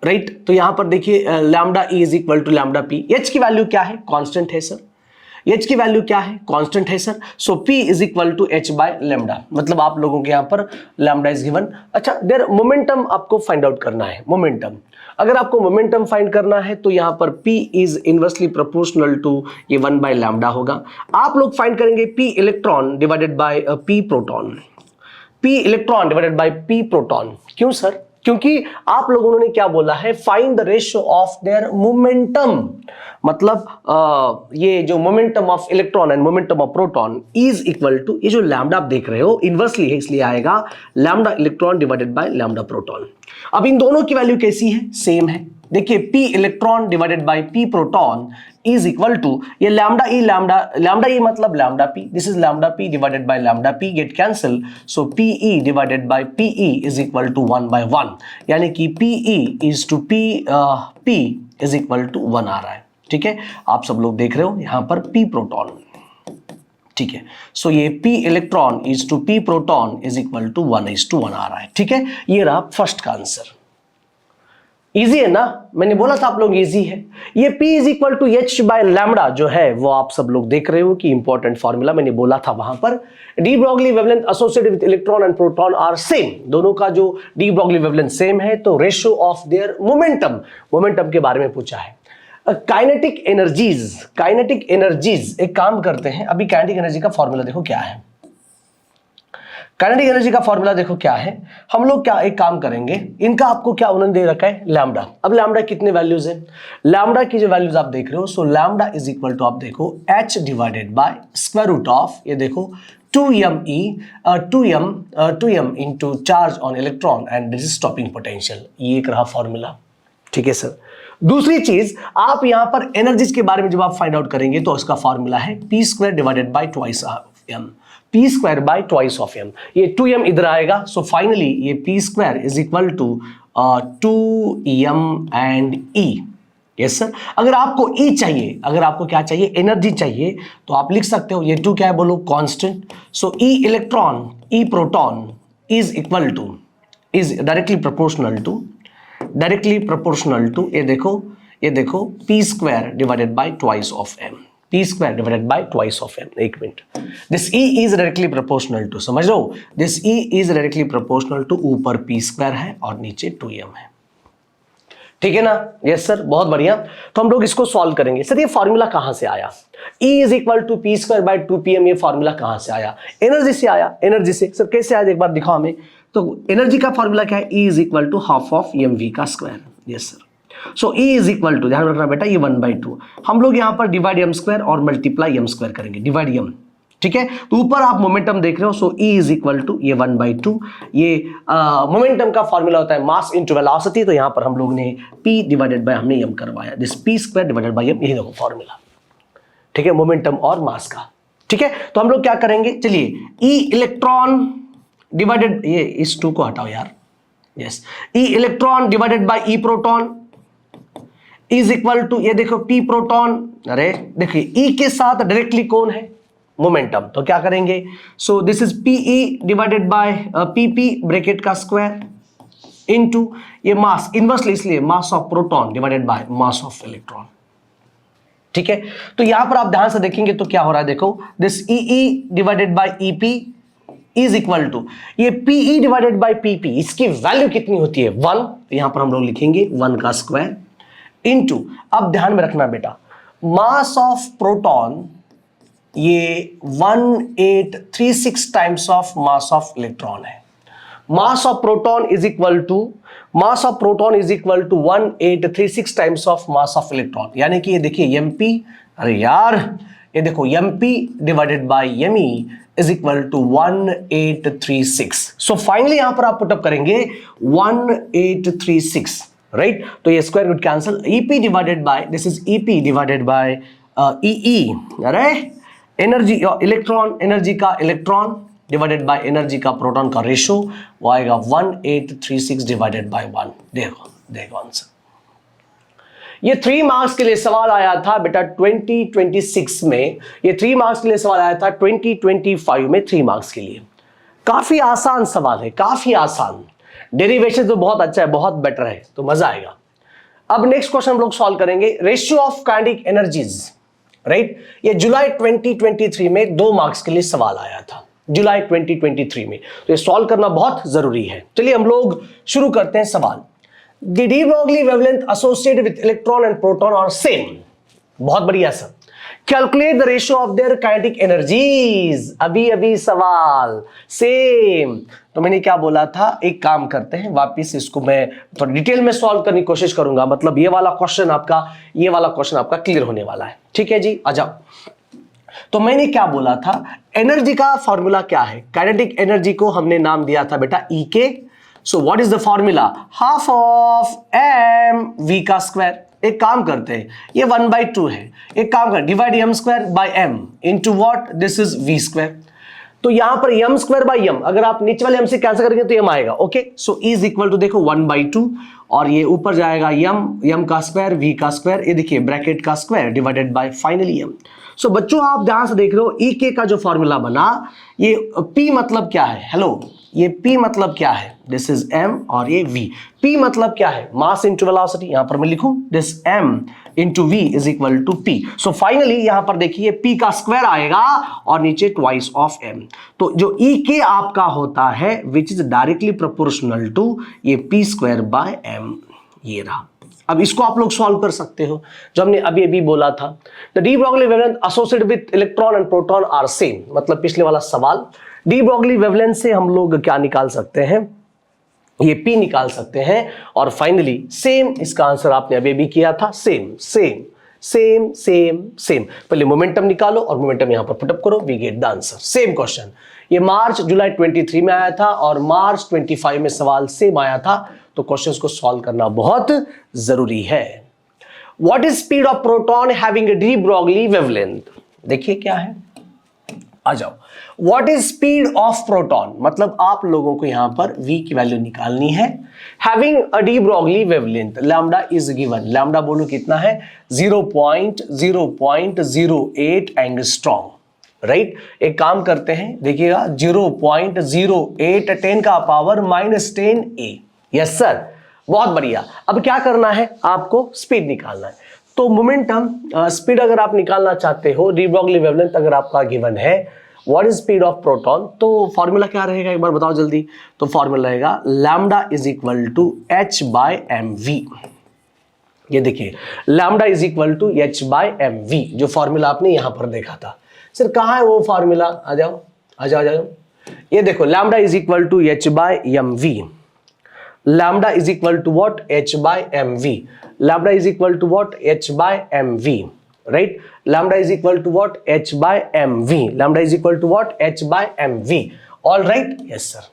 राइट, तो यहां पर देखिए lambda E is equal to lambda P, H की वैल्यू क्या है कांस्टेंट है सर, H की वैल्यू क्या है कांस्टेंट है sir, so P is equal to H by lambda, मतलब आप लोगों के यहां पर लैम्डा इज गिवन। अच्छा देयर मोमेंटम आपको फाइंड आउट करना है, मोमेंटम अगर आपको मोमेंटम फाइंड करना है तो यहां पर P is inversely proportional to ये 1 बाय लैम्डा होगा। आप लोग फाइंड करेंगे P electron divided by P proton, P electron divided by P proton, क्यों सर क्योंकि आप लोगों ने क्या बोला है, find the ratio of their momentum, मतलब ये जो momentum of electron and momentum of proton is equal to, ये जो लैम्डा आप देख रहे हो इनवर्सली है, इसलिए आएगा lambda electron divided by lambda proton. अब इन दोनों की वैल्यू कैसी है, सेम है। देखिए P electron divided by P proton is equal to, ये लैम्डा ई मतलब lambda P, this is lambda P divided by lambda P, get cancel, so P E divided by P E is equal to 1/1, यानी कि P E is to P is equal to 1 आ रहा है। ठीक है, आप सब लोग देख रहे हो यहां पर पी प्रोटॉन, ठीक है, सो ये P electron is to P proton is equal to 1:1 आ रहा है। ठीक है, ये रहा फर्स्ट का आंसर। इजी है ना, मैंने बोला था आप लोग इजी है। ये P is equal to H by lambda जो है वो आप सब लोग देख रहे हो कि इंपॉर्टेंट फॉर्मूला मैंने बोला था वहां पर, de Broglie wavelength associated with electron and proton are same, दोनों का जो डी ब्रॉगली वेवलेंथ सेम है, तो रेशियो ऑफ देयर मोमेंटम के बारे में पूछा है। काइनेटिक एनर्जीज एक काम करते हैं, अभी काइनेटिक एनर्जी का फॉर्मूला देखो क्या है, काइनेटिक एनर्जी का फॉर्मूला देखो क्या है। हम लोग क्या एक काम करेंगे, इनका आपको क्या उन्होंने दे रखा है लैम्डा। अब लैम्डा कितने वैल्यूज है, लैम्डा की जो वैल्यूज आप देख रहे हो, so lambda is equal to आप देखो h divided by square root of, ये देखो 2m into charge on electron and this is stopping potential, ये एक रहा फॉर्मूला। ठीक है सर, दूसरी चीज आप यहां पर एनर्जीज के बारे में जब आप फाइंड आउट करेंगे तो उसका फॉर्मूला है p square divided by twice m, p square by twice of m, ये 2m इधर आएगा, सो फाइनली ये p square is equal to 2m and e। Yes sir, अगर आपको E चाहिए, अगर आपको क्या चाहिए, एनर्जी चाहिए, तो आप लिख सकते हो, ये 2 क्या है बोलो, constant, so E electron E proton is equal to, is directly proportional to ये देखो p square divided by twice of m, p square divided by twice of m। एक minute, this e is directly proportional to, समझ लो, this e is directly proportional to, ऊपर p स्क्वायर है और नीचे 2m है। ठीक है ना, यस सर, बहुत बढ़िया। तो हम लोग इसको सॉल्व करेंगे। सर ये फॉर्मूला कहां से आया, E is equal to P square by 2pm, ये फॉर्मूला कहां से आया, एनर्जी से आया। एनर्जी से सर कैसे आया, एक बार दिखाओ हमें। तो एनर्जी का फॉर्मूला क्या है, E is equal to half of mv का square. Yes sir, so E is equal to, ध्यान रखना बेटा, ये 1/2, हम लोग यहाँ पर डिवाइड m स्क्वायर और मल्टीप्लाई m स्क्वायर करेंगे, डिवाइड m। ठीक है, तो ऊपर आप मोमेंटम देख रहे हो, so E is equal to ये 1/2, ये मोमेंटम का फॉर्मूला होता है मास इनटू वेलोसिटी, तो यहाँ पर हम लोग ने P डिवाइडेड बाय हमने m करवाया, this P square divided by m, यही देखो फॉर्मूला। ठीक है, मोमेंटम और मास का। ठीक है, तो हम लोग क्या करेंगे, चलिए E इलेक्ट्रॉन डिवाइडेड, ये इस 2 को हटाओ यार, yes, E electron divided by E proton is equal to, ये देखो P प्रोटॉन, अरे देखिए E के साथ डायरेक्टली कौन है, मोमेंटम, तो क्या करेंगे, सो this is PE divided by PP bracket का स्क्वायर इनटू ये मास, इनवर्सली इसलिए मास of proton divided by mass of electron. ठीक है, तो यहां पर आप ध्यान से देखेंगे तो क्या हो रहा है, देखो this EE divided by EP is equal to ये PE डिवाइडेड बाय PP, इसकी वैल्यू कितनी होती है 1, तो यहां पर हम लोग लिखेंगे 1 का स्क्वायर इनटू, अब ध्यान में रखना बेटा, मास ऑफ प्रोटॉन ये 1836 times of mass of electron है। Mass of proton is equal to 1836 times of mass of electron, यानी कि ये देखिए mp, अरे यार ये देखो mp divided by me is equal to 1836। So finally यहां पर आप पुटअप करेंगे 1836, राइट, तो ये square root cancel, EP divided by, this is EP divided by EE, अरे एनर्जी इलेक्ट्रॉन, एनर्जी का इलेक्ट्रॉन डिवाइडेड बाय एनर्जी का प्रोटॉन का रेशियो, वो आएगा 1836 डिवाइडेड बाय 1। देखो आंसर। ये 3 मार्क्स के लिए सवाल आया था बेटा 2026 में, ये 3 मार्क्स के लिए सवाल आया था 2025 में 3 मार्क्स के लिए। काफी आसान सवाल है, काफी आसान, डेरिवेशन तो बहुत अच्छा है, बहुत बेटर है, तो मजा आएगा। अब नेक्स्ट क्वेश्चन हम लोग सॉल्व करेंगे, ratio of kinetic energies, right. ये जुलाई 2023 में 2 मार्क्स के लिए सवाल आया था, जुलाई 2023 में, तो ये सॉल्व करना बहुत जरूरी है। चलिए हम लोग शुरू करते हैं सवाल। The de Broglie wavelength associated with electron and proton are same, बहुत बढ़िया sir. Calculate the ratio of their kinetic energies. अभी अभी सवाल सेम। तो मैंने क्या बोला था, एक काम करते हैं, वापस इसको मैं थोड़ा डिटेल में सॉल्व करने की कोशिश करूंगा, मतलब ये वाला क्वेश्चन आपका क्लियर होने वाला है। ठीक है जी, आ जाओ। तो मैंने क्या बोला था, एनर्जी का फॉर्मूला क्या है, काइनेटिक एनर्जी को हमने नाम दिया था बेटा E K. So what is the formula, half of M V का स्क्वायर। एक काम करते हैं, ये 1/2 है, एक काम कर divide M square by M into what, this is V square. तो यहां पर एम स्क्वायर बाय एम, अगर आप नीचे वाले एम से कैंसिल करेंगे तो एम आएगा। Okay, so is equal to देखो 1/2 और ये ऊपर जाएगा एम का स्क्वायर वी का स्क्वायर, ये देखिए ब्रैकेट का square divided by finally M. सो बच्चों आप ध्यान से देख रहे हो, ई के का जो फॉर्मूला बना, ये पी मतलब क्या है, हेलो, ये P मतलब क्या है, दिस इज M और ये V। P मतलब क्या है, मास इंटू वेलोसिटी, यहां पर मैं लिखूं this M into V is equal to P। So finally यहां पर देखिए P का स्क्वायर आएगा और नीचे ट्वाइस ऑफ M। तो जो E के आपका होता है which is directly proportional to ये P स्क्वायर बाय M, ये रहा। अब इसको आप लोग सॉल्व कर सकते हो, जो हमने अभी अभी बोला था, the de Broglie wavelength associated with electron and proton are same, मतलब पिछले वाला सवाल। डी ब्रॉगली वेवलेंथ से हम लोग क्या निकाल सकते हैं, ये P निकाल सकते हैं, और फाइनली सेम इसका आंसर आपने अभी भी किया था, same same same same same. पहले मोमेंटम निकालो और मोमेंटम यहां पर पुटअप करो, we get the answer. Same question, ये मार्च जुलाई 23 में आया था और मार्च 25 में सवाल सेम आया था, तो क्वेश्चंस को सॉल्व करना बहुत जरूरी है। What is speed of proton having A D Broglie wavelength, देखिए क्या है, आ जाओ। What is speed of proton, मतलब आप लोगों को यहां पर v की वैल्यू निकालनी है। Having a de Broglie wavelength, lambda is given, lambda बोलो कितना है, 0.08 एंगस्ट्रॉम, राइट। एक काम करते हैं, देखिएगा 0.08 10 का पावर -10 a, यस सर, बहुत बढ़िया। अब क्या करना है, आपको स्पीड निकालना है। तो मोमेंटम स्पीड अगर आप निकालना चाहते हो, डी ब्रॉगली वेवलेंथ अगर आपका गिवन है, what is speed of proton, तो फॉर्मूला क्या रहेगा एक बार बताओ जल्दी। तो फॉर्मूला रहेगा lambda is equal to h by M V. ये देखिए lambda is equal to h by M V, जो फॉर्मूला आपने यहां पर देखा था। सर कहां है वो फॉर्मूला, आ जाओ आ जाओ आ जाओ। ये देखो lambda is equal to h by M V, lambda is equal to what, h by mv, lambda is equal to what, h by mv, right, lambda is equal to what, h by mv, lambda is equal to what, h by mv, all right, yes sir,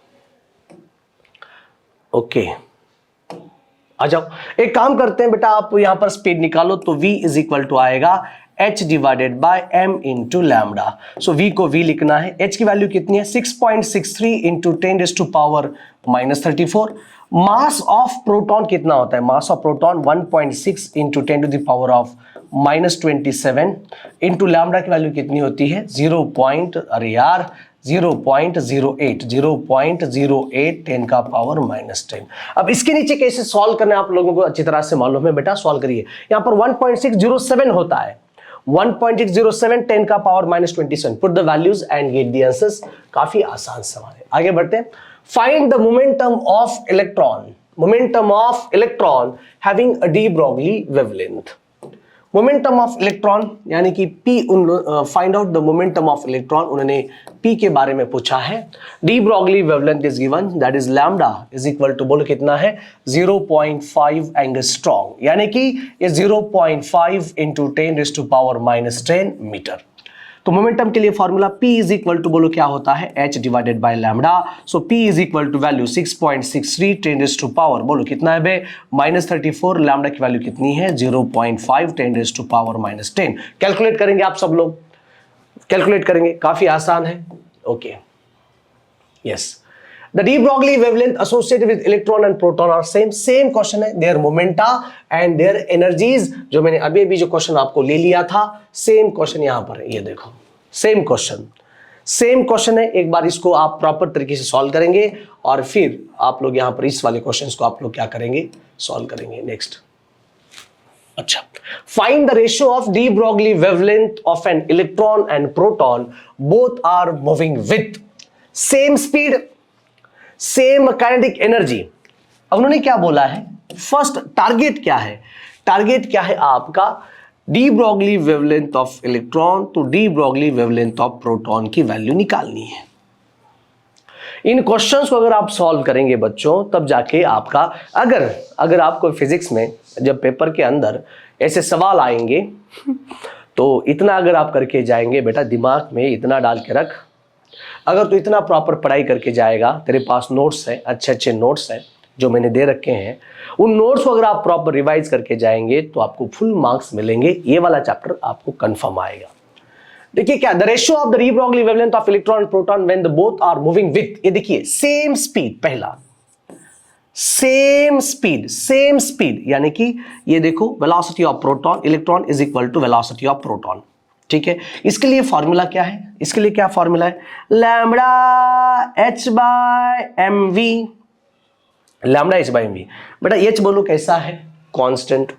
okay। आ जाओ, एक काम करते हैं बेटा, आप यहां पर स्पीड निकालो, तो v इज इक्वल टू आएगा h divided by m into lambda. So v को v लिखना है, h की वैल्यू कितनी है 6.63 इंटू 10⁻⁻34। मास ऑफ प्रोटॉन कितना होता है, mass of proton 1.6 into 10⁻27 into lambda की वैल्यू कितनी होती है 0.08 10 का पावर -10। अब इसके नीचे कैसे सॉल्व करना है आप लोगों को अच्छी तरह से मालूम है बेटा, सॉल्व करिए। यहां पर 1.607 होता है, 1.607 10 का power -27, put the values and get the answers. काफी आसान सवाल है, आगे बढ़ते हैं। Find the momentum of electron having a de Broglie wavelength. Momentum of electron यानी कि P, find out the momentum of electron, उन्होंने P के बारे में पूछा है। De Broglie wavelength is given, that is lambda is equal to, बोलो कितना है 0.5 एंगस्ट्रॉम, यानी कि ये 0.5 इंटू 10⁻⁻10 मीटर। तो मोमेंटम के लिए formula P is equal to, बोलो क्या होता है h divided by lambda. So P is equal to value 6.63 10⁻, बोलो कितना है बे -34, लैम्डा की वैल्यू कितनी है 0.5 10⁻⁻10। कैलकुलेट करेंगे आप सब लोग, कैलकुलेट करेंगे, काफी आसान है, okay yes. The de Broglie wavelength associated with electron and proton are same question है, their momenta and their energies, जो मैंने अभी अभी जो क्वेश्चन आपको ले लिया था, सेम क्वेश्चन यहां पर है, ये देखो सेम क्वेश्चन है। एक बार इसको आप प्रॉपर तरीके से सॉल्व करेंगे और फिर आप लोग यहां पर इस वाले क्वेश्चंस को आप लोग क्या करेंगे, सॉल्व करेंगे। नेक्स्ट, अच्छा, find the ratio of de Broglie wavelength of an electron and proton, both are moving with same speed, same kinetic energy. अब उन्होंने क्या बोला है, फर्स्ट टारगेट क्या है, टारगेट क्या है आपका, de Broglie wavelength of electron, तो de Broglie wavelength of proton की वैल्यू निकालनी है। इन क्वेश्चंस को अगर आप सॉल्व करेंगे बच्चों, तब जाके आपका अगर आपको फिजिक्स में जब पेपर के अंदर ऐसे सवाल आएंगे तो इतना अगर आप करके जाएंगे बेटा, दिमाग में इतना डाल के रख, अगर तू इतना प्रॉपर पढ़ाई करके जाएगा, तेरे पास नोट्स हैं, अच्छे अच्छे नोट्स हैं जो मैंने दे रखे हैं, उन नोट्स को अगर आप प्रॉपर रिवाइज करके जाएंगे तो आपको फुल मार्क्स मिलेंगे। ये वाला चैप्टर आपको कंफर्म आएगा। देखिए क्या, the ratio of the de Broglie wavelength of electron and proton when the both are moving with, ये देखिए सेम स्पीड, पहला सेम स्पीड यानी कि ये देखो velocity of proton, electron is equal to velocity of proton. ठीक है, इसके लिए फॉर्मूला क्या है, इसके लिए क्या फॉर्मूला है, lambda h by mv, lambda h by mv। बेटा h बोलो कैसा है, कांस्टेंट,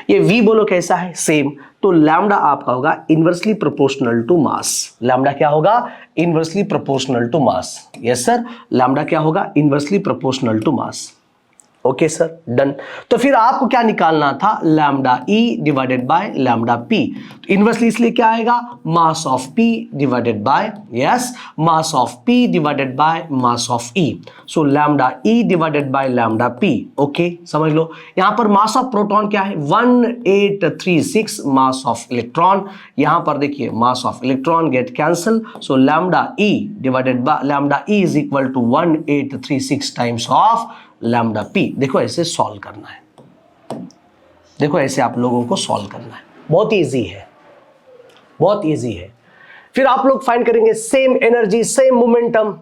ये v बोलो कैसा है, सेम, तो लैम्बडा आपका होगा inversely proportional to mass. Lambda क्या होगा, inversely proportional to mass. Yes sir, lambda क्या होगा, inversely proportional to mass. Okay sir, done. तो फिर आपको क्या निकालना था, lambda e divided by lambda p. तो इनवर्सली इसलिए क्या आएगा, mass of p divided by, yes, mass of p divided by mass of e. So lambda e divided by lambda p. Okay, समझ लो। यहां पर मास ऑफ प्रोटॉन क्या है, 1836, मास ऑफ इलेक्ट्रॉन, यहां पर देखिए mass of electron get cancel, so lambda e divided by lambda e is equal to 1836 times of lambda p. देखो ऐसे सॉल्व करना है, देखो ऐसे आप लोगों को सॉल्व करना है, बहुत इजी है, बहुत इजी है। फिर आप लोग फाइंड करेंगे सेम एनर्जी सेम मोमेंटम,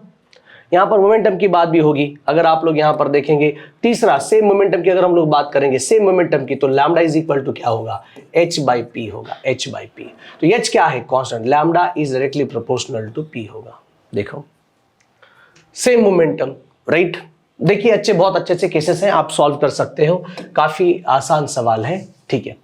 यहां पर मोमेंटम की बात भी होगी। अगर आप लोग यहां पर देखेंगे, तीसरा सेम मोमेंटम की अगर हम लोग बात करेंगे सेम मोमेंटम की, तो लैम्डा इज इक्वल टू क्या होगा, h बाई पी होगा, h बाई पी। तो h क्या है, constant, lambda is directly proportional to p होगा। देखो सेम मोमेंटम, राइट। देखिए अच्छे, बहुत अच्छे अच्छे केसेस हैं, आप सॉल्व कर सकते हो, काफी आसान सवाल है। ठीक है,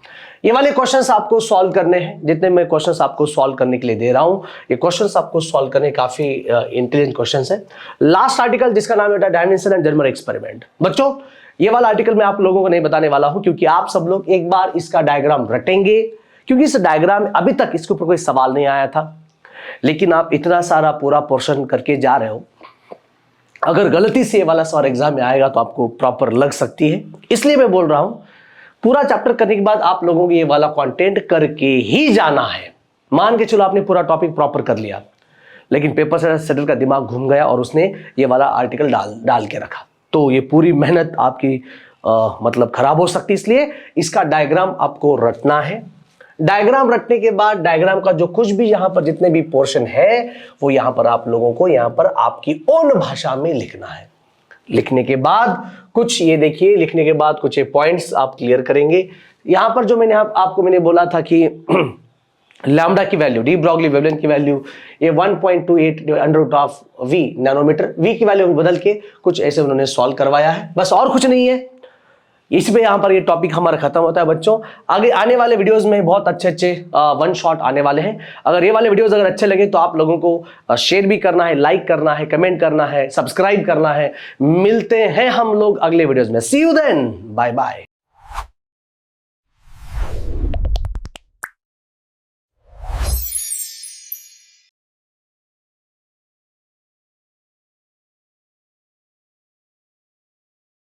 ये वाले क्वेश्चंस आपको सॉल्व करने हैं, जितने मैं क्वेश्चंस आपको सॉल्व करने के लिए दे रहा हूं, ये क्वेश्चंस आपको सॉल्व करने काफी इंटेलिजेंट क्वेश्चंस हैं। लास्ट आर्टिकल जिसका नाम है डायमेंशन एंड जर्मर एक्सपेरिमेंट। बच्चों ये वाला आर्टिकल मैं आप लोगों को नहीं बताने वाला हूं, क्योंकि आप सब लोग एक बार इसका डायग्राम रटेंगे, क्योंकि इस डायग्राम अभी तक इसके ऊपर कोई सवाल नहीं आया था, लेकिन आप इतना सारा पूरा पोर्शन करके जा रहे हो, अगर गलती से ये वाला सवाल एग्जाम में आएगा तो आपको प्रॉपर लग सकती है। इसलिए मैं बोल रहा हूं, पूरा चैप्टर करने के बाद आप लोगों को ये वाला कंटेंट करके ही जाना है। मान के चलो आपने पूरा टॉपिक प्रॉपर कर लिया, लेकिन पेपर सेटर का दिमाग घूम गया और उसने ये वाला आर्टिकल डाल के रखा, तो ये पूरी मेहनत आपकी मतलब खराब हो सकती है। इसलिए इसका डायग्राम आपको रटना है। डायग्राम रटने के बाद डायग्राम का जो कुछ भी यहां पर जितने भी पोर्शन है, वो यहां पर आप लोगों को यहां पर आपकी ओन भाषा में लिखना है। लिखने के बाद कुछ ये देखिए, लिखने के बाद कुछ ये पॉइंट्स आप क्लियर करेंगे। यहां पर जो मैंने आपको मैंने बोला था कि लैम्डा की वैल्यू, डी ब्रॉगली वेवलेंथ की वैल्यू ये 1.28 under root of V nanometer, V की वैल्यू बदल के कुछ ऐसे उन्होंने सॉल्व करवाया है, बस और कुछ नहीं है। इसमें यहां पर ये टॉपिक हमारा खत्म होता है। बच्चों आगे आने वाले वीडियोस में बहुत अच्छे अच्छे वन शॉट आने वाले हैं। अगर ये वाले वीडियोस अगर अच्छे लगे तो आप लोगों को शेयर भी करना है, लाइक करना है, कमेंट करना है, सब्सक्राइब करना है। मिलते हैं हम लोग अगले वीडियोस में। सी यू देन, बाय बाय।